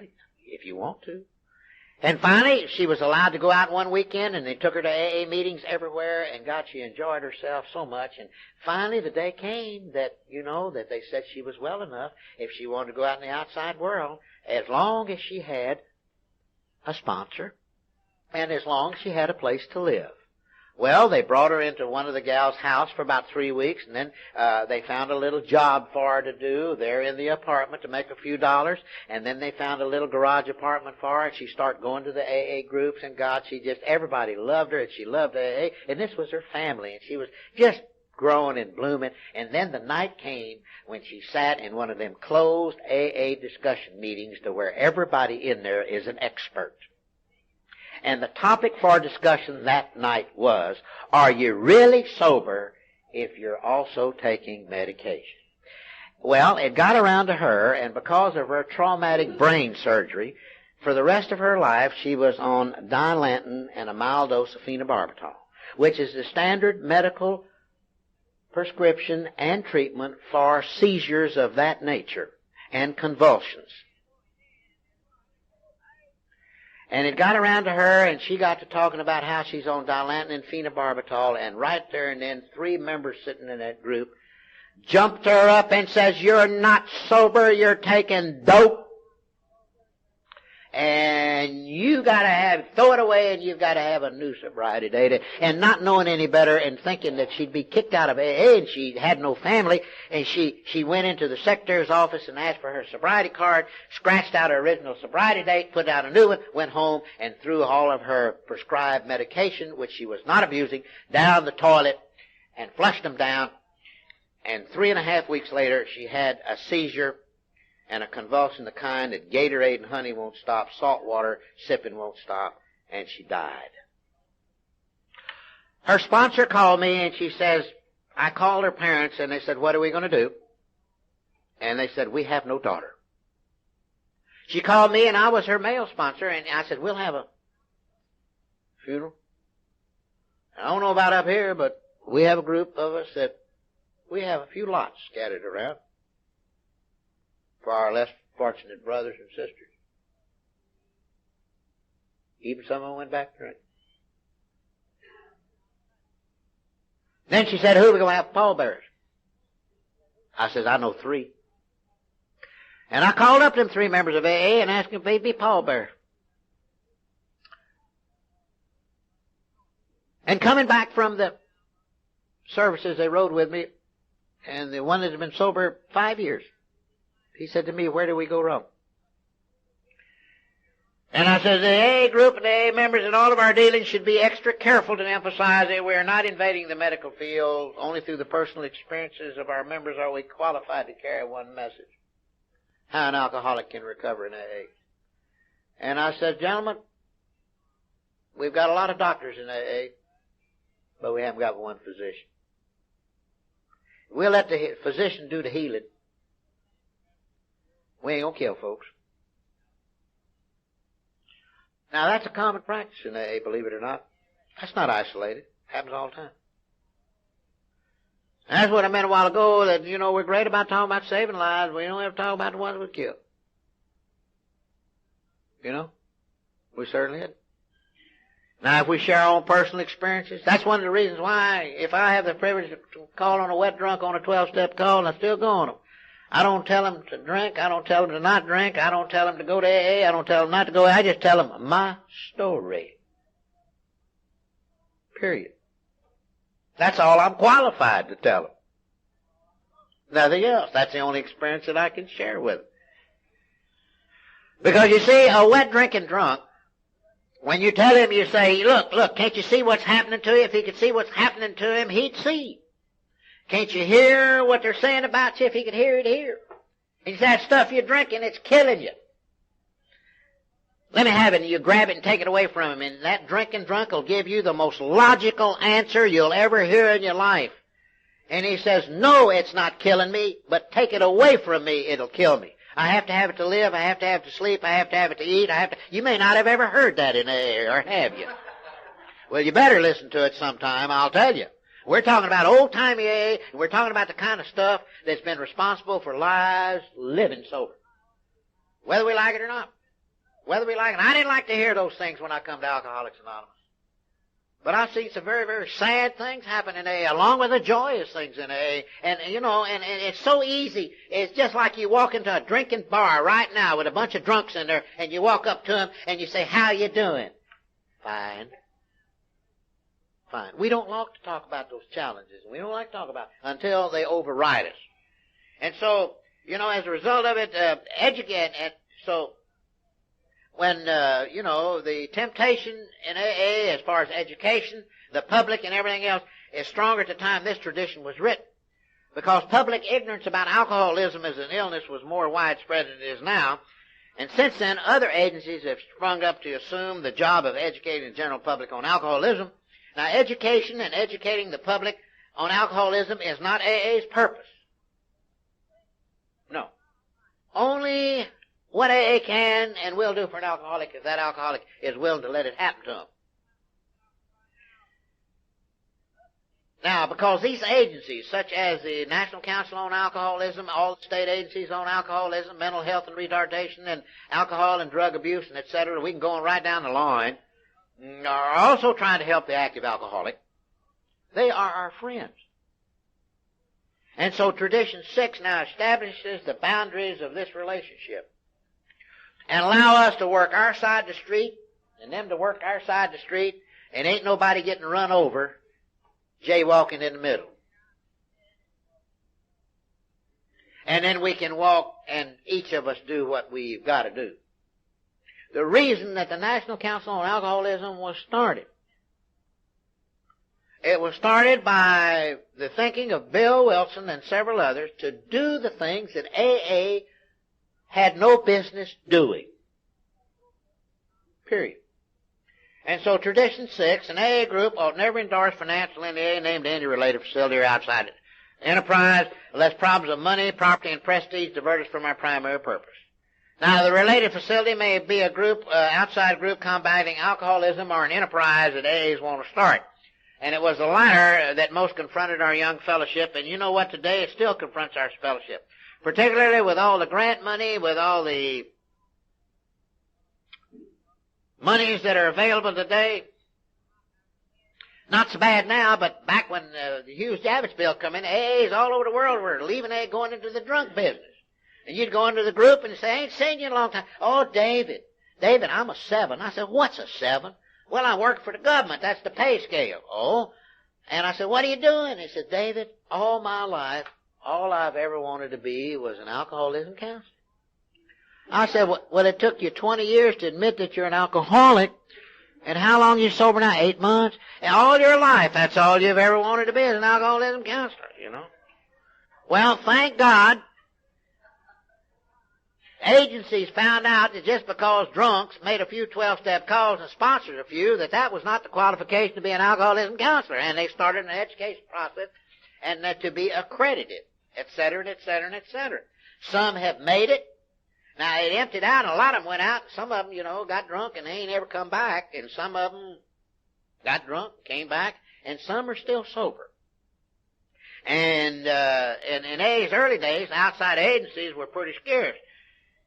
if you want to. And finally, she was allowed to go out one weekend, and they took her to AA meetings everywhere, and God, she enjoyed herself so much. And finally, the day came that, that they said she was well enough if she wanted to go out in the outside world, as long as she had a sponsor, and as long as she had a place to live. Well, they brought her into one of the gals' house for about 3 weeks, and then they found a little job for her to do there in the apartment to make a few dollars, and then they found a little garage apartment for her, and she started going to the AA groups, and God, everybody loved her, and she loved AA, and this was her family, and she was just growing and blooming. And then the night came when she sat in one of them closed AA discussion meetings to where everybody in there is an expert. And the topic for discussion that night was, are you really sober if you're also taking medication? Well, it got around to her, and because of her traumatic brain surgery, for the rest of her life she was on Dilantin and a mild dose of phenobarbital, which is the standard medical prescription and treatment for seizures of that nature and convulsions. And it got around to her, and she got to talking about how she's on Dilantin and phenobarbital, and right there and then 3 members sitting in that group jumped her up and says, you're not sober, you're taking dope. And you gotta throw it away, and you've gotta have a new sobriety date. And not knowing any better and thinking that she'd be kicked out of AA, and she had no family, and she went into the secretary's office and asked for her sobriety card, scratched out her original sobriety date, put out a new one, went home and threw all of her prescribed medication, which she was not abusing, down the toilet and flushed them down. And 3.5 weeks later, she had a seizure and a convulsion, the kind that Gatorade and honey won't stop, salt water sipping won't stop, and she died. Her sponsor called me, and she says, I called her parents, and they said, what are we going to do? And they said, we have no daughter. She called me, and I was her male sponsor, and I said, we'll have a funeral. I don't know about up here, but we have a group of us that we have a few lots scattered around for our less fortunate brothers and sisters. Even some of them went back to drink. Then she said, who are we going to have pallbearers? I says, I know 3. And I called up them 3 members of AA and asked them if they'd be pallbearers. And coming back from the services, they rode with me, and the one that had been sober 5 years, he said to me, where do we go wrong? And I said, the AA group and the AA members and all of our dealings should be extra careful to emphasize that we are not invading the medical field. Only through the personal experiences of our members are we qualified to carry one message: how an alcoholic can recover in AA. And I said, gentlemen, we've got a lot of doctors in AA, but we haven't got one physician. We'll let the physician do the healing. We ain't gonna kill folks. Now, that's a common practice in AA, believe it or not. That's not isolated. It happens all the time. And that's what I meant a while ago, that, we're great about talking about saving lives. We don't ever talk about the ones we kill. We certainly did. Now, if we share our own personal experiences, that's one of the reasons why, if I have the privilege to call on a wet drunk on a 12-step call, and I still go on them. I don't tell them to drink. I don't tell them to not drink. I don't tell them to go to AA. I don't tell them not to go. I just tell them my story. Period. That's all I'm qualified to tell them. Nothing else. That's the only experience that I can share with them. Because you see, a wet drinking drunk, when you tell him, you say, look, can't you see what's happening to you? If he could see what's happening to him, he'd see. Can't you hear what they're saying about you? If he could hear it, hear. It's that stuff you're drinking, it's killing you. Let me have it, and you grab it and take it away from him, and that drinking drunk will give you the most logical answer you'll ever hear in your life. And he says, no, it's not killing me, but take it away from me, it'll kill me. I have to have it to live, I have to have it to sleep, I have to have it to eat, You may not have ever heard that in AA, or have you? Well, you better listen to it sometime, I'll tell you. We're talking about old-timey AA, and we're talking about the kind of stuff that's been responsible for lives living sober. Whether we like it or not. Whether we like it. I didn't like to hear those things when I come to Alcoholics Anonymous. But I've seen some very, very sad things happen in AA, along with the joyous things in AA. And, and it's so easy. It's just like you walk into a drinking bar right now with a bunch of drunks in there, and you walk up to them, and you say, how you doing? Fine. Fine. We don't like to talk about those challenges. We don't like to talk about it until they override us. And so, as a result of it, educate. And so, when, the temptation in AA as far as education, the public and everything else is stronger at the time this tradition was written. Because public ignorance about alcoholism as an illness was more widespread than it is now. And since then, other agencies have sprung up to assume the job of educating the general public on alcoholism. Now, education and educating the public on alcoholism is not AA's purpose. No. Only what AA can and will do for an alcoholic if that alcoholic is willing to let it happen to him. Now, because these agencies, such as the National Council on Alcoholism, all the state agencies on alcoholism, mental health and retardation, and alcohol and drug abuse, and etc., we can go on right down the line, are also trying to help the active alcoholic. They are our friends. And so Tradition 6 now establishes the boundaries of this relationship and allow us to work our side of the street and them to work our side of the street, and ain't nobody getting run over jaywalking in the middle. And then we can walk and each of us do what we've got to do. The reason that the National Council on Alcoholism was started, it was started by the thinking of Bill Wilson and several others to do the things that AA had no business doing. Period. And so Tradition 6, an AA group ought never endorse financial AA named to any related facility or outside enterprise unless problems of money, property, and prestige divert us from our primary purpose. Now, the related facility may be a group, outside group combating alcoholism or an enterprise that AAs want to start. And it was the latter that most confronted our young fellowship, and you know what, today it still confronts our fellowship. Particularly with all the grant money, with all the monies that are available today. Not so bad now, but back when the Hughes Javits bill come in, AAs all over the world were leaving AA going into the drunk business. And you'd go into the group and say, I ain't seen you in a long time. Oh, David, I'm a 7. I said, what's a 7? Well, I work for the government. That's the pay scale. Oh. And I said, what are you doing? He said, David, all my life, all I've ever wanted to be was an alcoholism counselor. I said, well, it took you 20 years to admit that you're an alcoholic. And how long you sober now? 8 months? And all your life, that's all you've ever wanted to be is an alcoholism counselor, Well, thank God, agencies found out that just because drunks made a few 12-step calls and sponsored a few, that was not the qualification to be an alcoholism counselor. And they started an education process and to be accredited, et cetera, et cetera, et cetera. Some have made it. Now, it emptied out, and a lot of them went out. Some of them, got drunk, and they ain't ever come back. And some of them got drunk, came back, and some are still sober. And in AA's early days, outside agencies were pretty scarce.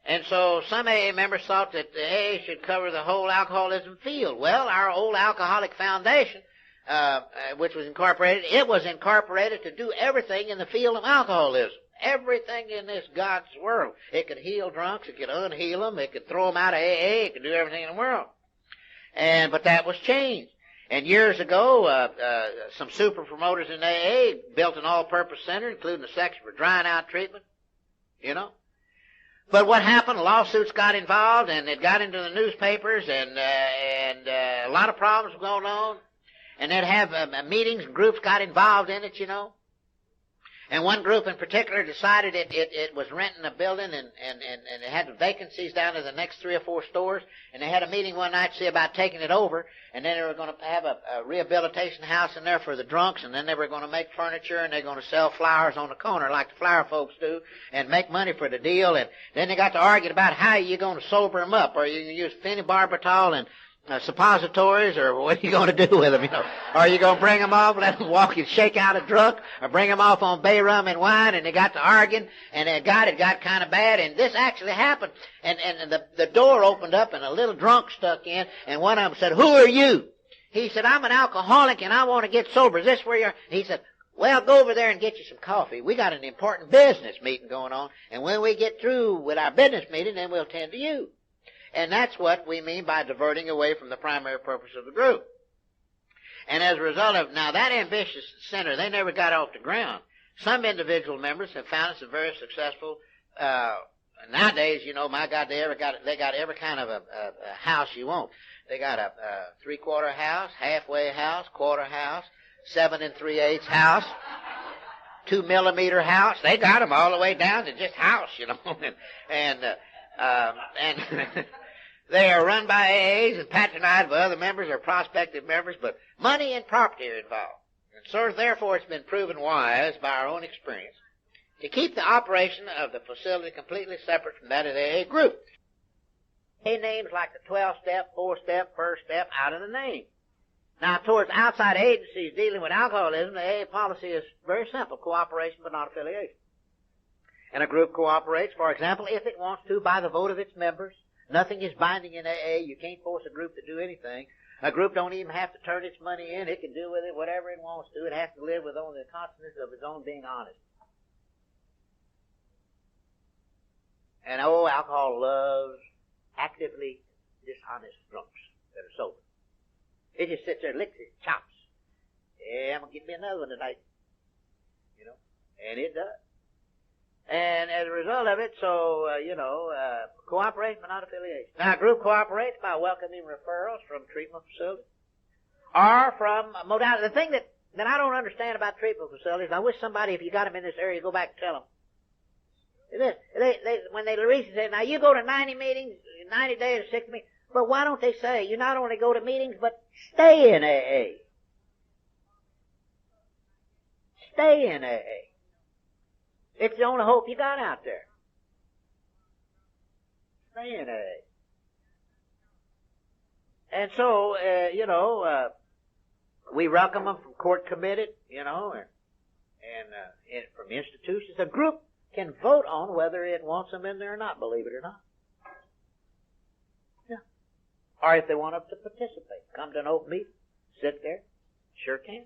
And so some AA members thought that the AA should cover the whole alcoholism field. Well, our old Alcoholic Foundation, which was incorporated, it was incorporated to do everything in the field of alcoholism. Everything in this God's world. It could heal drunks, it could unheal them, it could throw them out of AA, it could do everything in the world. But that was changed. And years ago, some super promoters in AA built an all-purpose center, including a section for drying out treatment, But what happened? Lawsuits got involved, and it got into the newspapers, and a lot of problems were going on. And they'd have meetings, and groups got involved in it, And one group in particular decided it was renting a building and it had vacancies down to the next 3 or 4 stores. And they had a meeting one night to see about taking it over. And then they were going to have a rehabilitation house in there for the drunks. And then they were going to make furniture and they're going to sell flowers on the corner like the flower folks do and make money for the deal. And then they got to arguing about how you're going to sober them up. Are you going to use phenobarbital and suppositories, or what are you going to do with them, Are you going to bring them off, let them walk and shake out a drunk, or bring them off on bay rum and wine? And they got to arguing, and it got kind of bad, and this actually happened. And the door opened up, and a little drunk stuck in, and one of them said, who are you? He said, I'm an alcoholic, and I want to get sober. Is this where you're? He said, well, go over there and get you some coffee. We got an important business meeting going on, and when we get through with our business meeting, then we'll tend to you. And that's what we mean by diverting away from the primary purpose of the group. And as a result of, now that ambitious center, they never got off the ground. Some individual members have found it's a very successful, nowadays, you know, my God, they got every kind of a house you want. They got a 3/4 house, halfway house, quarter house, 7 3/8 house, 2 millimeter house. They got them all the way down to just house, you know. and they are run by AAs and patronized by other members or prospective members, but money and property are involved. And so therefore it's been proven wise by our own experience to keep the operation of the facility completely separate from that of the AA group. AA names like the 12-step, 4-step, first step out of the name. Now, towards outside agencies dealing with alcoholism, the AA policy is very simple: cooperation but not affiliation. And a group cooperates, for example, if it wants to, by the vote of its members. Nothing is binding in AA. You can't force a group to do anything. A group don't even have to turn its money in. It can do with it whatever it wants to. It has to live with only the consciousness of its own being honest. And alcohol loves actively dishonest drunks that are sober. It just sits there and licks its chops. Yeah, I'm going to get me another one tonight. You know, and it does. And as a result of it, cooperation but not affiliation. Now, a group cooperates by welcoming referrals from treatment facilities or from modality. The thing that I don't understand about treatment facilities, I wish somebody, if you got them in this area, go back and tell them. When they recently say, now you go to 90 meetings, 90 days or 60 meetings, but why don't they say you not only go to meetings, but stay in AA? Stay in AA. It's the only hope you got out there. Stay in AA. And so, we welcome them from court committed, and from institutions. A group can vote on whether it wants them in there or not, believe it or not. Yeah. Or if they want them to participate, come to an open meeting, sit there, sure can.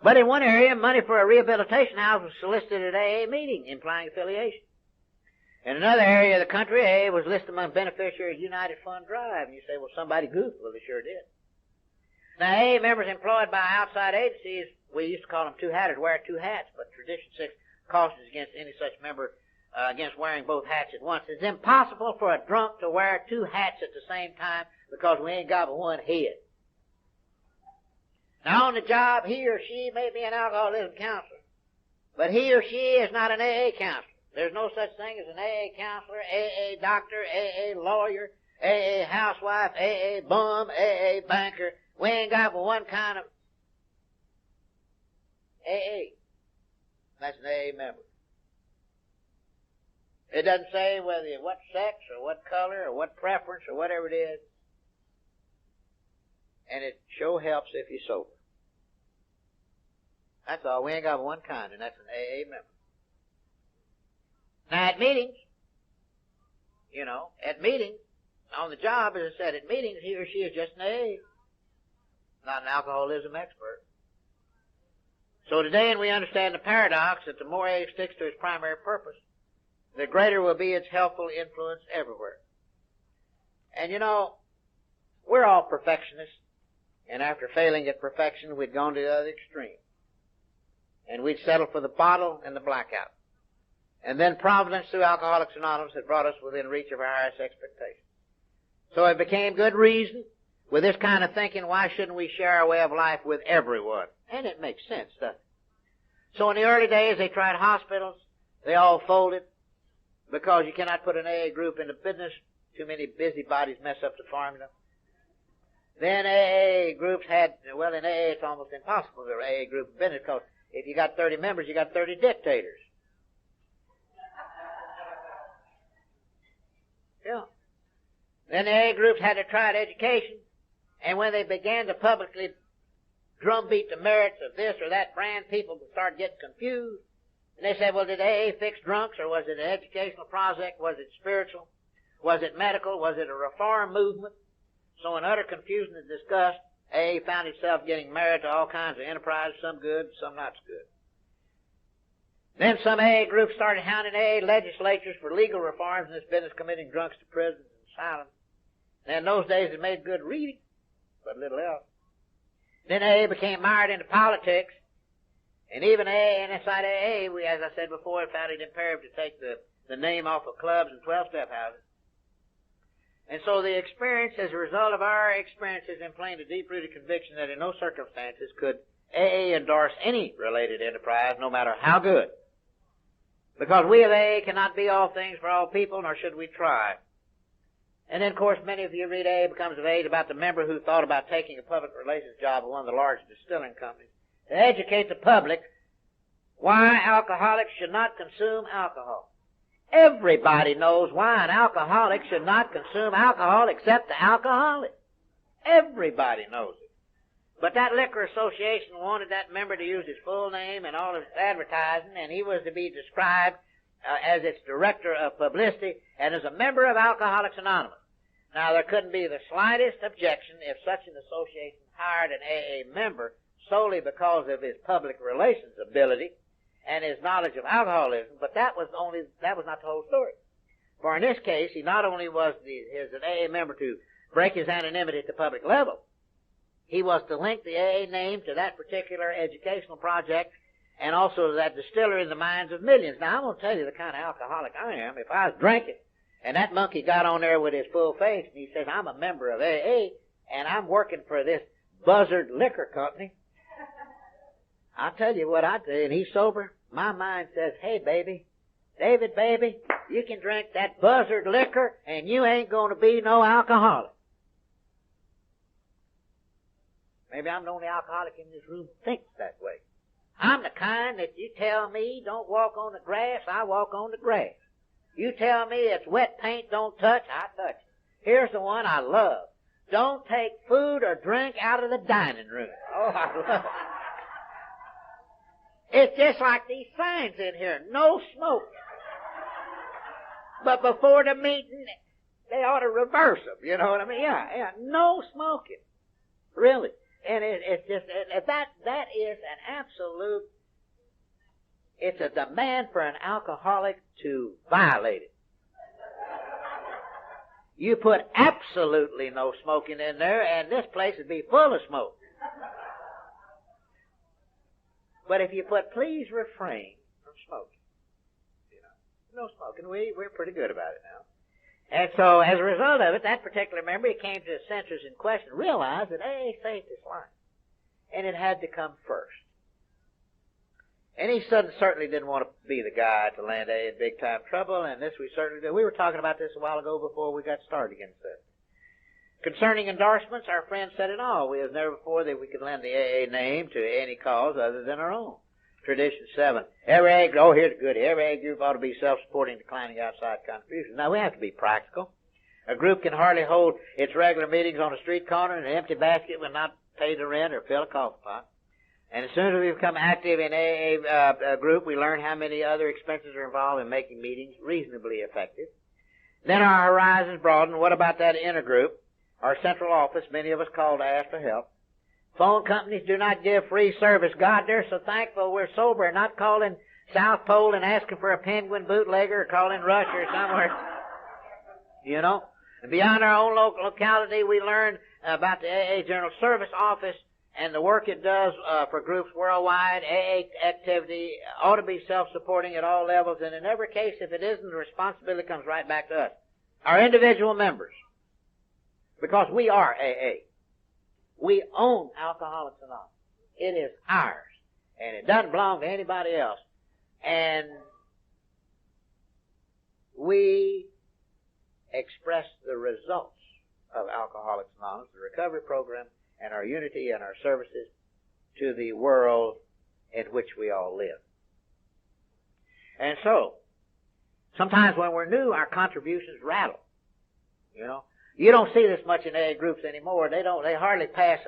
But in one area, money for a rehabilitation house was solicited at AA meeting, implying affiliation. In another area of the country, AA was listed among beneficiaries of United Fund Drive. And you say, well, somebody goofed. Well, they sure did. Now, AA members employed by outside agencies, we used to call them two-hatters, wear two hats, but Tradition 6 cautions against any such member against wearing both hats at once. It's impossible for a drunk to wear two hats at the same time because we ain't got but one head. Now, on the job, he or she may be an alcoholism counselor, but he or she is not an AA counselor. There's no such thing as an AA counselor, AA doctor, AA lawyer, AA housewife, AA bum, AA banker. We ain't got but one kind of AA. That's an AA member. It doesn't say what sex or what color or what preference or whatever it is. And it sure helps if you're sober. That's all. We ain't got one kind, and that's an AA member. Now, at meetings, on the job, as I said, at meetings, he or she is just an AA, not an alcoholism expert. So today, we understand the paradox that the more AA sticks to its primary purpose, the greater will be its helpful influence everywhere. And we're all perfectionists. And after failing at perfection, we'd gone to the other extreme. And we'd settled for the bottle and the blackout. And then Providence, through Alcoholics Anonymous, had brought us within reach of our highest expectations. So it became good reason, with this kind of thinking, why shouldn't we share our way of life with everyone? And it makes sense, doesn't it? So in the early days, they tried hospitals. They all folded because you cannot put an AA group into business. Too many busybodies mess up the formula. Then AA groups in AA it's almost impossible for an AA group in business because if you got 30 members, you got 30 dictators. Yeah. Then the AA groups had to try education, and when they began to publicly drumbeat the merits of this or that brand, people would start getting confused. And they said, well, did AA fix drunks, or was it an educational project? Was it spiritual? Was it medical? Was it a reform movement? So in utter confusion and disgust, AA found itself getting married to all kinds of enterprises, some good, some not so good. Then some AA groups started hounding AA legislatures for legal reforms in this business, committing drunks to prison and asylum. And in those days it made good reading, but little else. Then AA became mired into politics. And even AA, and inside AA, we, as I said before, found it imperative to take the name off of clubs and 12-step houses. And so the experience, as a result of our experiences, inflamed a deep-rooted conviction that in no circumstances could AA endorse any related enterprise, no matter how good. Because we of AA cannot be all things for all people, nor should we try. And then, of course, many of you read AA Becomes of Age about the member who thought about taking a public relations job at one of the large distilling companies to educate the public why alcoholics should not consume alcohol. Everybody knows why an alcoholic should not consume alcohol except the alcoholic. Everybody knows it. But that liquor association wanted that member to use his full name and all of his advertising, and he was to be described as its director of publicity and as a member of Alcoholics Anonymous. Now, there couldn't be the slightest objection if such an association hired an AA member solely because of his public relations ability and his knowledge of alcoholism, but that was not the whole story. For in this case, he not only was an AA member to break his anonymity at the public level, he was to link the AA name to that particular educational project and also to that distiller in the minds of millions. Now, I'm going to tell you the kind of alcoholic I am. If I was drinking and that monkey got on there with his full face and he says, I'm a member of AA and I'm working for this Buzzard Liquor Company, I'll tell you what I'd do, and he's sober. My mind says, hey, baby, David, baby, you can drink that Buzzard liquor, and you ain't going to be no alcoholic. Maybe I'm the only alcoholic in this room who thinks that way. I'm the kind that you tell me don't walk on the grass, I walk on the grass. You tell me it's wet paint, don't touch, I touch it. Here's the one I love. Don't take food or drink out of the dining room. Oh, I love it. It's just like these signs in here, no smoke. But before the meeting, they ought to reverse them, you know what I mean? Yeah, no smoking. Really. And it's just, that is an absolute, it's a demand for an alcoholic to violate it. You put absolutely no smoking in there, and this place would be full of smoke. But if you put, please refrain from smoking, no smoking, we're pretty good about it now. And so, as a result of it, that particular member, he came to the censors in question, realized that AA saved his life, and it had to come first. And he certainly didn't want to be the guy to land AA in big time trouble, and this we certainly did. We were talking about this a while ago before we got started against this. Concerning endorsements, our friends said it all. We have never before that we could lend the AA name to any cause other than our own. Tradition 7. Every AA group ought to be self-supporting, declining outside contributions. Now, we have to be practical. A group can hardly hold its regular meetings on a street corner in an empty basket when not pay the rent or fill a coffee pot. And as soon as we become active in AA group, we learn how many other expenses are involved in making meetings reasonably effective. Then our horizons broaden. What about that inner group? Our central office, many of us call to ask for help. Phone companies do not give free service. God, they're so thankful we're sober and not calling South Pole and asking for a Penguin bootlegger or calling Rush or somewhere. You know? And beyond our own locality, we learn about the AA General Service Office and the work it does for groups worldwide. AA activity ought to be self-supporting at all levels, and in every case, if it isn't, the responsibility comes right back to us. Our individual members. Because we are AA. We own Alcoholics Anonymous. It is ours. And it doesn't belong to anybody else. And we express the results of Alcoholics Anonymous, the recovery program, and our unity and our services to the world in which we all live. And so, sometimes when we're new, our contributions rattle. You know? You don't see this much in AA groups anymore. They hardly pass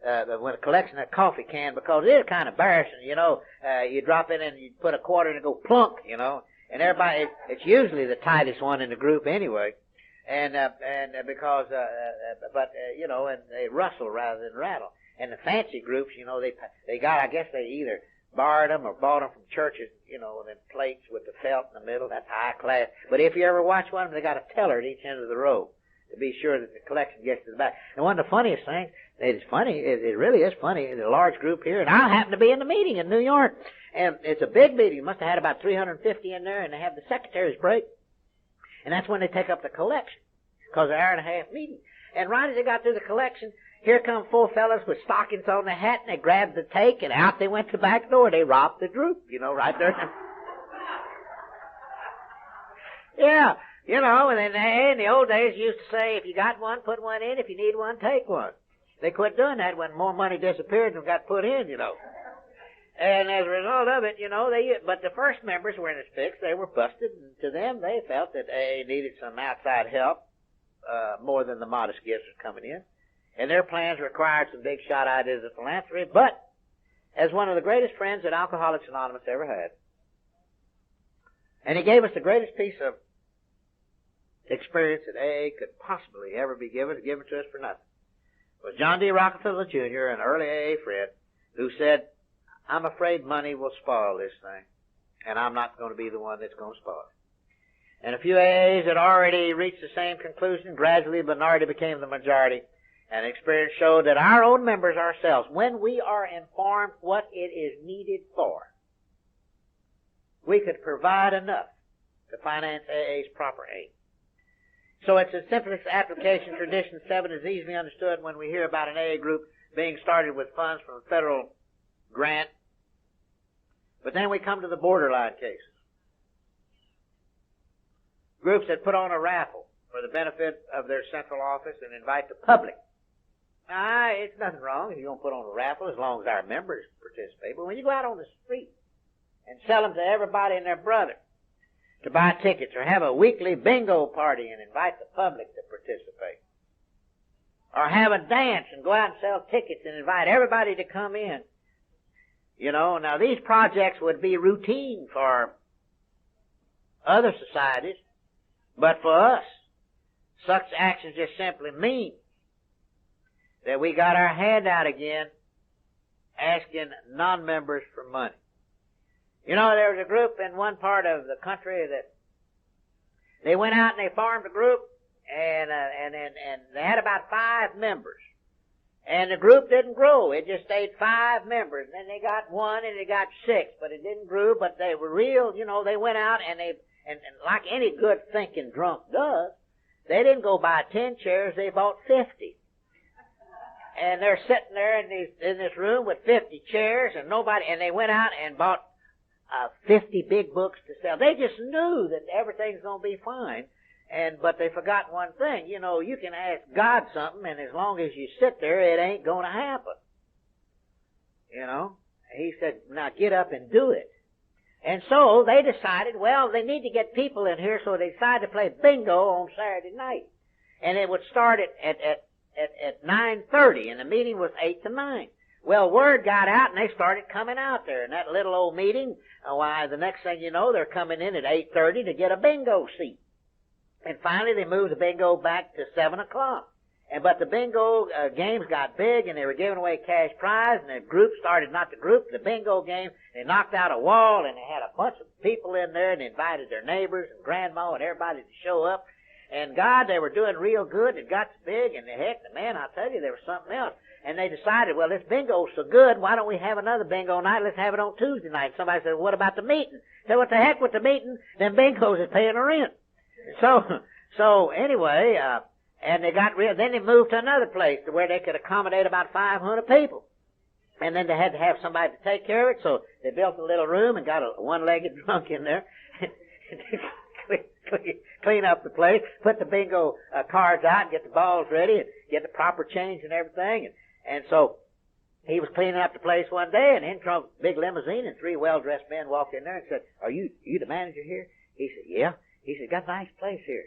with a collection of coffee can because it is kind of embarrassing, you know. You drop in and you put a quarter and it go plunk, you know. And everybody, it's usually the tightest one in the group anyway. And because, you know, and they rustle rather than rattle. And the fancy groups, you know, they got, I guess they either borrowed them or bought them from churches, you know, them plates with the felt in the middle. That's high class. But if you ever watch one, they got a teller at each end of the row to be sure that the collection gets to the back. And one of the funniest things, It's funny. It really is funny. It's a large group here, and I happen to be in the meeting in New York. And it's a big meeting. You must have had about 350 in there, and they have the secretary's break. And that's when they take up the collection, because they're an hour-and-a-half meeting. And right as they got through the collection, here come four fellas with stockings on their hat, and they grabbed the take, and out they went to the back door. They robbed the group, right there. Yeah, and in the old days, you used to say, if you got one, put one in. If you need one, take one. They quit doing that when more money disappeared than got put in, And as a result of it, but the first members were in its fix. They were busted, and to them, they felt that AA needed some outside help, more than the modest gifts was coming in. And their plans required some big shot ideas of philanthropy, but as one of the greatest friends that Alcoholics Anonymous ever had, and he gave us the greatest piece of experience that AA could possibly ever be given to us for nothing, was John D. Rockefeller Jr., an early AA friend, who said, I'm afraid money will spoil this thing, and I'm not going to be the one that's going to spoil it. And a few AAs had already reached the same conclusion. Gradually, the minority became the majority, and experience showed that our own members ourselves, when we are informed what it is needed for, we could provide enough to finance AA's proper aim. So it's the simplest application. Tradition 7 is easily understood when we hear about an AA group being started with funds from a federal grant. But then we come to the borderline cases. Groups that put on a raffle for the benefit of their central office and invite the public. It's nothing wrong if you don't put on a raffle as long as our members participate. But when you go out on the street and sell them to everybody and their brother to buy tickets, or have a weekly bingo party and invite the public to participate, or have a dance and go out and sell tickets and invite everybody to come in, now these projects would be routine for other societies, but for us, such actions just simply mean that we got our hand out again asking non-members for money. There was a group in one part of the country that they went out and they formed a group, and they had about 5 members. And the group didn't grow. It just stayed 5 members. And then they got 1 and they got 6, but it didn't grow. But they were real, they went out and and like any good thinking drunk does, they didn't go buy 10 chairs, they bought 50. And they're sitting there in this room with 50 chairs and they went out and bought 50 big books to sell. They just knew that everything's going to be fine. But they forgot one thing. You can ask God something, and as long as you sit there, it ain't going to happen. He said, now get up and do it. And so they decided, they need to get people in here, so they decided to play bingo on Saturday night. And it would start at 9:30, and the meeting was 8 to 9. Well, word got out, and they started coming out there. And that little old meeting, the next thing you know, they're coming in at 8:30 to get a bingo seat. And finally, they moved the bingo back to 7 o'clock. But the bingo games got big, and they were giving away cash prize, and the bingo game, they knocked out a wall, and they had a bunch of people in there, and they invited their neighbors and grandma and everybody to show up. And God, they were doing real good. It got so big, and I'll tell you, there was something else. And they decided, this bingo's so good, why don't we have another bingo night? Let's have it on Tuesday night. Somebody said, what about the meeting? I said, what the heck with the meeting? Them bingos is paying the rent. So anyway, and then they moved to another place to where they could accommodate about 500 people. And then they had to have somebody to take care of it, so they built a little room and got a one-legged drunk in there. Clean up the place, put the bingo cards out, get the balls ready, and get the proper change and everything. And so he was cleaning up the place one day, and in drove a big limousine, and 3 well-dressed men walked in there and said, Are you the manager here? He said, yeah. He said, got a nice place here.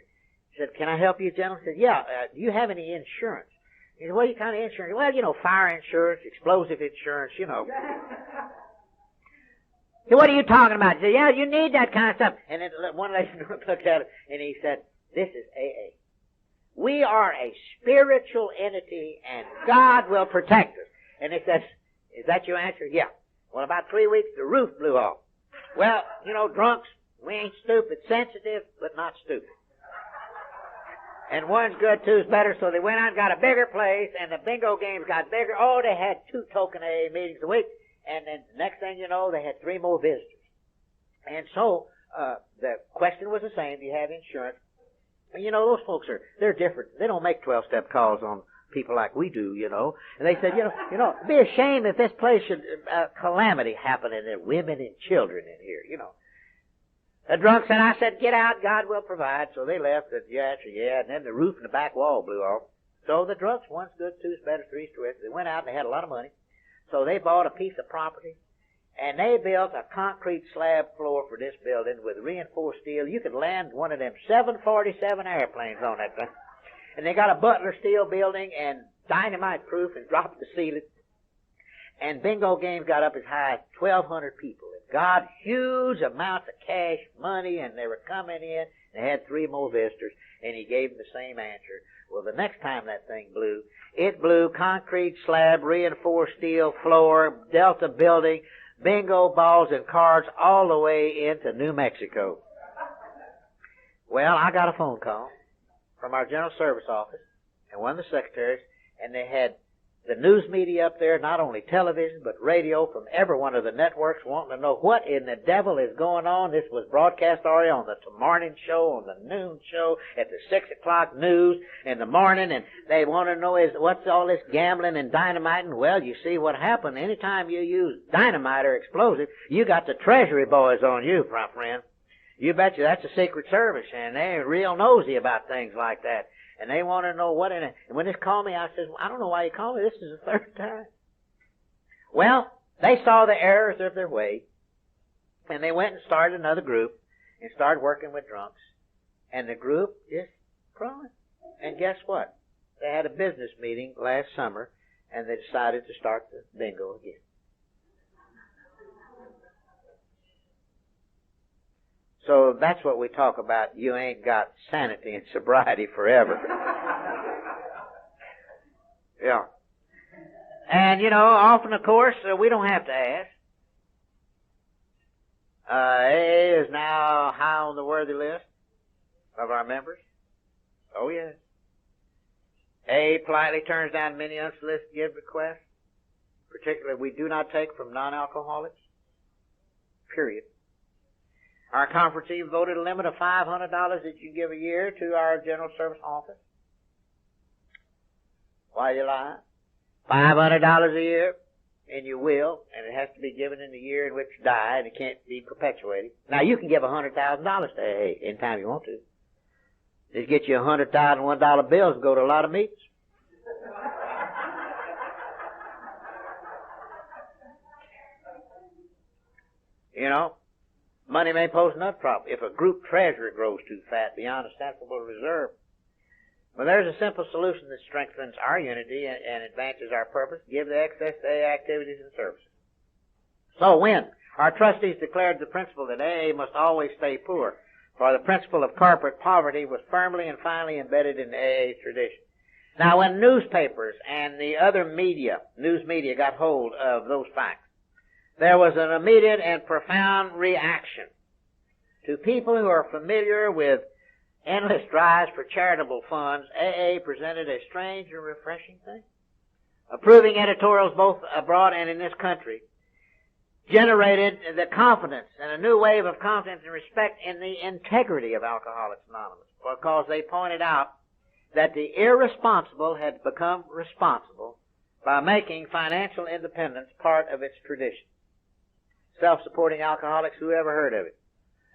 He said, can I help you, gentlemen? He said, yeah. Do you have any insurance? He said, what kind of insurance? Well, fire insurance, explosive insurance, He said, what are you talking about? He said, yeah, you need that kind of stuff. And then one lady looked at him, and he said, this is AA. We are a spiritual entity, and God will protect us. And he says, is that your answer? Yeah. Well, about 3 weeks, the roof blew off. Well, drunks, we ain't stupid. Sensitive, but not stupid. And one's good, two's better, so they went out and got a bigger place, and the bingo games got bigger. Oh, they had 2 token AA meetings a week, and then the next thing you know, they had 3 more visitors. And so, the question was the same, do you have insurance? And you know, those folks they're different. They don't make 12-step calls on people like we do, you know. And they said, you know, it'd be a shame if this place should, calamity happen and there are women and children in here, you know. The drunks and I said, get out, God will provide. So they left, said, yeah, and then the roof and the back wall blew off. So the drunks, one's good, two's better, three's terrific. They went out and they had a lot of money. So they bought a piece of property, and they built a concrete slab floor for this building with reinforced steel. You could land one of them 747 airplanes on that thing. And they got a Butler steel building and dynamite proof and dropped the ceiling. And bingo games got up as high as 1,200 people. It got huge amounts of cash money, and they were coming in. They had 3 more visitors, and he gave them the same answer. Well, the next time that thing blew, it blew concrete slab, reinforced steel floor, Delta building, bingo balls and cards all the way into New Mexico. Well, I got a phone call from our general service office and one of the secretaries, and they had the news media up there, not only television, but radio from every one of the networks wanting to know what in the devil is going on. This was broadcast already on the morning show, on the noon show, at the 6 o'clock news in the morning, and they want to know what's all this gambling and dynamiting. Well, you see what happened. Anytime you use dynamite or explosive, you got the Treasury boys on you, my friend. You betcha that's the Secret Service, and they're real nosy about things like that. And they want to know what in it. And when they called me, I said, well, I don't know why you called me. This is the 3rd time. Well, they saw the errors of their way, and they went and started another group and started working with drunks. And the group is growing. And guess what? They had a business meeting last summer, and they decided to start the bingo again. So that's what we talk about. You ain't got sanity and sobriety forever. Yeah. And, you know, often, of course, we don't have to ask. AA is now high on the worthy list of our members. Oh, yes. AA politely turns down many unsolicited gift requests. Particularly, we do not take from non-alcoholics. Period. Our conference even voted a limit of $500 that you give a year to our general service office. Why you lying? $500 a year, and you will, and it has to be given in the year in which you die, and it can't be perpetuated. Now, you can give $100,000 to AA anytime you want to. Just get you $100,000 $1 bills and go to a lot of meetings. You know? Money may pose another problem if a group treasurer grows too fat beyond a sensible reserve. Well, there's a simple solution that strengthens our unity and advances our purpose. Give the excess to AA activities and services. So when our trustees declared the principle that AA must always stay poor, for the principle of corporate poverty was firmly and finally embedded in AA's tradition. Now, when newspapers and the other news media got hold of those facts, there was an immediate and profound reaction. To people who are familiar with endless drives for charitable funds, AA presented a strange and refreshing thing. Approving editorials both abroad and in this country generated the confidence and a new wave of confidence and respect in the integrity of Alcoholics Anonymous, because they pointed out that the irresponsible had become responsible by making financial independence part of its tradition. Self-supporting alcoholics, who ever heard of it?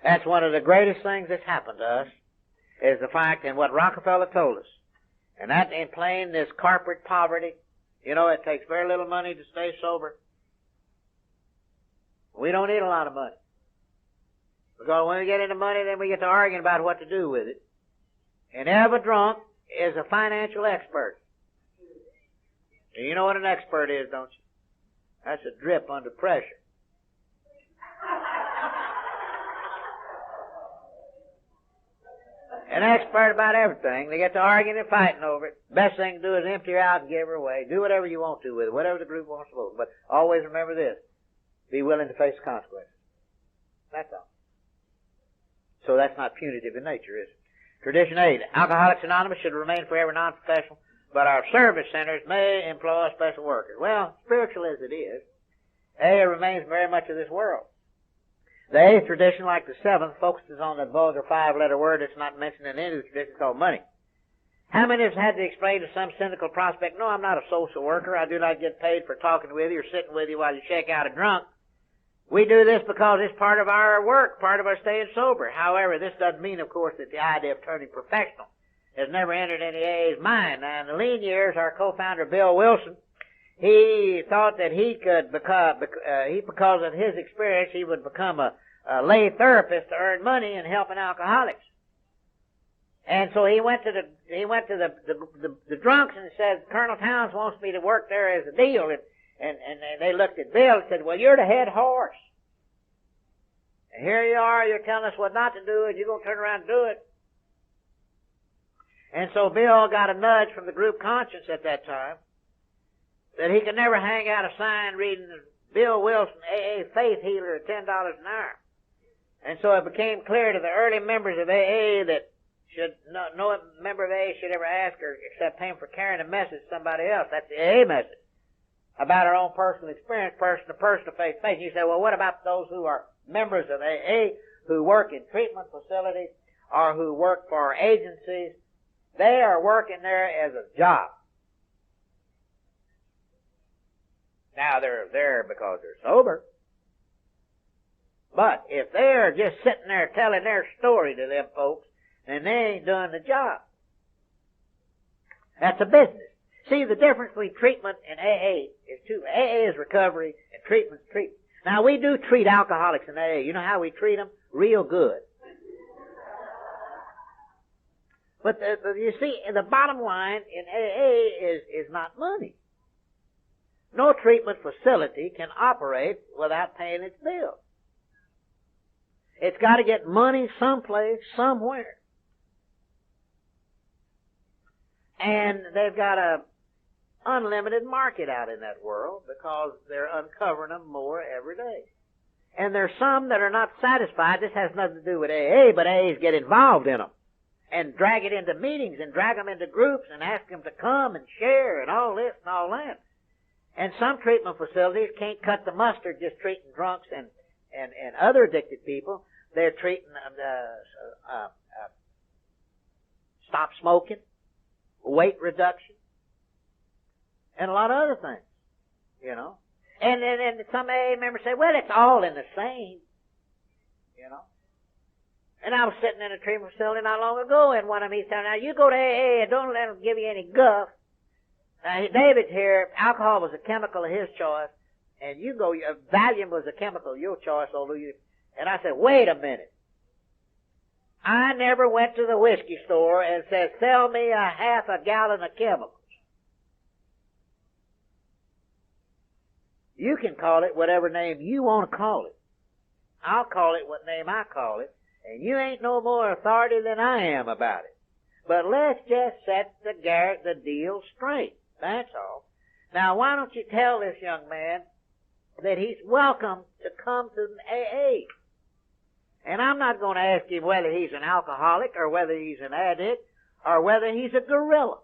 That's one of the greatest things that's happened to us, is the fact, and what Rockefeller told us, and that in plain, this corporate poverty, you know, it takes very little money to stay sober. We don't need a lot of money. Because when we get into money, then we get to arguing about what to do with it. And every drunk is a financial expert. And you know what an expert is, don't you? That's a drip under pressure. An expert about everything. They get to arguing and fighting over it. Best thing to do is empty her out and give her away. Do whatever you want to with it, whatever the group wants to vote. But always remember this. Be willing to face the consequences. That's all. So that's not punitive in nature, is it? Tradition 8. Alcoholics Anonymous should remain forever non-professional, but our service centers may employ special workers. Well, spiritual as it is, AA remains very much of this world. The 8th tradition, like the 7th, focuses on the vulgar 5-letter word that's not mentioned in any of the traditions called money. How many of us had to explain to some cynical prospect, no, I'm not a social worker. I do not get paid for talking with you or sitting with you while you shake out a drunk. We do this because it's part of our work, part of our staying sober. However, this doesn't mean, of course, that the idea of turning professional has never entered any AA's mind. Now, in the lean years, our co-founder, Bill Wilson, he thought that he could because of his experience, he would become a lay therapist to earn money in helping alcoholics. And so he went to the drunks and said, Colonel Towns wants me to work there as a deal. And they looked at Bill and said, well, you're the head horse. And here you are, you're telling us what not to do, and you're going to turn around and do it. And so Bill got a nudge from the group conscience at that time that he could never hang out a sign reading Bill Wilson, AA Faith Healer at $10 an hour. And so it became clear to the early members of AA that no member of AA should ever ask or accept payment for carrying a message to somebody else. That's the AA message. About our own personal experience, person to person, faith to faith. And you say, well, what about those who are members of AA who work in treatment facilities or who work for agencies? They are working there as a job. Now, they're there because they're sober. But if they're just sitting there telling their story to them folks, then they ain't doing the job. That's a business. See, the difference between treatment and AA is two. AA is recovery and treatment is treatment. Now, we do treat alcoholics in AA. You know how we treat them? Real good. But you see, the bottom line in AA is not money. No treatment facility can operate without paying its bills. It's got to get money someplace, somewhere. And they've got a unlimited market out in that world because they're uncovering them more every day. And there's some that are not satisfied. This has nothing to do with AA, but AAs get involved in them and drag it into meetings and drag them into groups and ask them to come and share and all this and all that. And some treatment facilities can't cut the mustard just treating drunks and other addicted people. They're treating stop smoking, weight reduction, and a lot of other things, you know. And some AA members say, well, it's all in the same, you know. And I was sitting in a treatment facility not long ago, and one of them, he said, now you go to AA and don't let them give you any guff. Now, David here, alcohol was a chemical of his choice, and you go, Valium was a chemical of your choice, although you, and I said, wait a minute. I never went to the whiskey store and said, sell me a half a gallon of chemicals. You can call it whatever name you want to call it. I'll call it what name I call it, and you ain't no more authority than I am about it. But let's just set the deal straight. That's all. Now, why don't you tell this young man that he's welcome to come to AA? And I'm not going to ask him whether he's an alcoholic or whether he's an addict or whether he's a gorilla.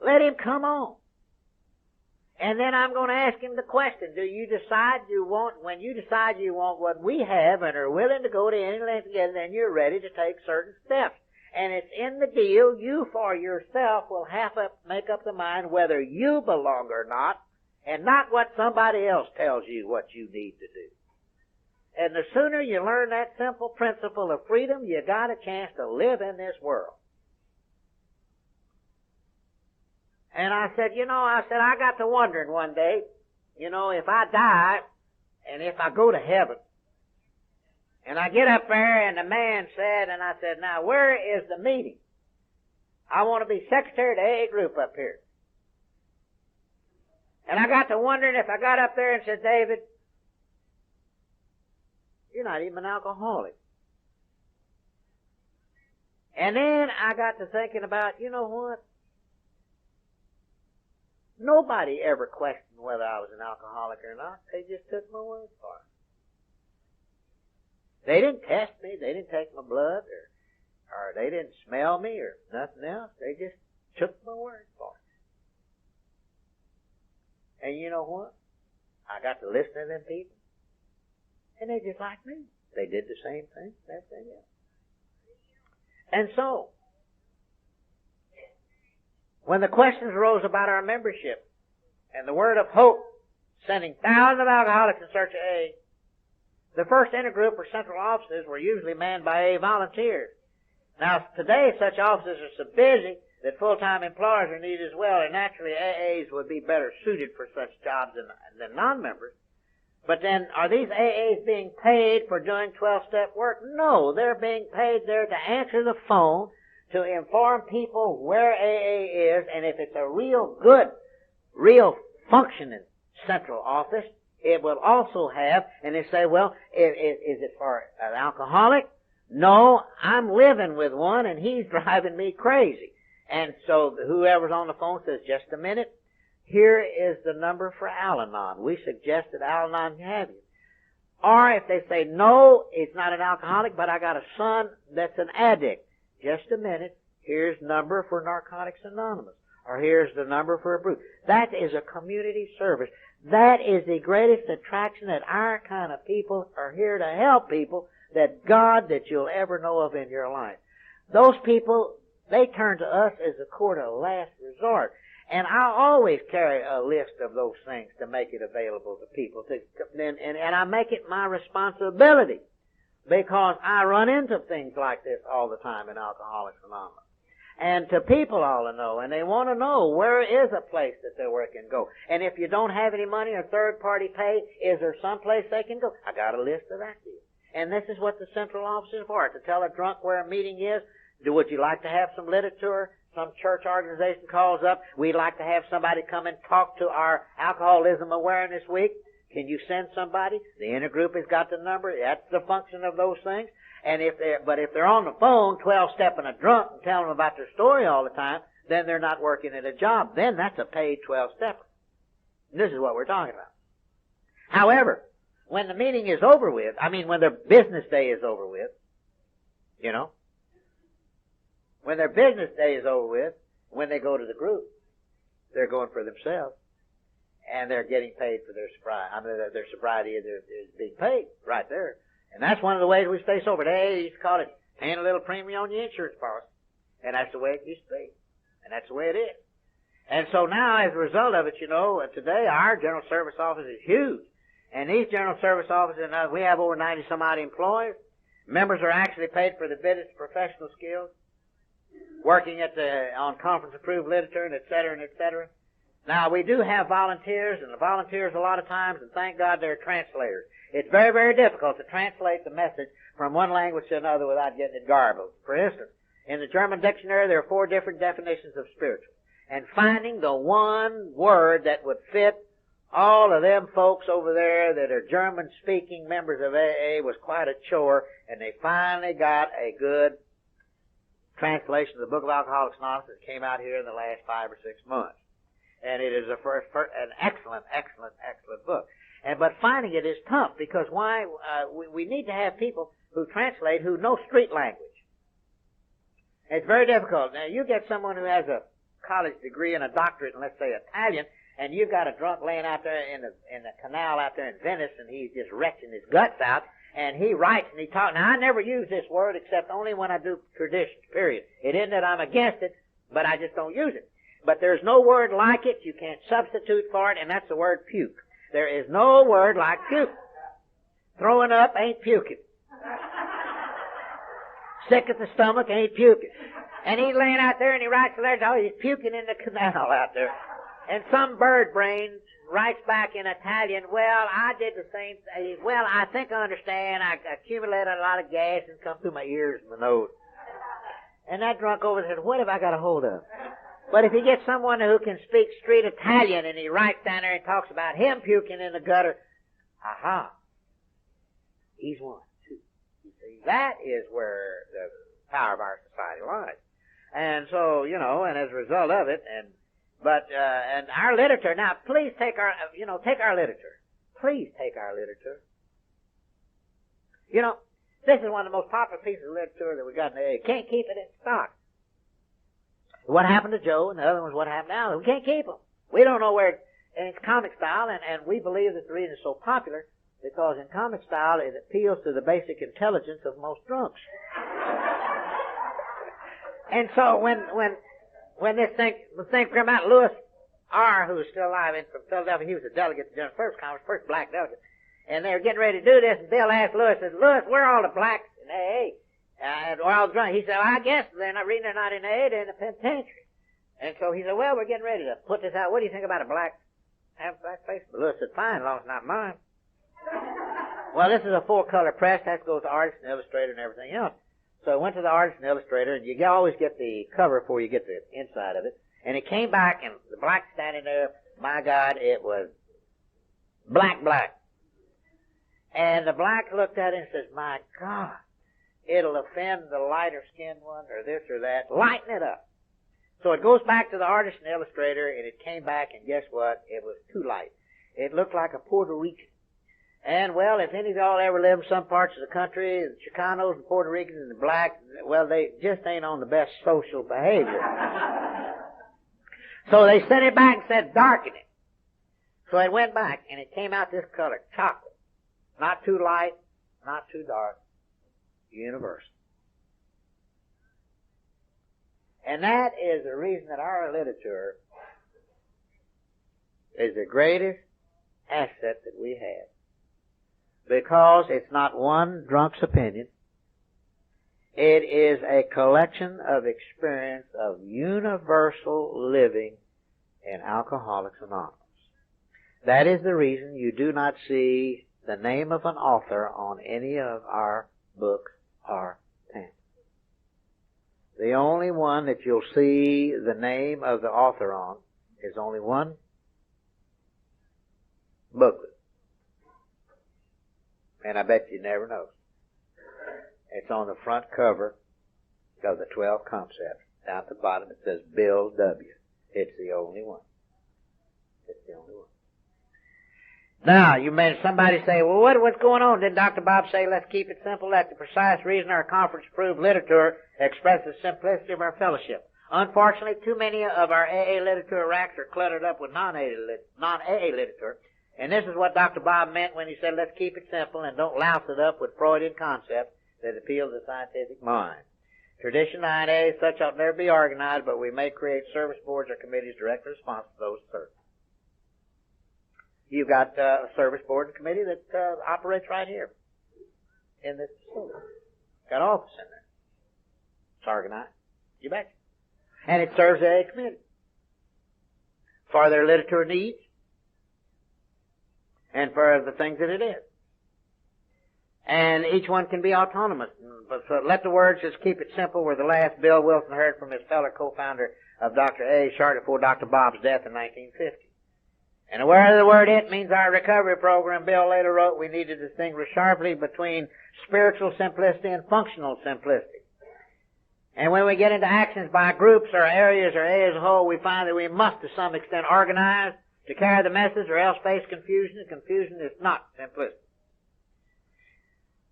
Let him come on. And then I'm going to ask him the question, when you decide you want what we have and are willing to go to any length to get it, then you're ready to take certain steps. And it's in the deal, you for yourself will have to make up the mind whether you belong or not, and not what somebody else tells you what you need to do. And the sooner you learn that simple principle of freedom, you got a chance to live in this world. And I said, I got to wondering one day, if I die and if I go to heaven, and I get up there and the man said, and I said, now where is the meeting? I want to be secretary of the AA group up here. And I got to wondering if I got up there and said, David, you're not even an alcoholic. And then I got to thinking about, you know what? Nobody ever questioned whether I was an alcoholic or not. They just took my word for it. They didn't test me. They didn't take my blood, or they didn't smell me, or nothing else. They just took my word for it. And you know what? I got to listen to them people, and they just like me. They did the same thing, everything else. And so, when the questions arose about our membership and the word of hope, sending thousands of alcoholics in search of AA, the first intergroup or central offices were usually manned by AA volunteers. Now, today such offices are so busy that full-time employers are needed as well, and naturally AAs would be better suited for such jobs than non-members. But then, are these AAs being paid for doing 12-step work? No, they're being paid there to answer the phone, to inform people where AA is, and if it's a real good, real functioning central office, it will also have, and they say, well, is it for an alcoholic? No, I'm living with one, and he's driving me crazy. And so whoever's on the phone says, just a minute, here is the number for Al-Anon. We suggest that Al-Anon have you. Or if they say, no, it's not an alcoholic, but I got a son that's an addict. Just a minute, here's number for Narcotics Anonymous. Or here's the number for a group. That is a community service. That is the greatest attraction, that our kind of people are here to help people that you'll ever know of in your life. Those people, they turn to us as a court of last resort. And I always carry a list of those things to make it available to people. And I make it my responsibility, because I run into things like this all the time in Alcoholics Anonymous. And to people all to know, and they want to know where is a place that their work can go. And if you don't have any money or third-party pay, is there some place they can go? I got a list of that to you. And this is what the central office is for, to tell a drunk where a meeting is. Would you like to have some literature? Some church organization calls up, we'd like to have somebody come and talk to our Alcoholism Awareness Week. Can you send somebody? The intergroup has got the number. That's the function of those things. And if they're on the phone 12-stepping a drunk and telling them about their story all the time, then they're not working at a job. Then that's a paid 12-stepper. This is what we're talking about. However, when the meeting is over with, when their business day is over with, when their business day is over with, when they go to the group, they're going for themselves, and they're getting paid for their sobriety. Their sobriety is being paid right there. And that's one of the ways we stay sober. They used to call it paying a little premium on your insurance policy. And that's the way it used to be. And that's the way it is. And so now, as a result of it, today our General Service Office is huge. And these General Service Offices, we have over 90-some-odd employees. Members are actually paid for the business professional skills, working on conference-approved literature, and et cetera, and et cetera. Now, we do have volunteers, and the volunteers a lot of times, and thank God they're translators. It's very, very difficult to translate the message from one language to another without getting it garbled. For instance, in the German dictionary, there are 4 different definitions of spiritual. And finding the one word that would fit all of them folks over there that are German-speaking members of AA was quite a chore, and they finally got a good translation of the Book of Alcoholics Anonymous that came out here in the last 5 or 6 months. And it is an excellent, excellent, excellent book. But finding it is tough, because we need to have people who translate who know street language. It's very difficult. Now, you get someone who has a college degree and a doctorate in, let's say, Italian, and you've got a drunk laying out there in the canal out there in Venice, and he's just retching his guts out, and he writes and he talks. Now, I never use this word except only when I do traditions, period. It isn't that I'm against it, but I just don't use it. But there's no word like it. You can't substitute for it, and that's the word puke. There is no word like puke. Throwing up ain't puking. Sick at the stomach ain't puking. And he's laying out there and he writes letters. Oh, he's puking in the canal out there. And some bird brain writes back in Italian, well, I did the same thing. Well, I think I understand. I accumulated a lot of gas and come through my ears and my nose. And that drunk over there said, what have I got a hold of? But if you get someone who can speak street Italian and he writes down there and talks about him puking in the gutter, aha, he's one, too. You see, that is where the power of our society lies. And so, and as a result of it, and our literature, now please take our literature. Please take our literature. This is one of the most popular pieces of literature that we got in the age. Can't keep it in stock. What happened to Joe, and the other one's what happened to Alan. We can't keep them. We don't know where and it's comic style, and we believe that the reason it's so popular because in comic style it appeals to the basic intelligence of most drunks. And so when this thing came out, Lewis R., who is still alive from Philadelphia, he was a delegate to the first conference, first black delegate, and they were getting ready to do this, and Bill asked Lewis, says, Lewis, where are all the blacks in AA? Or all the drunks? He said, well, I guess they're not in AA, they're in the penitentiary. And so he said, well, we're getting ready to put this out. What do you think about a black face? But Lewis said, fine, as long as it's not mine. Well, this is a full-color press. That goes to artist and illustrator and everything else. So I went to the artist and illustrator, and you always get the cover before you get the inside of it. And it came back, and the black standing there, my God, it was black. And the black looked at it and says, my God, it'll offend the lighter-skinned one or this or that. Lighten it up. So it goes back to the artist and illustrator, and it came back, and guess what? It was too light. It looked like a Puerto Rican. And, well, if any of y'all ever live in some parts of the country, the Chicanos and Puerto Ricans and the blacks, well, they just ain't on the best social behavior. So they sent it back and said, darken it. So it went back, and it came out this color, chocolate. Not too light, not too dark. Universal. And that is the reason that our literature is the greatest asset that we have. Because it's not one drunk's opinion. It is a collection of experience of universal living in Alcoholics Anonymous. That is the reason you do not see the name of an author on any of our books or pamphlets. The only one that you'll see the name of the author on is only one booklet. And I bet you never know. It's on the front cover of the 12 Concepts. Down at the bottom it says Bill W. It's the only one. It's the only one. Now, you may somebody say, well, what's going on? Didn't Dr. Bob say, let's keep it simple? That's the precise reason our conference-approved literature expresses the simplicity of our fellowship. Unfortunately, too many of our AA literature racks are cluttered up with non-AA literature. And this is what Dr. Bob meant when he said, let's keep it simple and don't louse it up with Freudian concepts that appeal to the scientific mind. Tradition 9A, such ought never be organized, but we may create service boards or committees directly responsible for those served. You've got a service board and committee that operates right here in this facility. Got an office in there. It's organized. You bet. And it serves the AA committee for their literature needs and for the things that it is. And each one can be autonomous. But so let the words just keep it simple were the last Bill Wilson heard from his fellow co-founder of Dr. A. shortly before Dr. Bob's death in 1950. And aware the word it means our recovery program, Bill later wrote, we need to distinguish sharply between spiritual simplicity and functional simplicity. And when we get into actions by groups or areas or A as a whole, we find that we must to some extent organize to carry the message or else face confusion. Confusion is not simplicity.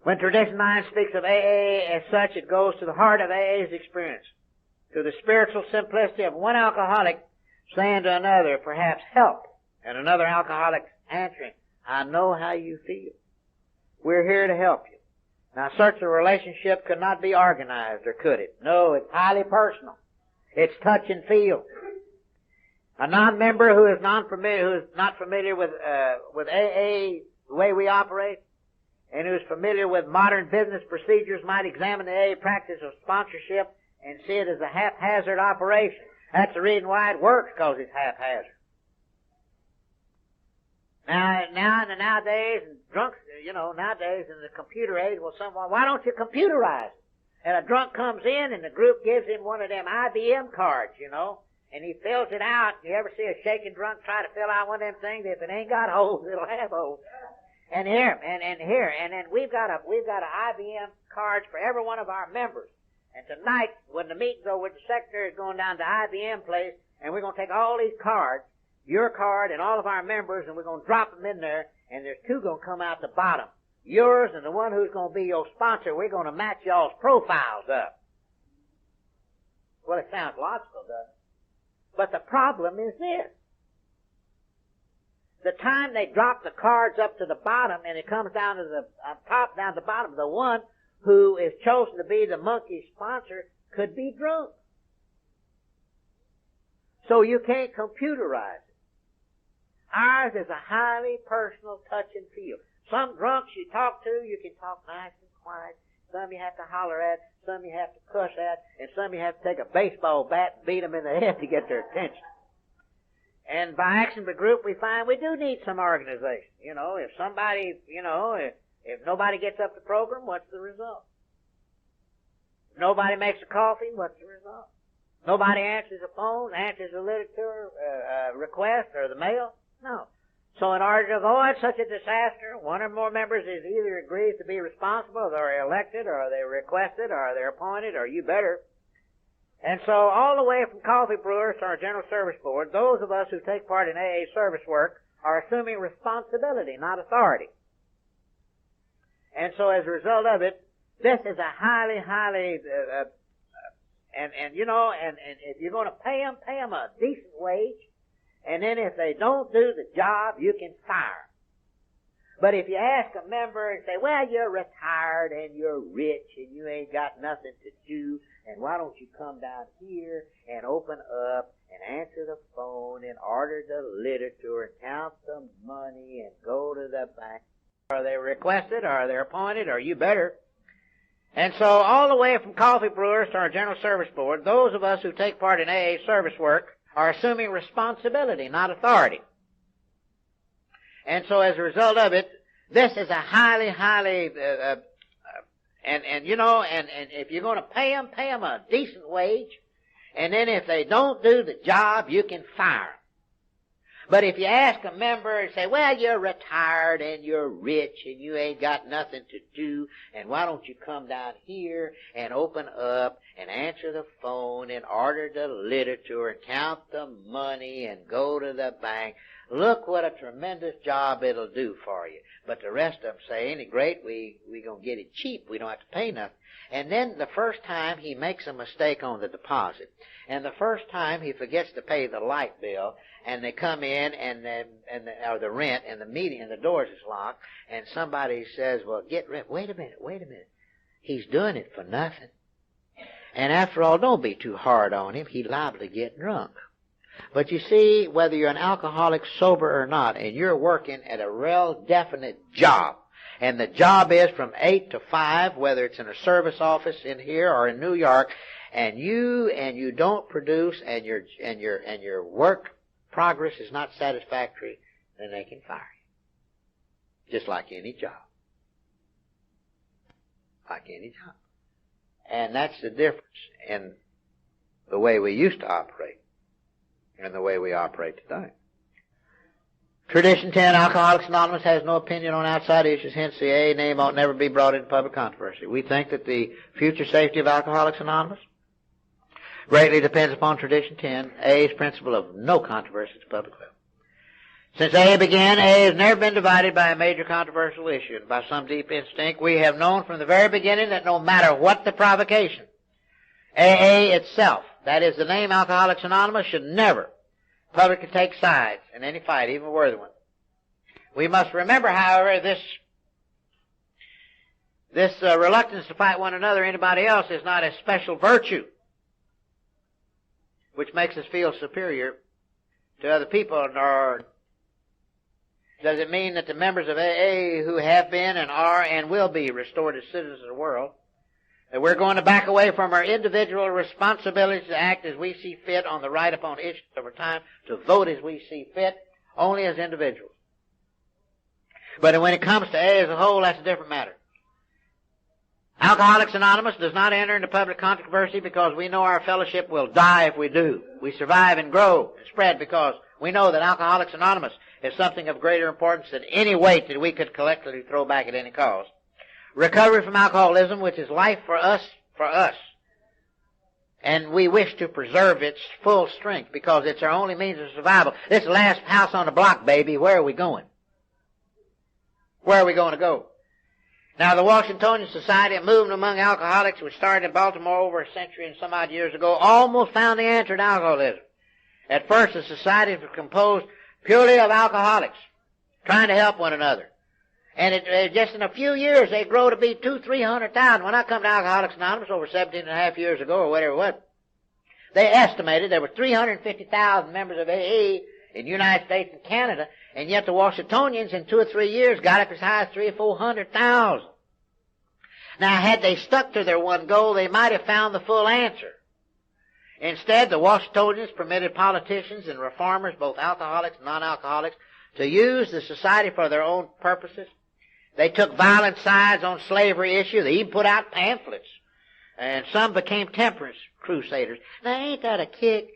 When Tradition 9 speaks of AA as such, it goes to the heart of AA's experience, to the spiritual simplicity of one alcoholic saying to another, perhaps help, and another alcoholic answering, I know how you feel. We're here to help you. Now, such a relationship could not be organized, or could it? No, it's highly personal. It's touch and feel. A non-member who is not familiar with AA, the way we operate, and who's familiar with modern business procedures might examine the AA practice of sponsorship and see it as a haphazard operation. That's the reason why it works, because it's haphazard. Nowadays, drunks, nowadays in the computer age, why don't you computerize it? And a drunk comes in and the group gives him one of them IBM cards, and he fills it out. You ever see a shaking drunk try to fill out one of them things? If it ain't got holes, it'll have holes. And then we've got a IBM cards for every one of our members. And tonight, when the meeting's over, the secretary is going down to IBM place, and we're going to take all these cards, your card and all of our members, and we're going to drop them in there, and there's two going to come out the bottom. yours and the one who's going to be your sponsor, we're going to match y'all's profiles up. Well, it sounds logical, doesn't it? But the problem is this. The time they drop the cards up to the bottom and it comes down to the top, down to the bottom, the one who is chosen to be the monkey sponsor could be drunk. So you can't computerize it. Ours is a highly personal touch and feel. Some drunks you talk to, you can talk nice and quiet. Some you have to holler at, some you have to cuss at, and some you have to take a baseball bat and beat them in the head to get their attention. And by action of the group, we find we do need some organization. You know, if somebody, if nobody gets up the program, what's the result? If nobody makes a coffee, what's the result? Nobody answers the phone, answers the literature request or the mail? No. So in order to avoid such a disaster, one or more members is either agrees to be responsible, or they're elected, or they're requested, or they're appointed, or you better. And so all the way from coffee brewers to our General Service Board, those of us who take part in AA service work are assuming responsibility, not authority. And so as a result of it, this is a highly, and if you're going to pay them a decent wage, and then if they don't do the job, you can fire. But if you ask a member and say, well, you're retired and you're rich and you ain't got nothing to do, and why don't you come down here and open up and answer the phone and order the literature and count the money and go to the bank. Are they requested, or are they appointed, or you better. And so all the way from coffee brewers to our General Service Board, those of us who take part in AA service work are assuming responsibility, not authority. And so as a result of it, this is a highly, and if you're going to pay them a decent wage, and then if they don't do the job, you can fire them. But if you ask a member and say, well, you're retired and you're rich and you ain't got nothing to do, and why don't you come down here and open up and answer the phone and order the literature and count the money and go to the bank, look what a tremendous job it'll do for you. But the rest of them say, ain't it great? We gonna get it cheap. We don't have to pay nothing. And then the first time he makes a mistake on the deposit, and the first time he forgets to pay the light bill, and they come in or the rent, and the meeting and the doors is locked, and somebody says, well, get rent. Wait a minute. He's doing it for nothing. And after all, don't be too hard on him. He's liable to get drunk. But you see, whether you're an alcoholic, sober or not, and you're working at a real definite job, and the job is from 8 to 5, whether it's in a service office in here or in New York, and you don't produce, and your work progress is not satisfactory, then they can fire you. Just like any job. Like any job. And that's the difference in the way we used to operate and the way we operate today. Tradition 10, Alcoholics Anonymous has no opinion on outside issues, hence the AA name ought never be brought into public controversy. We think that the future safety of Alcoholics Anonymous greatly depends upon Tradition 10, AA's principle of no controversy to public will. Since AA began, AA has never been divided by a major controversial issue. And by some deep instinct, we have known from the very beginning that no matter what the provocation, AA itself, that is the name Alcoholics Anonymous, should never publicly take sides in any fight, even a worthy one. We must remember, however, this reluctance to fight one another or anybody else is not a special virtue which makes us feel superior to other people, nor does it mean that the members of AA who have been and are and will be restored as citizens of the world, that we're going to back away from our individual responsibilities to act as we see fit on the right upon issues over time, to vote as we see fit, only as individuals. But when it comes to AA as a whole, that's a different matter. Alcoholics Anonymous does not enter into public controversy because we know our fellowship will die if we do. We survive and grow and spread because we know that Alcoholics Anonymous is something of greater importance than any weight that we could collectively throw back at any cause. Recovery from alcoholism, which is life for us, and we wish to preserve its full strength because it's our only means of survival. This last house on the block, baby, where are we going? Where are we going to go? Now, the Washingtonian Society, a movement among alcoholics, which started in Baltimore over a century and some odd years ago, almost found the answer to alcoholism. At first, the society was composed purely of alcoholics, trying to help one another. And just in a few years, they grow to be 200,000-300,000. When I come to Alcoholics Anonymous over 17 and a half years ago, or whatever it was, they estimated there were 350,000 members of AA in the United States and Canada, and yet the Washingtonians in 2 or 3 years got up as high as 300,000 or 400,000. Now, had they stuck to their one goal, they might have found the full answer. Instead, the Washingtonians permitted politicians and reformers, both alcoholics and non-alcoholics, to use the society for their own purposes. They took violent sides on slavery issue. They even put out pamphlets. And some became temperance crusaders. Now, ain't that a kick?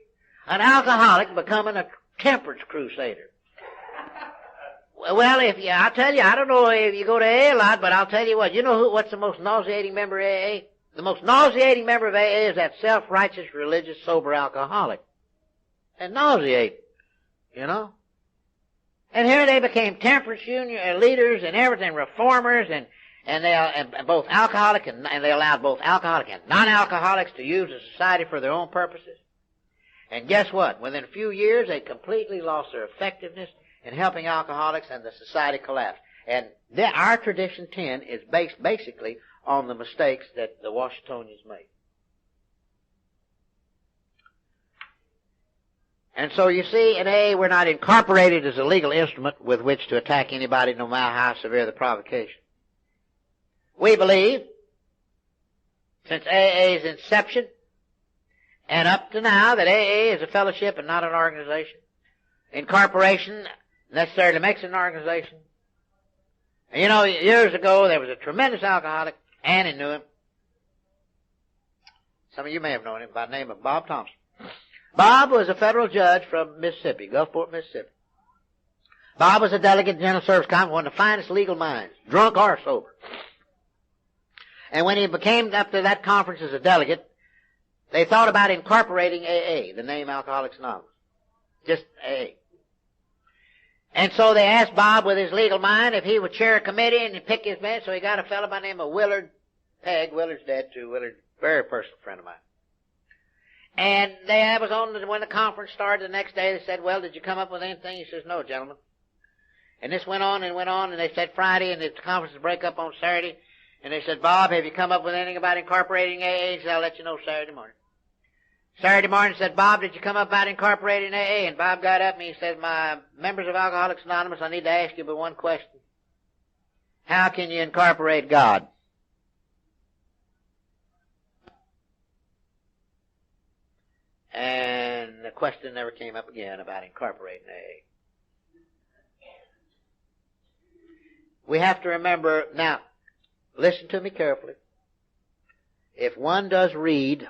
An alcoholic becoming a temperance crusader. Well, I'll tell you, I don't know if you go to AA a lot, but I'll tell you what, what's the most nauseating member of AA? The most nauseating member of AA is that self-righteous, religious, sober alcoholic. And nauseating, And here they became temperance union leaders and everything, reformers, and both alcoholic and they allowed both alcoholic and non-alcoholics to use the society for their own purposes. And guess what? Within a few years, they completely lost their effectiveness in helping alcoholics, and the society collapsed. And our tradition 10 is based basically on the mistakes that the Washingtonians made. And so you see, in AA, we're not incorporated as a legal instrument with which to attack anybody, no matter how severe the provocation. We believe, since AA's inception and up to now, that AA is a fellowship and not an organization. Incorporation necessarily makes it an organization. And years ago, there was a tremendous alcoholic. Annie knew him. Some of you may have known him by the name of Bob Thompson. Bob was a federal judge from Mississippi, Gulfport, Mississippi. Bob was a delegate in General Service Conference, one of the finest legal minds, drunk or sober. And when he became up to that conference as a delegate, they thought about incorporating AA, the name Alcoholics Anonymous. Just AA. And so they asked Bob with his legal mind if he would chair a committee and pick his man, so he got a fellow by the name of Willard Pegg. Willard's dead too. Willard, very personal friend of mine. And when the conference started the next day, they said, well, did you come up with anything? He says, no, gentlemen. And this went on, and they said Friday, and the conference would break up on Saturday. And they said, Bob, have you come up with anything about incorporating AA? He said, I'll let you know Saturday morning. Saturday morning said, Bob, did you come up about incorporating AA? And Bob got up and he said, my members of Alcoholics Anonymous, I need to ask you but one question. How can you incorporate God? And the question never came up again about incorporating AA. We have to remember, now, listen to me carefully. If one does read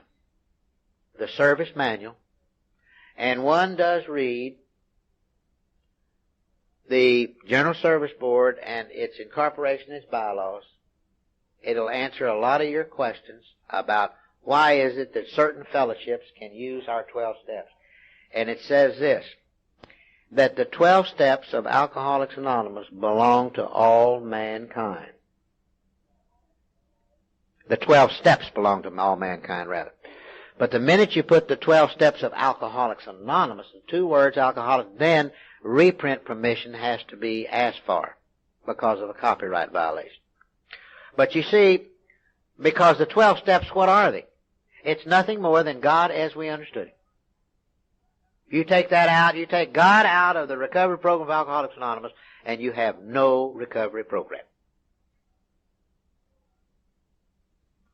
the service manual, and one does read the General Service Board and its incorporation, its bylaws, it'll answer a lot of your questions about why is it that certain fellowships can use our 12 steps. And it says this, that the 12 steps of Alcoholics Anonymous belong to all mankind. The 12 steps belong to all mankind, rather. But the minute you put the 12 steps of Alcoholics Anonymous, the two words alcoholic, then reprint permission has to be asked for because of a copyright violation. But you see, because the 12 steps, what are they? It's nothing more than God as we understood Him. You take that out, you take God out of the recovery program of Alcoholics Anonymous, and you have no recovery program.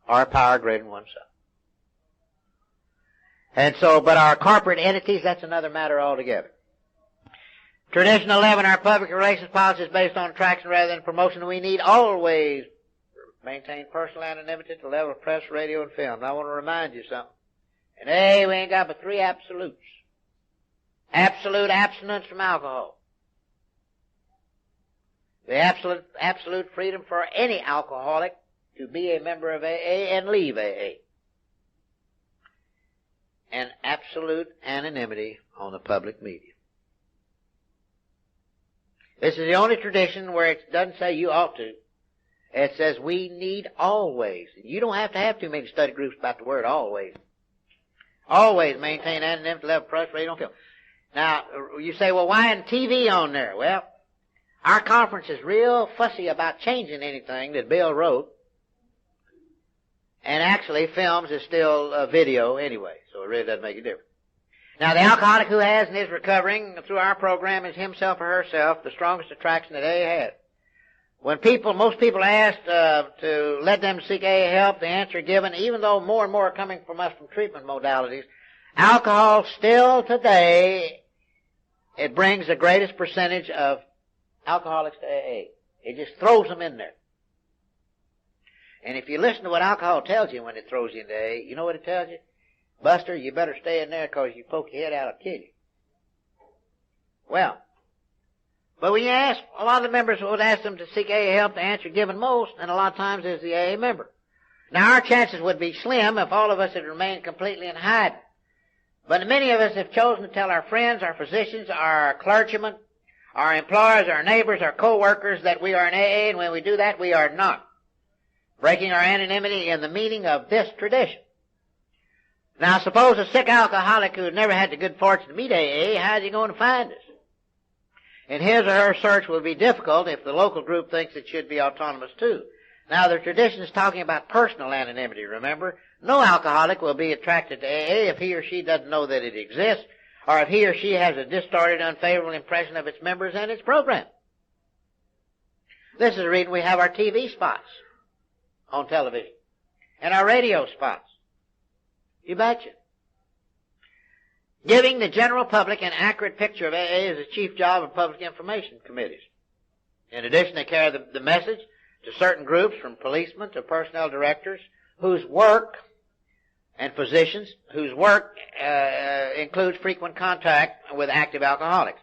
Or power greater than oneself. And so, but our corporate entities, that's another matter altogether. Tradition 11, our public relations policy is based on attraction rather than promotion. We need always maintain personal anonymity at the level of press, radio, and film. And I want to remind you something. And hey, we ain't got but 3 absolutes. Absolute abstinence from alcohol. The absolute freedom for any alcoholic to be a member of AA and leave AA. And absolute anonymity on the public media. This is the only tradition where it doesn't say you ought to. It says we need always. You don't have to have too many study groups about the word always. Always maintain anonymity level press rate on film. Now, you say, well, why isn't TV on there? Well, our conference is real fussy about changing anything that Bill wrote. And actually, films is still video anyway, so it really doesn't make a difference. Now, the alcoholic who has and is recovering through our program is himself or herself the strongest attraction that AA has. When most people are asked to let them seek AA help, the answer given, even though more and more are coming from us from treatment modalities, alcohol still today, it brings the greatest percentage of alcoholics to AA. It just throws them in there. And if you listen to what alcohol tells you when it throws you into AA, you know what it tells you? Buster, you better stay in there because you poke your head out, I'll kill you. Well, but when you ask, a lot of the members would ask them to seek AA help, the answer given most, and a lot of times is the AA member. Now, our chances would be slim if all of us had remained completely in hiding. But many of us have chosen to tell our friends, our physicians, our clergymen, our employers, our neighbors, our co-workers that we are in AA, and when we do that, we are not breaking our anonymity in the meaning of this tradition. Now, suppose a sick alcoholic who never had the good fortune to meet AA, how's he going to find us? And his or her search will be difficult if the local group thinks it should be autonomous too. Now, the tradition is talking about personal anonymity, remember? No alcoholic will be attracted to AA if he or she doesn't know that it exists, or if he or she has a distorted, unfavorable impression of its members and its program. This is the reason we have our TV spots on television, and our radio spots. You betcha. Giving the general public an accurate picture of AA is the chief job of public information committees. In addition, they carry the message to certain groups, from policemen to personnel directors, whose work, and physicians, whose work includes frequent contact with active alcoholics.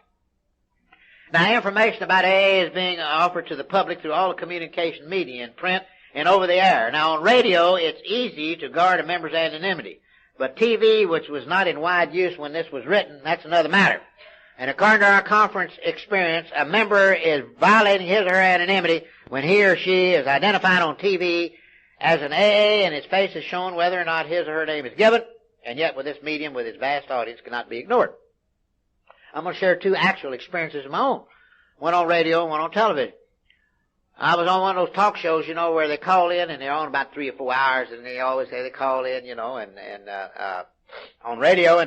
Now, information about AA is being offered to the public through all the communication media, in print and over the air. Now, on radio, it's easy to guard a member's anonymity. But TV, which was not in wide use when this was written, that's another matter. And according to our conference experience, a member is violating his or her anonymity when he or she is identified on TV as an AA and his face is shown whether or not his or her name is given, and yet with this medium, with its vast audience, cannot be ignored. I'm going to share two actual experiences of my own. One on radio and one on television. I was on one of those talk shows, you know, where they call in and they're on about 3 or 4 hours, and they always say they call in, you know, and on radio,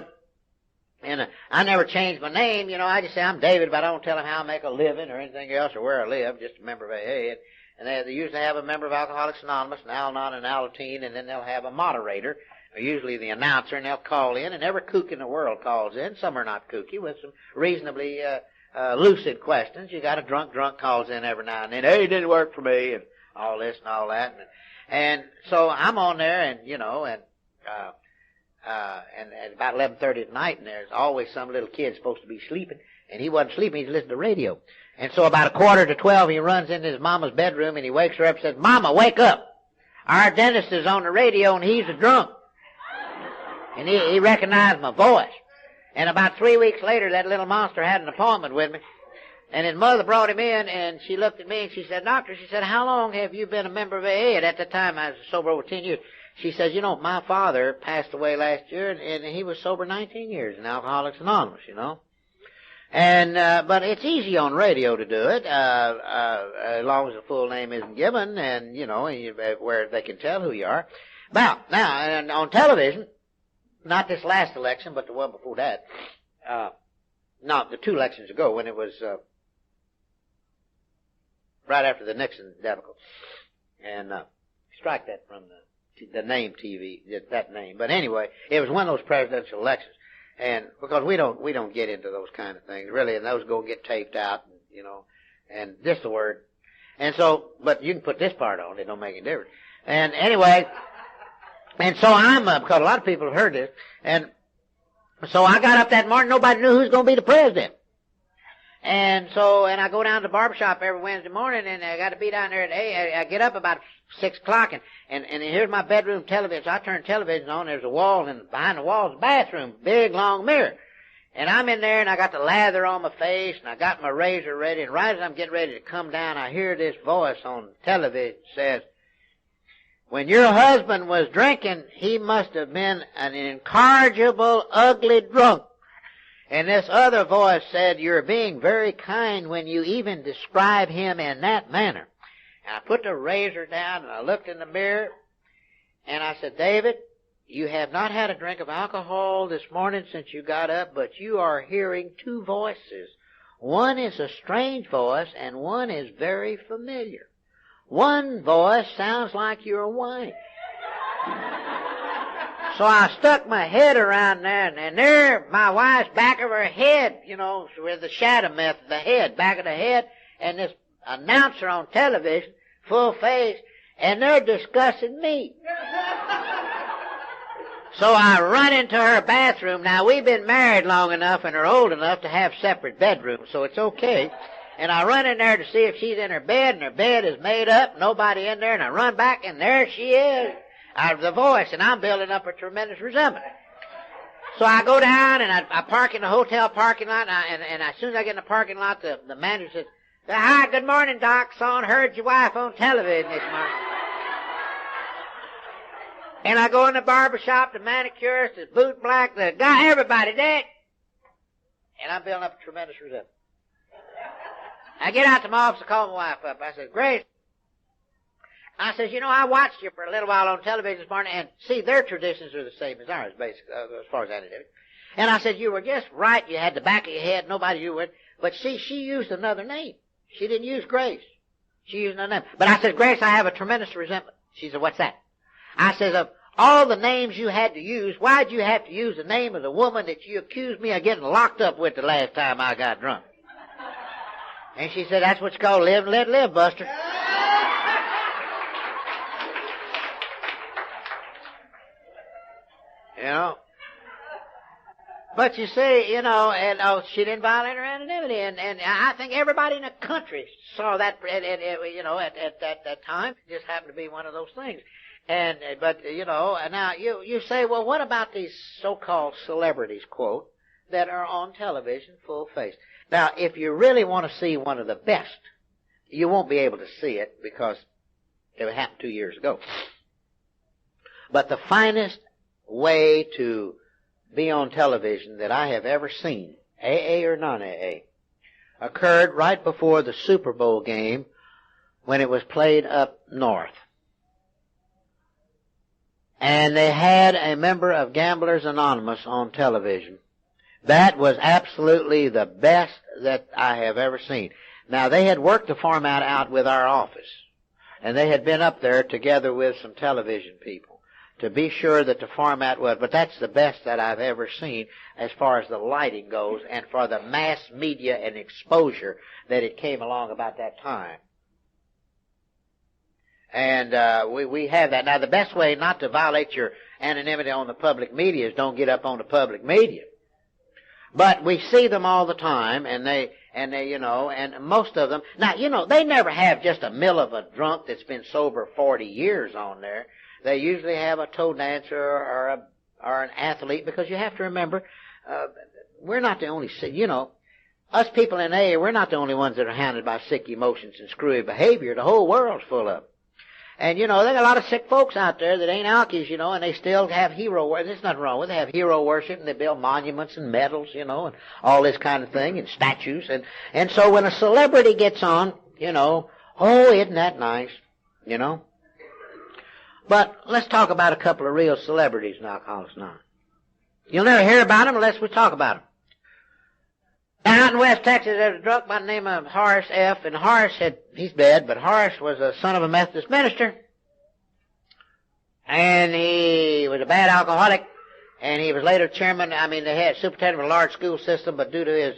and I never changed my name, you know. I just say I'm David, but I don't tell them how I make a living or anything else or where I live, just a member of AA. And they usually have a member of Alcoholics Anonymous, an Al-Anon and Al-Ateen, and then they'll have a moderator, or usually the announcer, and they'll call in, and every kook in the world calls in. Some are not kooky, with some reasonably lucid questions. You got a drunk calls in every now and then. Hey, it didn't work for me, and all this and all that. And so I'm on there, and you know, and at about 11:30 at night, and there's always some little kid supposed to be sleeping, and he wasn't sleeping. He's listening to radio. And so about 11:45, he runs into his mama's bedroom, and he wakes her up and says, "Mama, wake up! Our dentist is on the radio, and he's a drunk." And he recognized my voice. And about 3 weeks later, that little monster had an appointment with me. And his mother brought him in, and she looked at me, and she said, "Doctor," she said, "how long have you been a member of AA?" At that time, I was sober over 10 years. She says, "You know, my father passed away last year, and he was sober 19 years in Alcoholics Anonymous, you know." And but it's easy on radio to do it, as long as the full name isn't given, and, you know, where they can tell who you are. Now, and on television, not this last election, but the one before that, no, the 2 elections ago, when it was right after the Nixon debacle. And strike that from the name TV, that name. But anyway, it was one of those presidential elections. And because we don't get into those kind of things, really, and those go get taped out, you know, and just the word. And so, but you can put this part on, it don't make any difference. And anyway, and so because a lot of people have heard this, and so I got up that morning, nobody knew who was going to be the president. And so, and I go down to the barbershop every Wednesday morning, and I got to be down there at 8. I get up about 6 o'clock, and here's my bedroom television. So I turn the television on, there's a wall, and behind the wall is a bathroom, big, long mirror. And I'm in there, and I got the lather on my face, and I got my razor ready, and right as I'm getting ready to come down, I hear this voice on television says, when your husband was drinking, he must have been an incorrigible, ugly drunk. And this other voice said, you're being very kind when you even describe him in that manner. And I put the razor down, and I looked in the mirror, and I said, David, you have not had a drink of alcohol this morning since you got up, but you are hearing two voices. One is a strange voice, and one is very familiar. One voice sounds like your wife. So I stuck my head around there, and there, my wife's back of her head, with the shadow method, the head, back of the head, and this announcer on television, full face, and they're discussing me. So I run into her bathroom. Now, we've been married long enough and are old enough to have separate bedrooms, so it's okay. And I run in there to see if she's in her bed, and her bed is made up, nobody in there, and I run back, and there she is, out of the voice, and I'm building up a tremendous resentment. So I go down, and I park in the hotel parking lot, and as soon as I get in the parking lot, the manager says, hi, good morning, Doc. Saw and heard your wife on television this morning. And I go in the barber shop, the manicurist, the boot black, the guy, everybody dead. And I'm building up a tremendous resentment. I get out to my office to call my wife up. I said, Grace, I says, I watched you for a little while on television this morning, and see, their traditions are the same as ours, basically, as far as I know. And I said, you were just right. You had the back of your head. Nobody knew it. But see, she used another name. She didn't use Grace. She used another name. But I said, Grace, I have a tremendous resentment. She said, what's that? I said, of all the names you had to use, why'd you have to use the name of the woman that you accused me of getting locked up with the last time I got drunk? And she said, that's what's called live and let live, Buster. But you see, and she didn't violate her anonymity, and I think everybody in the country saw that, at that time. It just happened to be one of those things. But now you say, well, what about these so-called celebrities, quote, that are on television full face? Now, if you really want to see one of the best, you won't be able to see it because it happened 2 years ago. But the finest way to be on television that I have ever seen, AA or non-AA, occurred right before the Super Bowl game when it was played up north. And they had a member of Gamblers Anonymous on television. That was absolutely the best that I have ever seen. Now, they had worked the format out with our office, and they had been up there together with some television people to be sure that the format was, but that's the best that I've ever seen as far as the lighting goes and for the mass media and exposure that it came along about that time. And we have that. Now, the best way not to violate your anonymity on the public media is don't get up on the public media. But we see them all the time, and they and most of them, now, they never have just a mill of a drunk that's been sober 40 years on there. They usually have a toe dancer or an athlete, because you have to remember, we're not the only, us people in AA, we're not the only ones that are hounded by sick emotions and screwy behavior. The whole world's full of it. And, they got a lot of sick folks out there that ain't alkies, and they still have hero worship. There's nothing wrong with it. They have hero worship, and they build monuments and medals, and all this kind of thing, and statues. And so when a celebrity gets on, oh, isn't that nice, But let's talk about a couple of real celebrities in Alcoholics Anonymous. You'll never hear about them unless we talk about them. Out in West Texas, there's a drunk by the name of Horace F. And he's dead, but Horace was a son of a Methodist minister. And he was a bad alcoholic. And he was later chairman, they had superintendent of a large school system, but due to his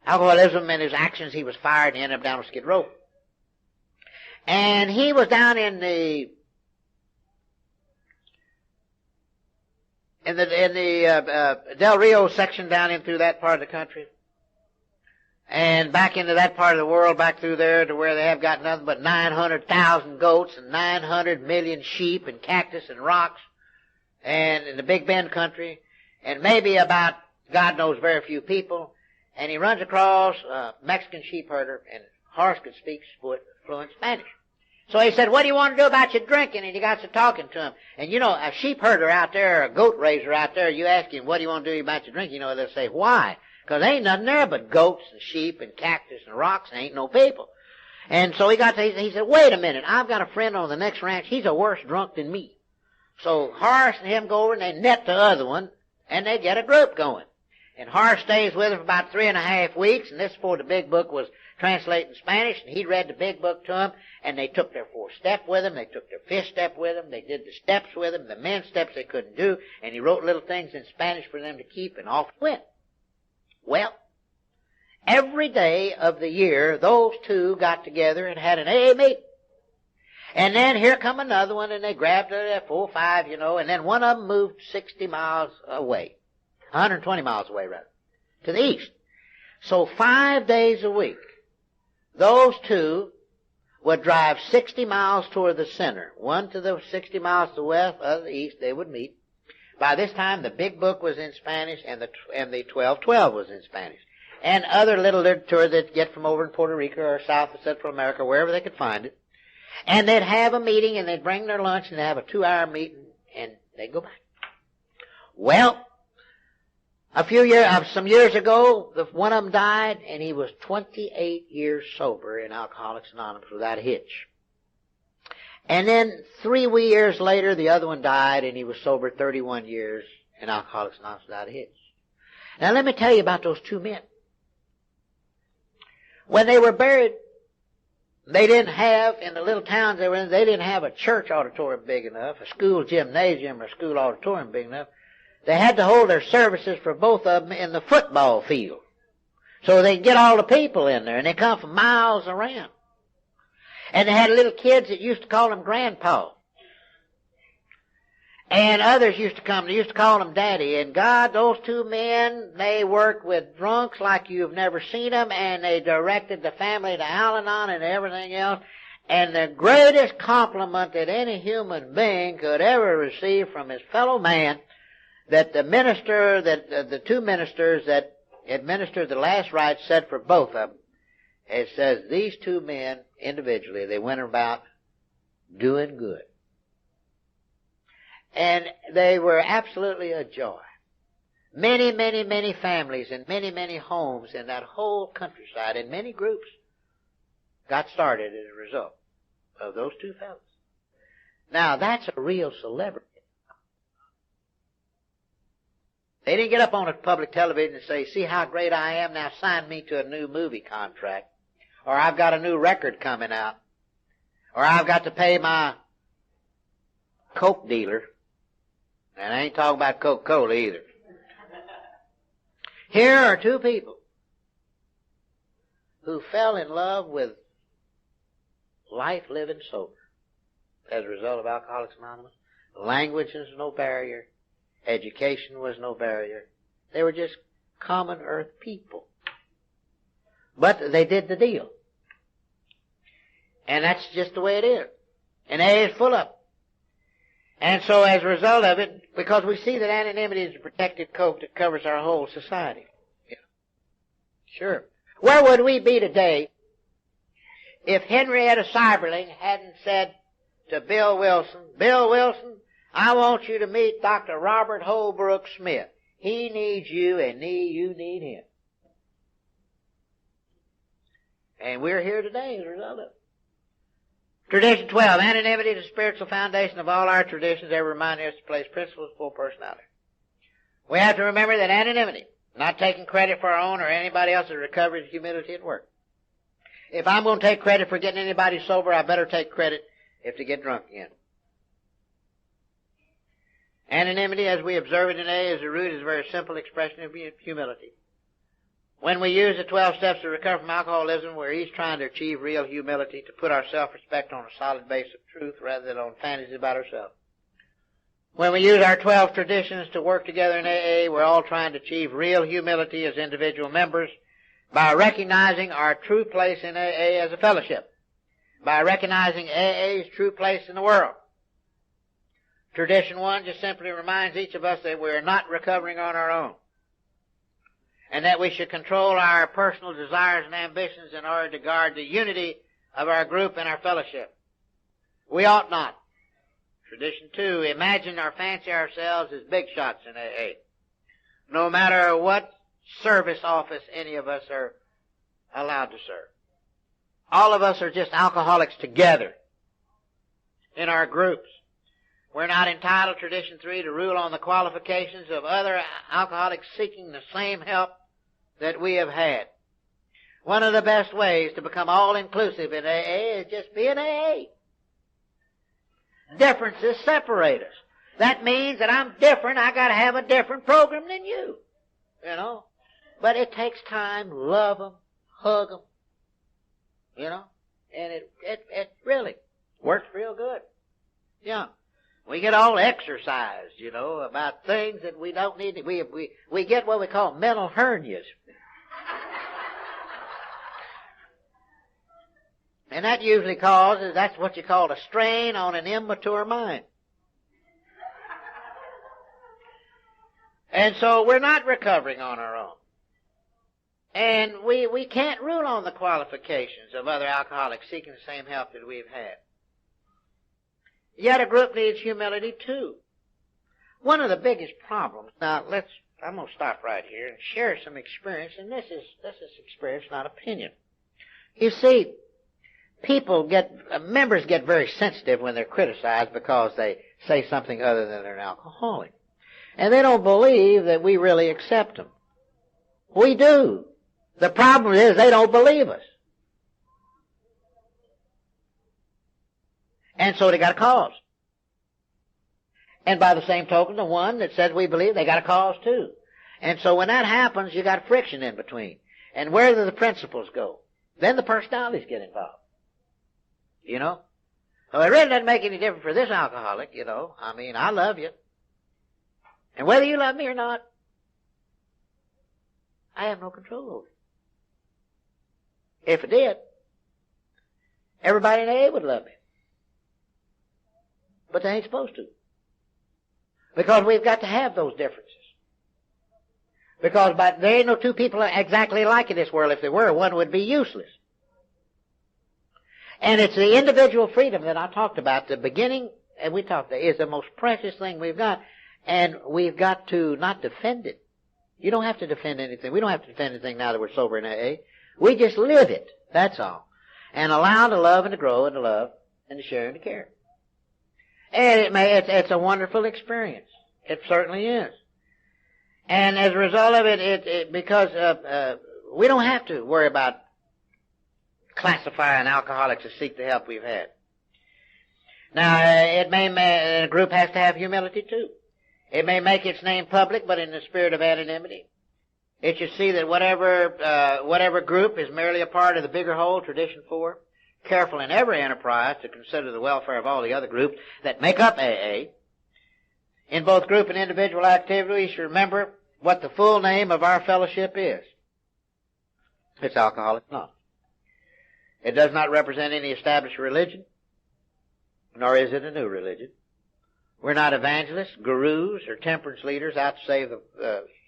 alcoholism and his actions, he was fired and ended up down on Skid Row. And he was down in the Del Rio section down in through that part of the country. And back into that part of the world, back through there to where they have got nothing but 900,000 goats and 900 million sheep and cactus and rocks. And in the Big Bend country. And maybe about God knows very few people, and he runs across a Mexican sheep herder, and Horace could speak fluent Spanish. So he said, what do you want to do about your drinking? And he got to talking to him. And a sheep herder out there, a goat raiser out there, you ask him, what do you want to do about your drinking? They'll say, why? Because there ain't nothing there but goats and sheep and cactus and rocks and ain't no people. And so he said, wait a minute, I've got a friend on the next ranch, he's a worse drunk than me. So Horace and him go over and they net the other one, and they get a group going. And Horace stays with him for about 3.5 weeks, and this before the big book was translated in Spanish, and he read the big book to him, and they took their 4-step with him, they took their 5th step with him, they did the steps with him, the men's steps they couldn't do, and he wrote little things in Spanish for them to keep, and off he went. Well, every day of the year, those two got together and had an AA meeting. And then here come another one, and they grabbed 4 or 5, and then one of them moved 60 miles away. 120 miles away, rather, to the east. So 5 days a week, those two would drive 60 miles toward the center. One to the 60 miles to the west, other to the east, they would meet. By this time, the big book was in Spanish, and the 12:12 was in Spanish. And other little literature they'd get from over in Puerto Rico or South or Central America, wherever they could find it. And they'd have a meeting, and they'd bring their lunch, and they'd have a 2-hour meeting, and they'd go back. Well, some years ago, one of them died, and he was 28 years sober in Alcoholics Anonymous without a hitch. And then 3 years later, the other one died, and he was sober 31 years in Alcoholics Anonymous without a hitch. Now let me tell you about those two men. When they were buried, they didn't have, in the little towns they were in, they didn't have a church auditorium big enough, a school gymnasium or a school auditorium big enough. They had to hold their services for both of them in the football field. So they could get all the people in there, and they come from miles around. And they had little kids that used to call them Grandpa. And others used to come, they used to call them Daddy. And God, those two men, they worked with drunks like you've never seen them, and they directed the family to Al-Anon and everything else. And the greatest compliment that any human being could ever receive from his fellow man, that the two ministers that administered the last rites said for both of them, it says these two men individually, they went about doing good. And they were absolutely a joy. Many, many, many families and many, many homes in that whole countryside and many groups got started as a result of those two fellows. Now, that's a real celebrity. They didn't get up on a public television and say, see how great I am, now sign me to a new movie contract. Or I've got a new record coming out. Or I've got to pay my Coke dealer. And I ain't talking about Coca-Cola either. Here are two people who fell in love with life living sober as a result of Alcoholics Anonymous. Language was no barrier. Education was no barrier. They were just common earth people. But they did the deal. And that's just the way it is. And AA is full of it. And so as a result of it, because we see that anonymity is a protected coat that covers our whole society. Yeah. Sure. Where would we be today if Henrietta Seiberling hadn't said to Bill Wilson, Bill Wilson, I want you to meet Dr. Robert Holbrook Smith. He needs you and you need him. And we're here today as a result of it. Tradition 12, anonymity is the spiritual foundation of all our traditions, ever reminding us to place principles of full personality. We have to remember that anonymity, not taking credit for our own or anybody else's recovery, is humility at work. If I'm going to take credit for getting anybody sober, I better take credit if they get drunk again. Anonymity, as we observe it in AA, as a root, is a very simple expression of humility. When we use the 12 steps to recover from alcoholism, we're each trying to achieve real humility, to put our self-respect on a solid base of truth rather than on fantasies about ourselves. When we use our 12 traditions to work together in AA, we're all trying to achieve real humility as individual members by recognizing our true place in AA as a fellowship, by recognizing AA's true place in the world. Tradition 1 just simply reminds each of us that we're not recovering on our own. and that we should control our personal desires and ambitions in order to guard the unity of our group and our fellowship. We ought not. Tradition 2, imagine or fancy ourselves as big shots in AA. No matter what service office any of us are allowed to serve. All of us are just alcoholics together in our groups. We're not entitled, Tradition 3, to rule on the qualifications of other alcoholics seeking the same help that we have had. One of the best ways to become all-inclusive in AA is just be in AA. Differences separate us. That means that I'm different, I gotta have a different program than you. You know? But it takes time, love them, hug them, you know? And it really works real good. Yeah. We get all exercised, you know, about things that we don't need. We get what we call mental hernias. And that usually causes, that's what you call a strain on an immature mind. And so we're not recovering on our own. And we can't rule on the qualifications of other alcoholics seeking the same help that we've had. Yet a group needs humility too. One of the biggest problems, now I'm going to stop right here and share some experience, and this is experience, not opinion. You see, members get very sensitive when they're criticized because they say something other than they're an alcoholic. And they don't believe that we really accept them. We do. The problem is they don't believe us. And so they got a cause. And by the same token, the one that says we believe, they got a cause too. And so when that happens, you got friction in between. And where do the principles go? Then the personalities get involved. You know? So it really doesn't make any difference for this alcoholic, you know. I mean, I love you. And whether you love me or not, I have no control over it. If it did, everybody in AA would love me. But they ain't supposed to. Because we've got to have those differences. Because there ain't no two people exactly alike in this world. If there were, one would be useless. And it's the individual freedom that I talked about. The beginning, and we talked about, is the most precious thing we've got. And we've got to not defend it. You don't have to defend anything. We don't have to defend anything now that we're sober in AA. We just live it. That's all. And allow to love and to grow and to love and to share and to care. And it's a wonderful experience. It certainly is. And as a result of it, because we don't have to worry about classifying alcoholics to seek the help we've had. Now, a group has to have humility too. It may make its name public, but in the spirit of anonymity. It should see that whatever group is merely a part of the bigger whole, Tradition 4, careful in every enterprise to consider the welfare of all the other groups that make up AA. In both group and individual activity, we should remember what the full name of our fellowship is. It's Alcoholics Anonymous. It does not represent any established religion, nor is it a new religion. We're not evangelists, gurus, or temperance leaders out to save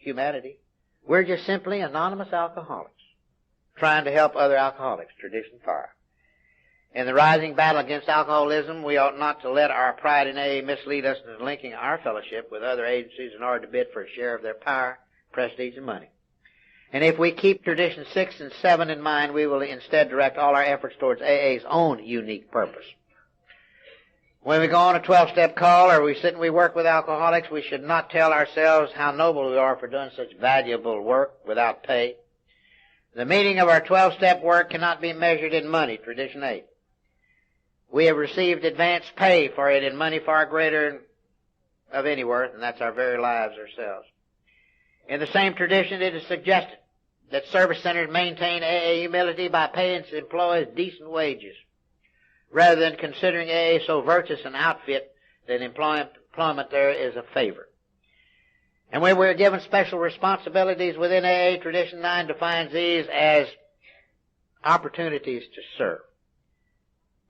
humanity. We're just simply anonymous alcoholics trying to help other alcoholics, Tradition 5. In the rising battle against alcoholism, we ought not to let our pride in AA mislead us into linking our fellowship with other agencies in order to bid for a share of their power, prestige, and money. And if we keep Tradition 6 and 7 in mind, we will instead direct all our efforts towards AA's own unique purpose. When we go on a 12-step call or we sit and we work with alcoholics, we should not tell ourselves how noble we are for doing such valuable work without pay. The meaning of our 12-step work cannot be measured in money, Tradition 8. We have received advance pay for it in money far greater of any worth, and that's our very lives ourselves. In the same tradition, it is suggested that service centers maintain AA humility by paying its employees decent wages, rather than considering AA so virtuous an outfit that employment there is a favor. And when we're given special responsibilities within AA, Tradition 9 defines these as opportunities to serve,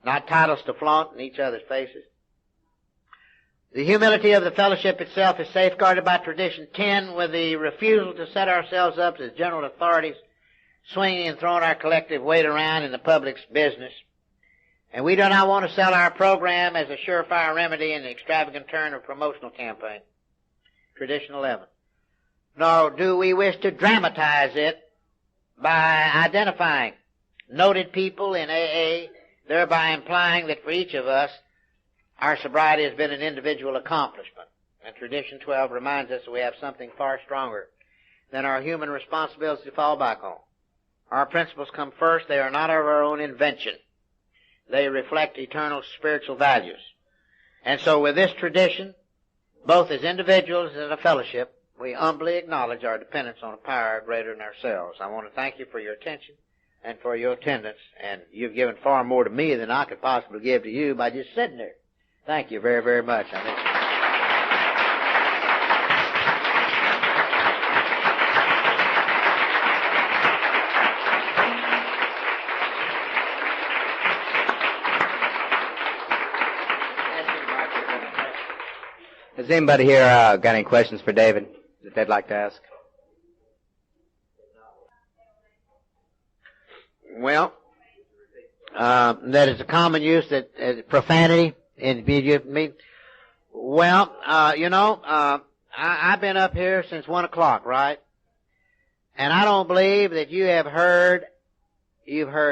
not titles to flaunt in each other's faces. The humility of the fellowship itself is safeguarded by tradition. 10, with the refusal to set ourselves up as general authorities, swinging and throwing our collective weight around in the public's business. And we do not want to sell our program as a surefire remedy in the extravagant turn of promotional campaign. Tradition 11. Nor do we wish to dramatize it by identifying noted people in AA, thereby implying that for each of us, our sobriety has been an individual accomplishment. And Tradition 12 reminds us that we have something far stronger than our human responsibilities to fall back on. Our principles come first. They are not of our own invention. They reflect eternal spiritual values. And so with this tradition, both as individuals and as a fellowship, we humbly acknowledge our dependence on a power greater than ourselves. I want to thank you for your attention and for your attendance. And you've given far more to me than I could possibly give to you by just sitting there. Thank you very, very much. Has anybody here got any questions for David that they'd like to ask? Well, that is a common use, that profanity in me. Well, I've been up here since 1 o'clock, right? And I don't believe that you've heard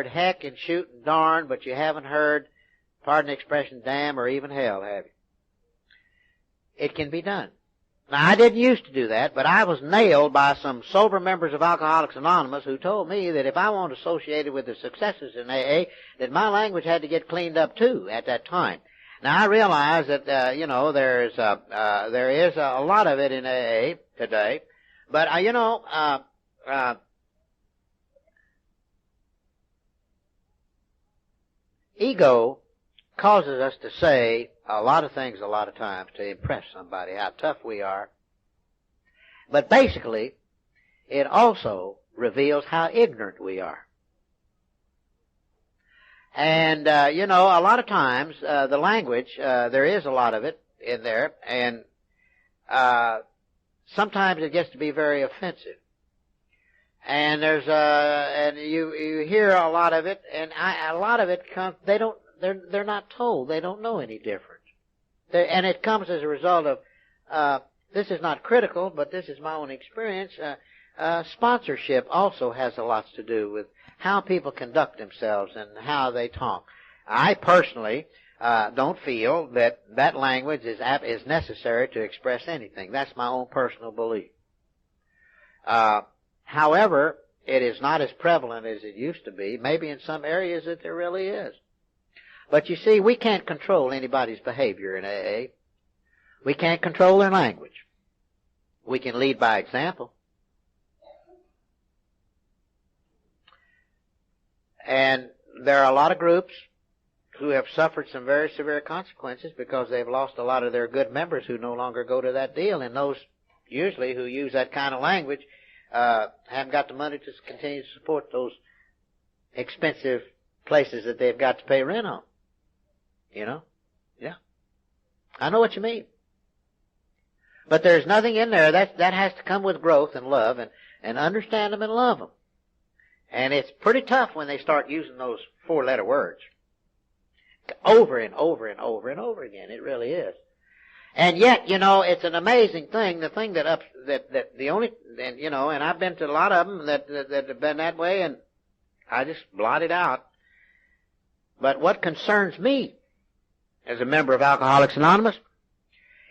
heck and shoot and darn, but you haven't heard, pardon the expression, damn or even hell, have you? It can be done. Now, I didn't used to do that, but I was nailed by some sober members of Alcoholics Anonymous who told me that if I wanted associated with the successes in AA, that my language had to get cleaned up too at that time. Now, I realize that, there is a lot of it in AA today, but, ego causes us to say a lot of things a lot of times to impress somebody, how tough we are. But basically, it also reveals how ignorant we are. And, a lot of times, the language, there is a lot of it in there, and sometimes it gets to be very offensive. And and you hear a lot of it, and a lot of it comes, they're not told, they don't know any different. And it comes as a result of, this is not critical, but this is my own experience. Sponsorship also has a lot to do with how people conduct themselves and how they talk. I personally don't feel that language is necessary to express anything. That's my own personal belief. However, it is not as prevalent as it used to be. Maybe in some areas that there really is. But you see, we can't control anybody's behavior in AA. We can't control their language. We can lead by example. And there are a lot of groups who have suffered some very severe consequences because they've lost a lot of their good members who no longer go to that deal. And those, usually, who use that kind of language haven't got the money to continue to support those expensive places that they've got to pay rent on. Yeah. I know what you mean. But there's nothing in there that has to come with growth and love and understand them and love them. And it's pretty tough when they start using those 4-letter words over and over and over and over again. It really is. And yet, it's an amazing thing. The thing and I've been to a lot of them that have been that way, and I just blot it out. But what concerns me as a member of Alcoholics Anonymous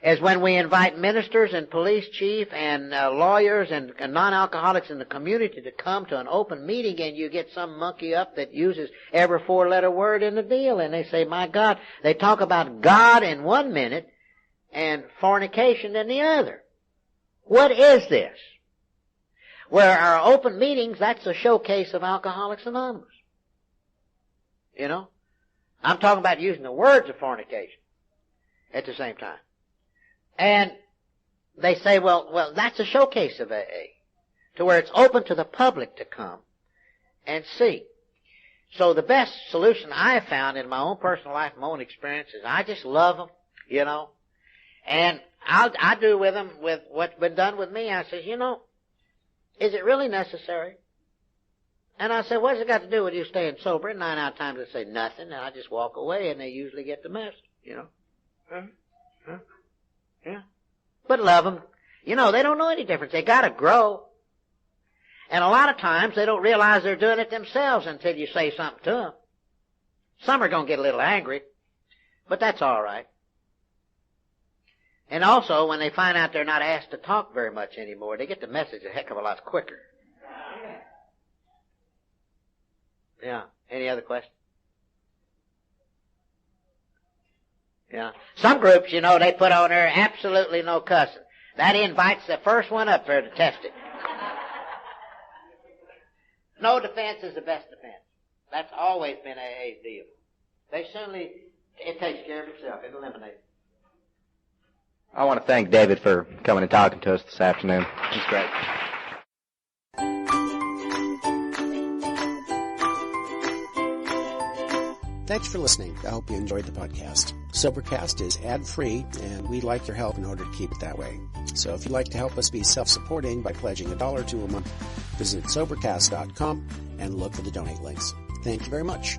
is when we invite ministers and police chief and lawyers and non-alcoholics in the community to come to an open meeting, and you get some monkey up that uses every 4-letter word in the deal, and they say, my God, they talk about God in 1 minute and fornication in the other. What is this? Where our open meetings, that's a showcase of Alcoholics Anonymous. I'm talking about using the words of fornication at the same time. And they say, well, that's a showcase of AA, to where it's open to the public to come and see. So the best solution I have found in my own personal life, my own experience, is I just love them, And I do with them with what's been done with me. I says, is it really necessary? And I said, what's it got to do with you staying sober? And 9 out of 10 times they say nothing, and I just walk away, and they usually get the message, Yeah. But love them. They don't know any difference. They got to grow. And a lot of times they don't realize they're doing it themselves until you say something to them. Some are going to get a little angry, but that's all right. And also, when they find out they're not asked to talk very much anymore, they get the message a heck of a lot quicker. Yeah. Any other questions? Yeah. Some groups, they put on there absolutely no cussing. That invites the first one up there to test it. No defense is the best defense. That's always been AA's deal. It takes care of itself. It eliminates it. I want to thank David for coming and talking to us this afternoon. It's great. Thanks for listening. I hope you enjoyed the podcast. Sobercast is ad-free, and we'd like your help in order to keep it that way. So if you'd like to help us be self-supporting by pledging $1 or $2 a month, visit Sobercast.com and look for the donate links. Thank you very much.